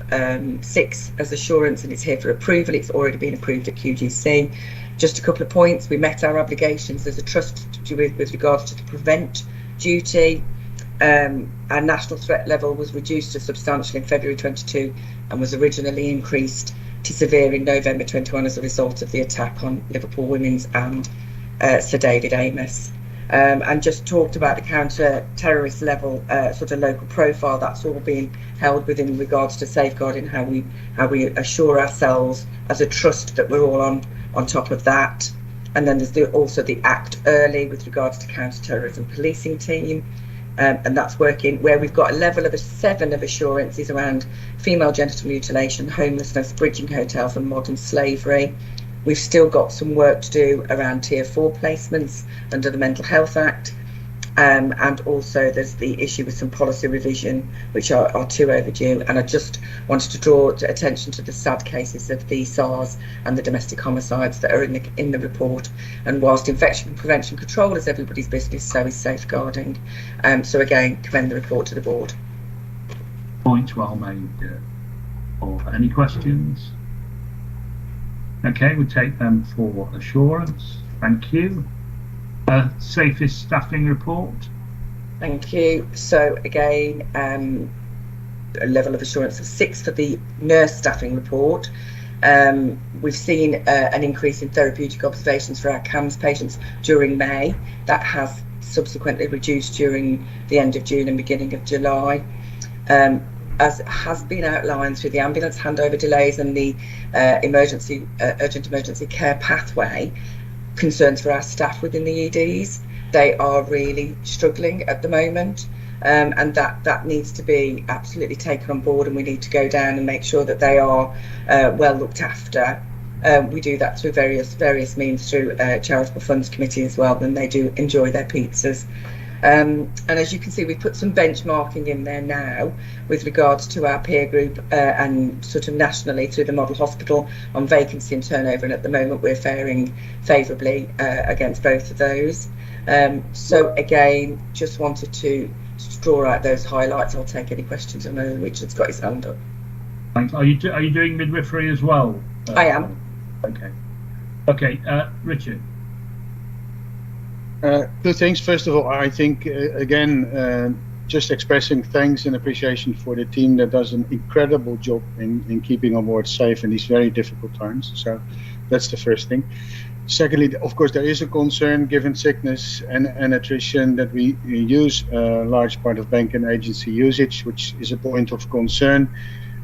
6 as assurance, and it's here for approval. It's already been approved at QGC. Just a couple of points. We met our obligations as a trust with regards to the prevent duty. Our national threat level was reduced to substantial in February 22 and was originally increased to severe in November 21 as a result of the attack on Liverpool Women's and Sir David Amos. And just talked about the counter-terrorist level sort of local profile. That's all being held within regards to safeguarding, how we assure ourselves as a trust that we're all on top of that. And then there's also the Act Early with regards to counter-terrorism policing team. And that's working where we've got a level of 7 of assurances around female genital mutilation, homelessness, bridging hotels and modern slavery. We've still got some work to do around Tier 4 placements under the Mental Health Act. And also there's the issue with some policy revision, which are too overdue. And I just wanted to draw attention to the sad cases of the SARS and the domestic homicides that are in the report. And whilst infection prevention control is everybody's business, so is safeguarding. So again, commend the report to the board. Points well made. Any questions? Okay, we'll take them for assurance. Thank you. Safest staffing report. Thank you. So again, a level of assurance of 6 for the nurse staffing report. We've seen an increase in therapeutic observations for our CAMS patients during May. That has subsequently reduced during the end of June and beginning of July. As has been outlined through the ambulance handover delays and the urgent emergency care pathway, concerns for our staff within the EDs. They are really struggling at the moment, and that needs to be absolutely taken on board, and we need to go down and make sure that they are well looked after. We do that through various means, through charitable funds committee as well, and they do enjoy their pizzas. And as you can see, we've put some benchmarking in there now with regards to our peer group and sort of nationally through the model hospital on vacancy and turnover, and at the moment we're faring favourably against both of those. So again, just wanted to draw out those highlights. I'll take any questions. I know Richard's got his hand up. Thanks. Are you doing midwifery as well? I am. Okay, Richard. 2 things. First of all, I think again, just expressing thanks and appreciation for the team that does an incredible job in keeping on board safe in these very difficult times. So that's the first thing. Secondly, of course, there is a concern given sickness and attrition that we use a large part of bank and agency usage, which is a point of concern.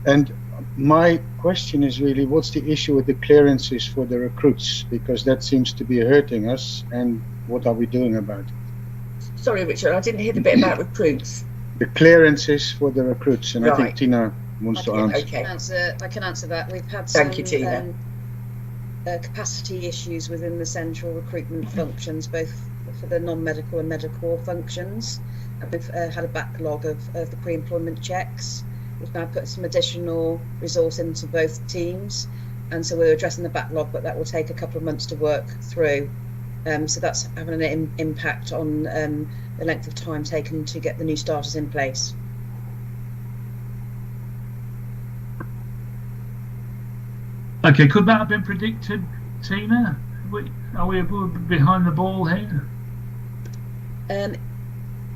And my question is really, what's the issue with the clearances for the recruits? Because that seems to be hurting us, and what are we doing about it? Sorry, Richard, I didn't hear the bit about recruits. The clearances for the recruits, and right. I think Tina wants to answer. Okay. I can answer that. We've had Thank you, Tina. Capacity issues within the central recruitment functions, both for the non-medical and medical functions. We've had a backlog of the pre-employment checks. We've now put some additional resource into both teams, and so we're addressing the backlog, but that will take a couple of months to work through. So that's having an impact on the length of time taken to get the new starters in place. Okay, could that have been predicted, Tina? Are we behind the ball here?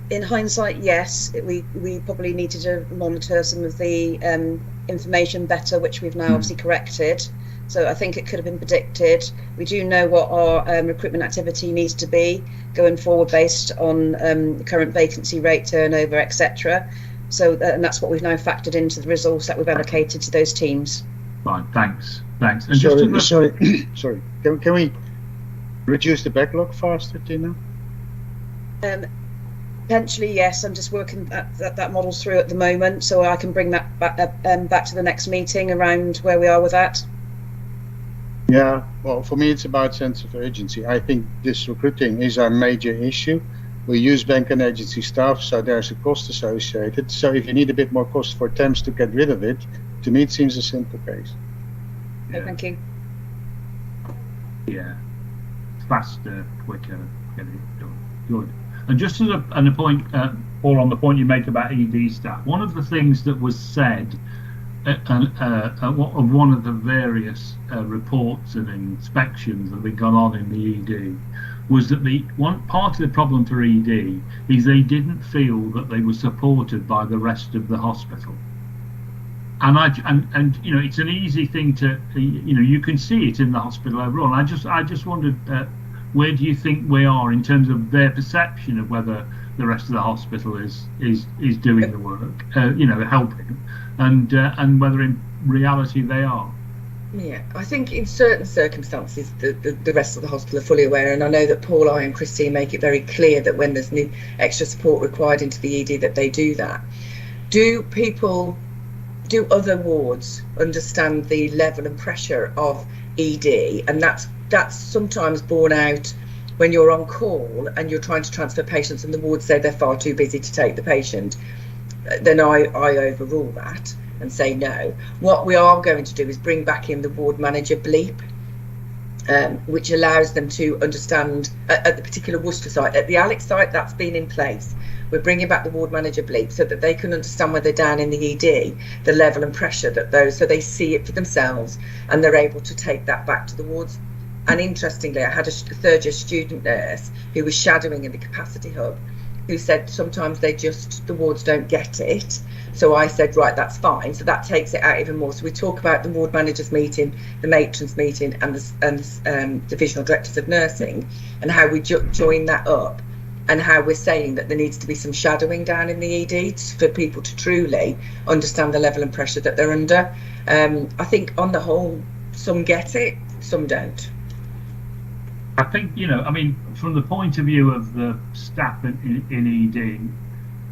In hindsight, yes. We probably needed to monitor some of the information better, which we've now obviously corrected. So I think it could have been predicted. We do know what our recruitment activity needs to be going forward based on current vacancy rate, turnover, etc. So and that's what we've now factored into the resource that we've allocated to those teams. Fine, thanks. And sorry. Can we reduce the backlog faster, Tina? Potentially, yes. I'm just working that model through at the moment, so I can bring that back to the next meeting around where we are with that. Yeah, well, for me, it's about sense of urgency. I think this recruiting is our major issue. We use bank and agency staff, so there's a cost associated. So if you need a bit more cost for temps to get rid of it, to me, it seems a simple case. Okay, thank you. Yeah. faster, quicker, get it done. Good. And just as a point, Paul, on the point you make about ED staff, one of the things that was said of one of the various reports and inspections that had gone on in the ED was that the one part of the problem for ED is they didn't feel that they were supported by the rest of the hospital. And you know, it's an easy thing to, you know, you can see it in the hospital overall. And I just wondered, where do you think we are in terms of their perception of whether the rest of the hospital is doing the work, you know, helping, and whether in reality they are? Yeah, I think in certain circumstances the rest of the hospital are fully aware, and I know that Paul, I and Christine make it very clear that when there's new extra support required into the ED that they do that. Do other wards understand the level and pressure of ED? And that's sometimes borne out when you're on call and you're trying to transfer patients and the wards say they're far too busy to take the patient. Then I overrule that and say no. What we are going to do is bring back in the ward manager bleep, which allows them to understand at the particular Worcester site. At the Alex site, that's been in place. We're bringing back the ward manager bleep so that they can understand when they're down in the ED, the level and pressure that those, so they see it for themselves and they're able to take that back to the wards. And interestingly, I had a third-year student nurse who was shadowing in the capacity hub who said sometimes the wards don't get it. So I said, right, that's fine. So that takes it out even more. So we talk about the ward managers meeting, the matrons meeting, and the divisional directors of nursing, and how we join that up, and how we're saying that there needs to be some shadowing down in the ED for people to truly understand the level and pressure that they're under. I think on the whole, some get it, some don't. I think, you know, I mean, from the point of view of the staff in ED,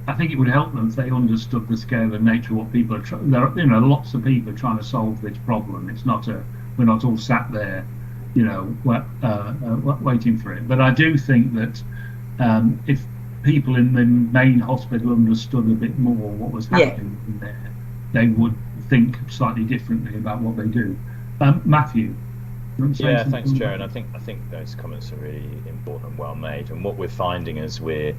I think it would help them if they understood the scale and nature of what people are trying. There are, you know, lots of people are trying to solve this problem. It's not we're not all sat there, you know, waiting for it. But I do think that if people in the main hospital understood a bit more what was happening in there, they would think slightly differently about what they do. Matthew. Yeah, thanks, Chair. And I think those comments are really important and well made. And what we're finding as we're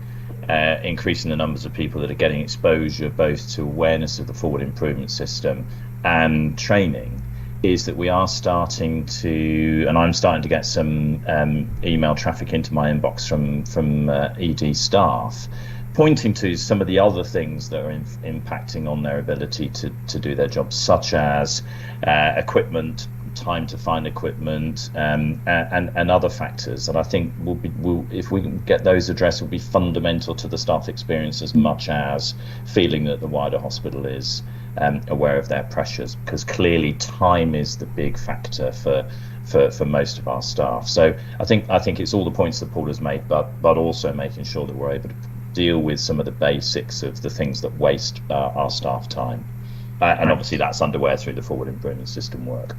increasing the numbers of people that are getting exposure both to awareness of the forward improvement system and training is that we are starting to, and I'm starting to get some email traffic into my inbox from ED staff pointing to some of the other things that are impacting on their ability to do their jobs, such as equipment, time to find equipment, and other factors. And I think if we can get those addressed, will be fundamental to the staff experience as much as feeling that the wider hospital is aware of their pressures, because clearly time is the big factor for most of our staff. So I think it's all the points that Paul has made, but also making sure that we're able to deal with some of the basics of the things that waste our staff time, and obviously that's underway through the forward improvement system work.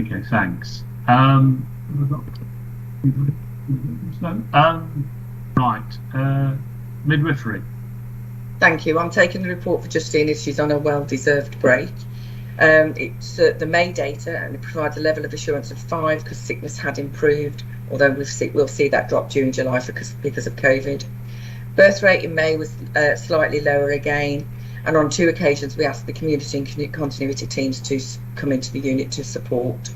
Okay, thanks. Midwifery. Thank you. I'm taking the report for Justine as she's on a well-deserved break. It's the May data, and it provides a level of assurance of 5 because sickness had improved, although we'll see that drop during July because of COVID. Birth rate in May was slightly lower again, and on 2 occasions we asked the community and continuity teams to come into the unit to support.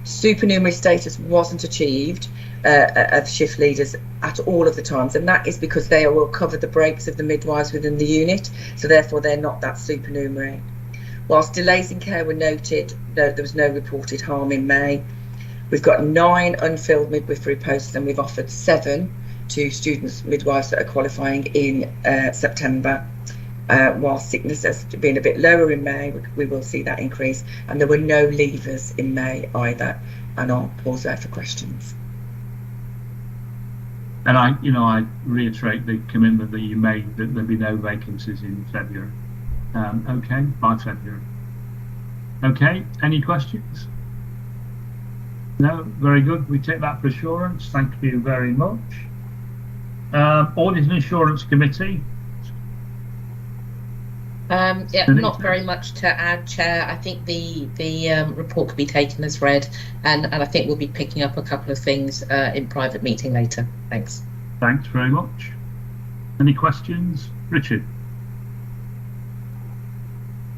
Supernumerary status wasn't achieved of shift leaders at all of the times, and that is because they will cover the breaks of the midwives within the unit, so therefore they're not that supernumerary. Whilst delays in care were noted, there was no reported harm in May. We've got 9 unfilled midwifery posts, and we've offered 7 to students midwives that are qualifying in September. While sickness has been a bit lower in May, we will see that increase, and there were no leavers in May either. And I'll pause there for questions. And I reiterate the commitment that you made that there'll be no vacancies in February. Okay, by February. Okay, any questions? No, very good. We take that for assurance. Thank you very much. Audit and Insurance Committee. Yeah, not very much to add, Chair. I think the report could be taken as read, and I think we'll be picking up a couple of things in private meeting later. Thanks. Thanks very much. Any questions? Richard?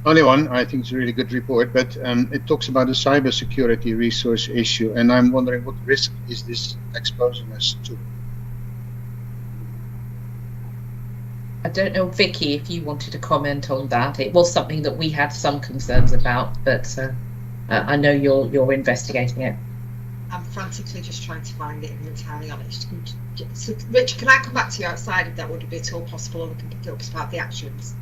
Only one. I think it's a really good report, but it talks about the cybersecurity resource issue, and I'm wondering what risk is this exposing us to? I don't know, Vicky, if you wanted to comment on that. It was something that we had some concerns about, but I know you're investigating it. I'm frantically just trying to find it, if I'm entirely honest. So, Richard, can I come back to you outside if that would be at all possible, and we can pick it up as part of the actions?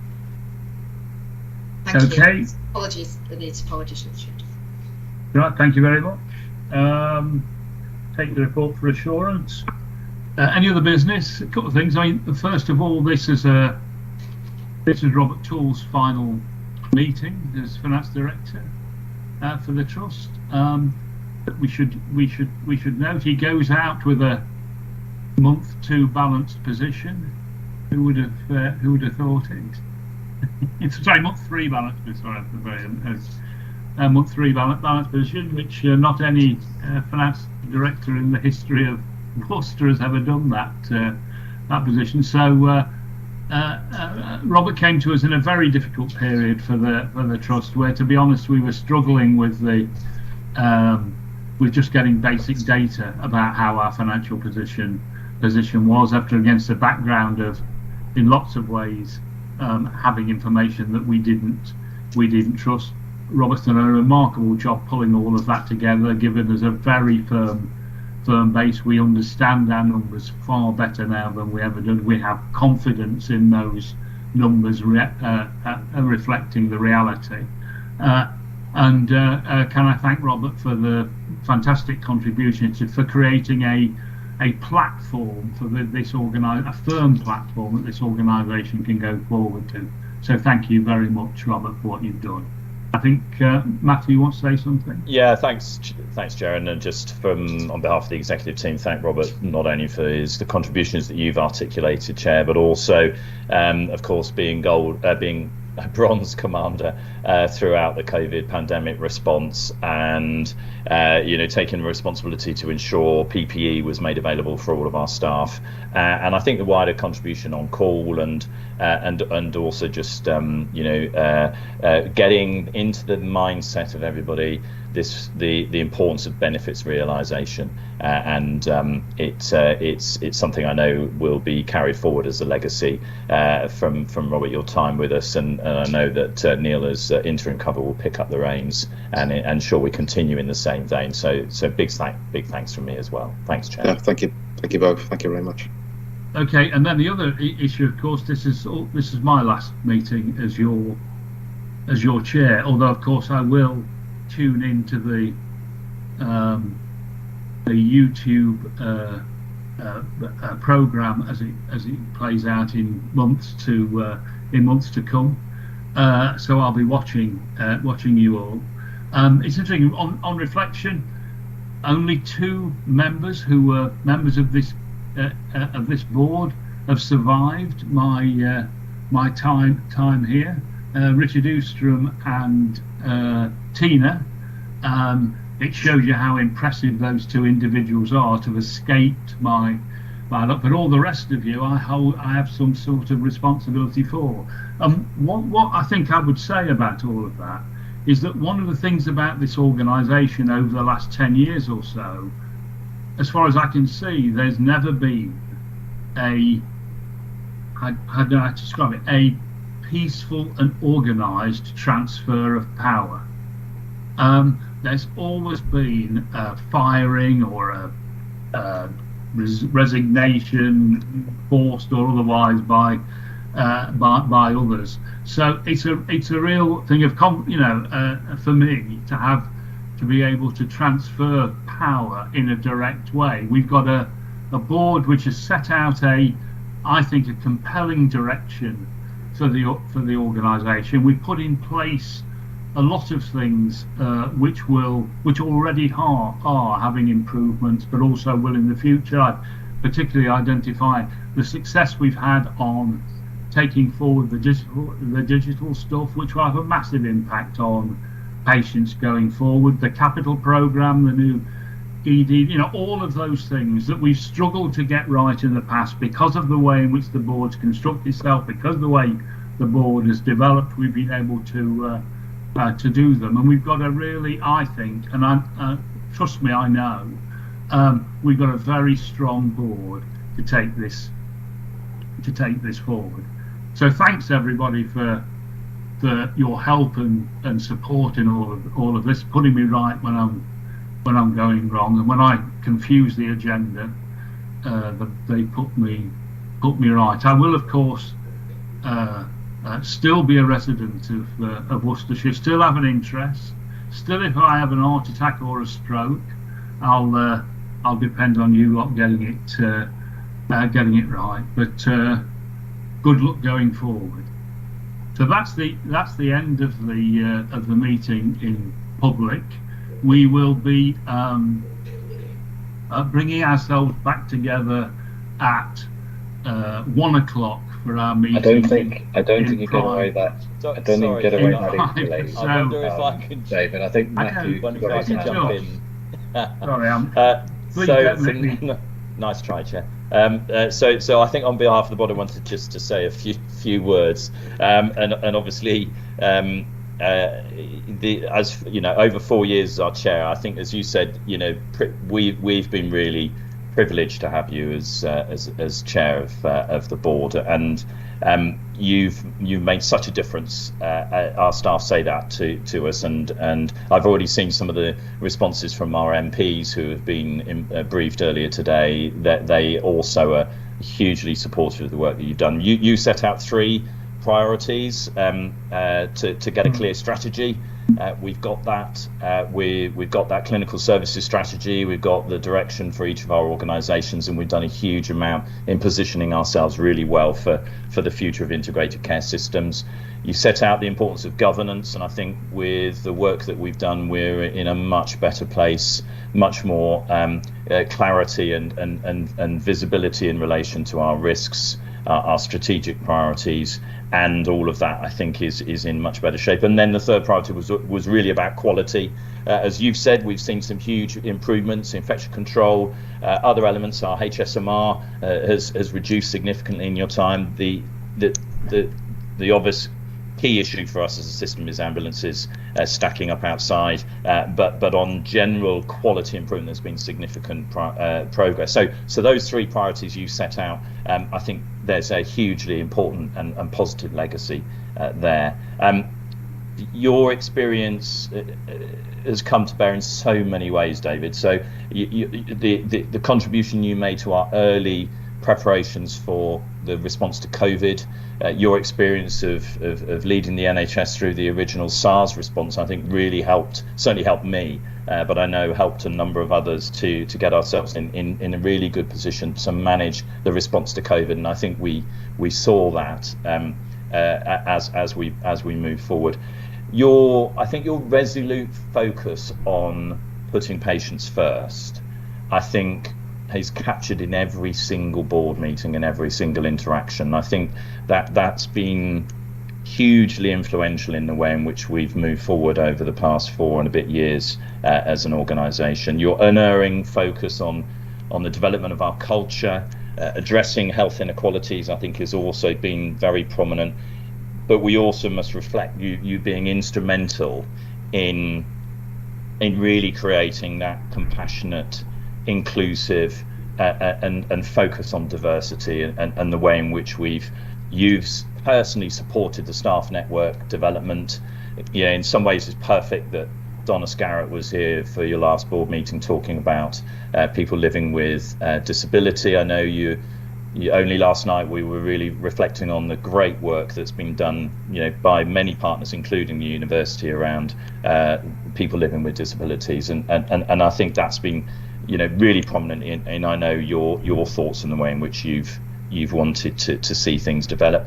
Thank you. Apologies, apologies, Richard. Right, thank you very much. Take the report for assurance. Any other business? A couple of things. I mean, first of all, this is Robert Toole's final meeting as finance director for the trust. We should note he goes out with a month 2 balanced position. Who would have thought it? It's sorry, month 3 balanced. Sorry, month 3 balanced position, which not any finance director in the history of Worcester has ever done that position. So Robert came to us in a very difficult period for the trust, where, to be honest, we were struggling with with just getting basic data about how our financial position was, against the background of, in lots of ways, having information that we didn't trust. Robert's done a remarkable job pulling all of that together, giving us a very firm base. We understand our numbers far better now than we ever did. We have confidence in those numbers reflecting the reality. And can I thank Robert for the fantastic contribution for creating a platform for a firm platform that this organisation can go forward to. So thank you very much, Robert, for what you've done. I think Matthew, you want to say something? Yeah, thanks, Chair, and just on behalf of the executive team, thank Robert not only for the contributions that you've articulated, Chair, but also, of course, being a bronze commander throughout the COVID pandemic response, and taking the responsibility to ensure PPE was made available for all of our staff, and I think the wider contribution on call and also just getting into the mindset of everybody the importance of benefits realisation, and it's something I know will be carried forward as a legacy from Robert, your time with us, and I know that Neil as interim cover will pick up the reins and ensure we continue in the same vein. So big thanks from me as well. Thanks, Chair. Yeah, thank you both. Thank you very much. Okay, and then the other issue, of course, this is my last meeting as your chair. Although, of course, I will tune into the YouTube program as it plays out in months to come. So I'll be watching you all. It's interesting. On reflection, only 2 members who were members of this board have survived my time here. Richard Oostrom and Tina. It shows you how impressive those 2 individuals are to have escaped my look. But all the rest of you, I have some sort of responsibility for. What I think I would say about all of that is that one of the things about this organisation over the last 10 years or so, as far as I can see, there's never been how do I describe it, a peaceful and organised transfer of power. There's always been a firing or a resignation, forced or otherwise, by others. So it's a real thing of for me to be able to transfer power in a direct way. We've got a board which has set out I think a compelling direction for the organisation. We've put in place a lot of things which already are having improvements, but also will in the future. I particularly identify the success we've had on taking forward the digital stuff, which will have a massive impact on patients going forward. The capital program, the new ED, all of those things that we've struggled to get right in the past because of the way in which the board's construct itself, because of the way the board has developed, we've been able to do them. And we've got a really, I think, and trust me, I know, we've got a very strong board to take this forward. So thanks everybody for your help and support in all of this, putting me right when I'm going wrong, and when I confuse the agenda, they put me right. I will, of course, still be a resident of Worcestershire, still have an interest, still if I have an heart attack or a stroke, I'll depend on you lot getting it right. But good luck going forward. So that's the end of the meeting in public. We will be bringing ourselves back together at 1 o'clock for our meeting. I don't think you get away that. I don't think you get away that easily. I wonder if I can, David. I think Matthew. I can jump in. Sorry, nice try, Chair. So I think on behalf of the board, I wanted just to say a few words, and obviously, as you know, over 4 years as our chair, I think, as you said, we've been really privileged to have you as chair of the board, and you've made such a difference. Our staff say that to us, and I've already seen some of the responses from our MPs who have been briefed earlier today, that they also are hugely supportive of the work that you've done. You set out 3 priorities to get a clear strategy. We've got that. We've got that clinical services strategy. We've got the direction for each of our organisations, and we've done a huge amount in positioning ourselves really well for the future of integrated care systems. You set out the importance of governance, and I think with the work that we've done, we're in a much better place, much more clarity and visibility in relation to our risks, our strategic priorities, and all of that I think is in much better shape. And then the third priority was really about quality. As you've said, we've seen some huge improvements, infection control, other elements. Our HSMR has reduced significantly in your time. The obvious key issue for us as a system is ambulances stacking up outside, but on general quality improvement there's been significant progress. So those 3 priorities you set out, I think there's a hugely important and positive legacy there. Your experience has come to bear in so many ways, David. So the contribution you made to our early preparations for the response to COVID, your experience of leading the NHS through the original SARS response, I think really certainly helped me, but I know helped a number of others to get ourselves in a really good position to manage the response to COVID, and I think we saw that as we move forward. I think your resolute focus on putting patients first, I think, is captured in every single board meeting and every single interaction. I think that's been hugely influential in the way in which we've moved forward over the past 4 and a bit years as an organisation. Your unerring focus on the development of our culture, addressing health inequalities, I think has also been very prominent. But we also must reflect you being instrumental in really creating that compassionate, inclusive and focus on diversity, and the way in which you've personally supported the staff network development. In some ways it's perfect that Donna Scarrett was here for your last board meeting talking about people living with disability. I know you only last night we were really reflecting on the great work that's been done by many partners, including the university, around people living with disabilities, and I think that's been really prominent in I know your thoughts and the way in which you've wanted to see things develop.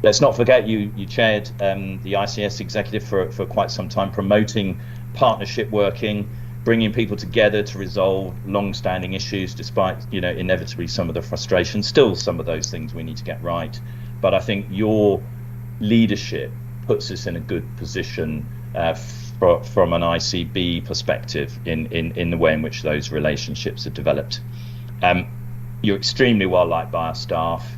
Let's not forget you chaired the ICS executive for quite some time, promoting partnership working, bringing people together to resolve long-standing issues, despite inevitably some of the frustration. Still some of those things we need to get right, but I think your leadership puts us in a good position from an ICB perspective in the way in which those relationships are developed. You're extremely well liked by our staff,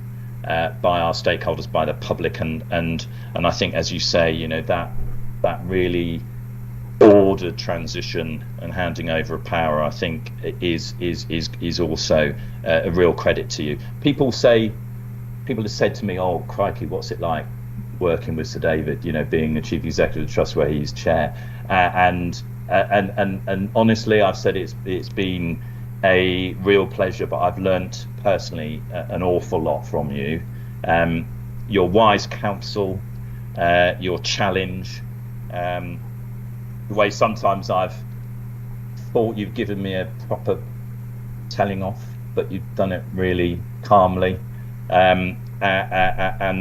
by our stakeholders, by the public, and I think, as you say, you know, that really ordered transition and handing over of power, I think, is also a real credit to you. People have said to me, "Oh, crikey, what's it like working with Sir David? You know, being the chief executive of the trust where he's chair." And honestly, I've said it's been a real pleasure, but I've learnt personally an awful lot from you. Your wise counsel, your challenge, the way sometimes I've thought you've given me a proper telling off, but you've done it really calmly, and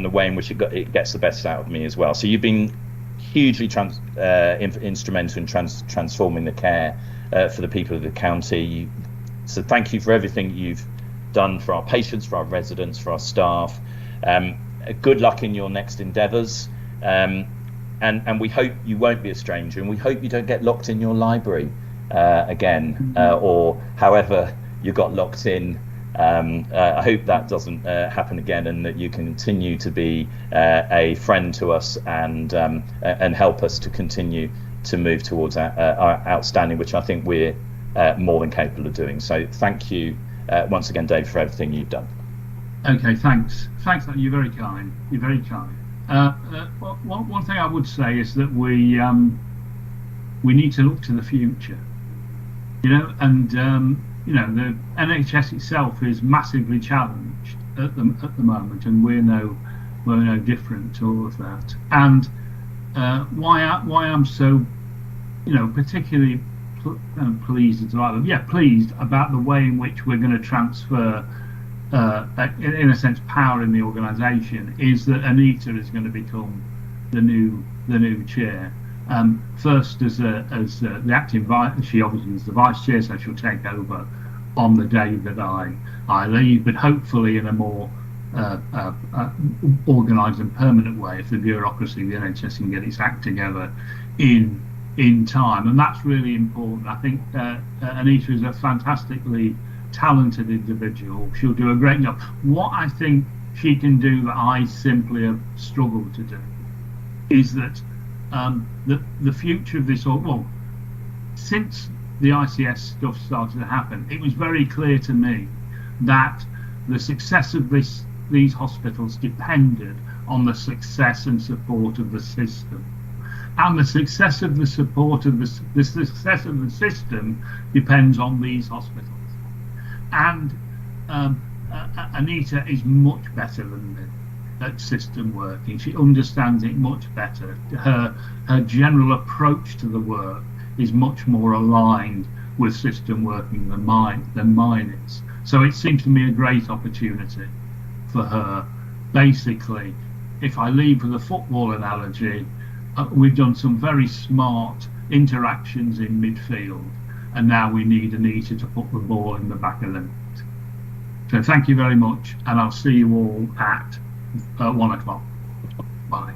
the way in which it gets the best out of me as well. So you've been hugely instrumental in transforming the care for the people of the county. So thank you for everything you've done for our patients, for our residents, for our staff. Good luck in your next endeavours. And we hope you won't be a stranger, and we hope you don't get locked in your library again, or however you got locked in. I hope that doesn't happen again, and that you continue to be a friend to us and help us to continue to move towards our outstanding, which I think we're more than capable of doing. So thank you once again, Dave, for everything you've done. Okay, thanks. You're very kind. You're very kind. One thing I would say is that we need to look to the future, you know, and you know, the NHS itself is massively challenged at the moment, and we're no different to all of that. And why I'm so, you know, particularly pleased about the way in which we're going to transfer, in a sense, power in the organisation, is that Anita is going to become the new chair. First as the acting vice, she obviously is the vice chair, so she'll take over on the day that I leave, but hopefully in a more organised and permanent way, if the bureaucracy of the NHS can get its act together in time, and that's really important. I think Anita is a fantastically talented individual. She'll do a great job. What I think she can do that I simply have struggled to do is that the future of this, well, since the ICS stuff started to happen, it was very clear to me that the success of these hospitals depended on the success and support of the system. And the success of the support of the success of the system depends on these hospitals. And Anita is much better than me at system working. She understands it much better. Her general approach to the work is much more aligned with system working than mine is. So it seems to me a great opportunity for her. Basically, if I leave with a football analogy, we've done some very smart interactions in midfield, and now we need Anita to put the ball in the back of the net. So thank you very much, and I'll see you all at 1 o'clock. Bye.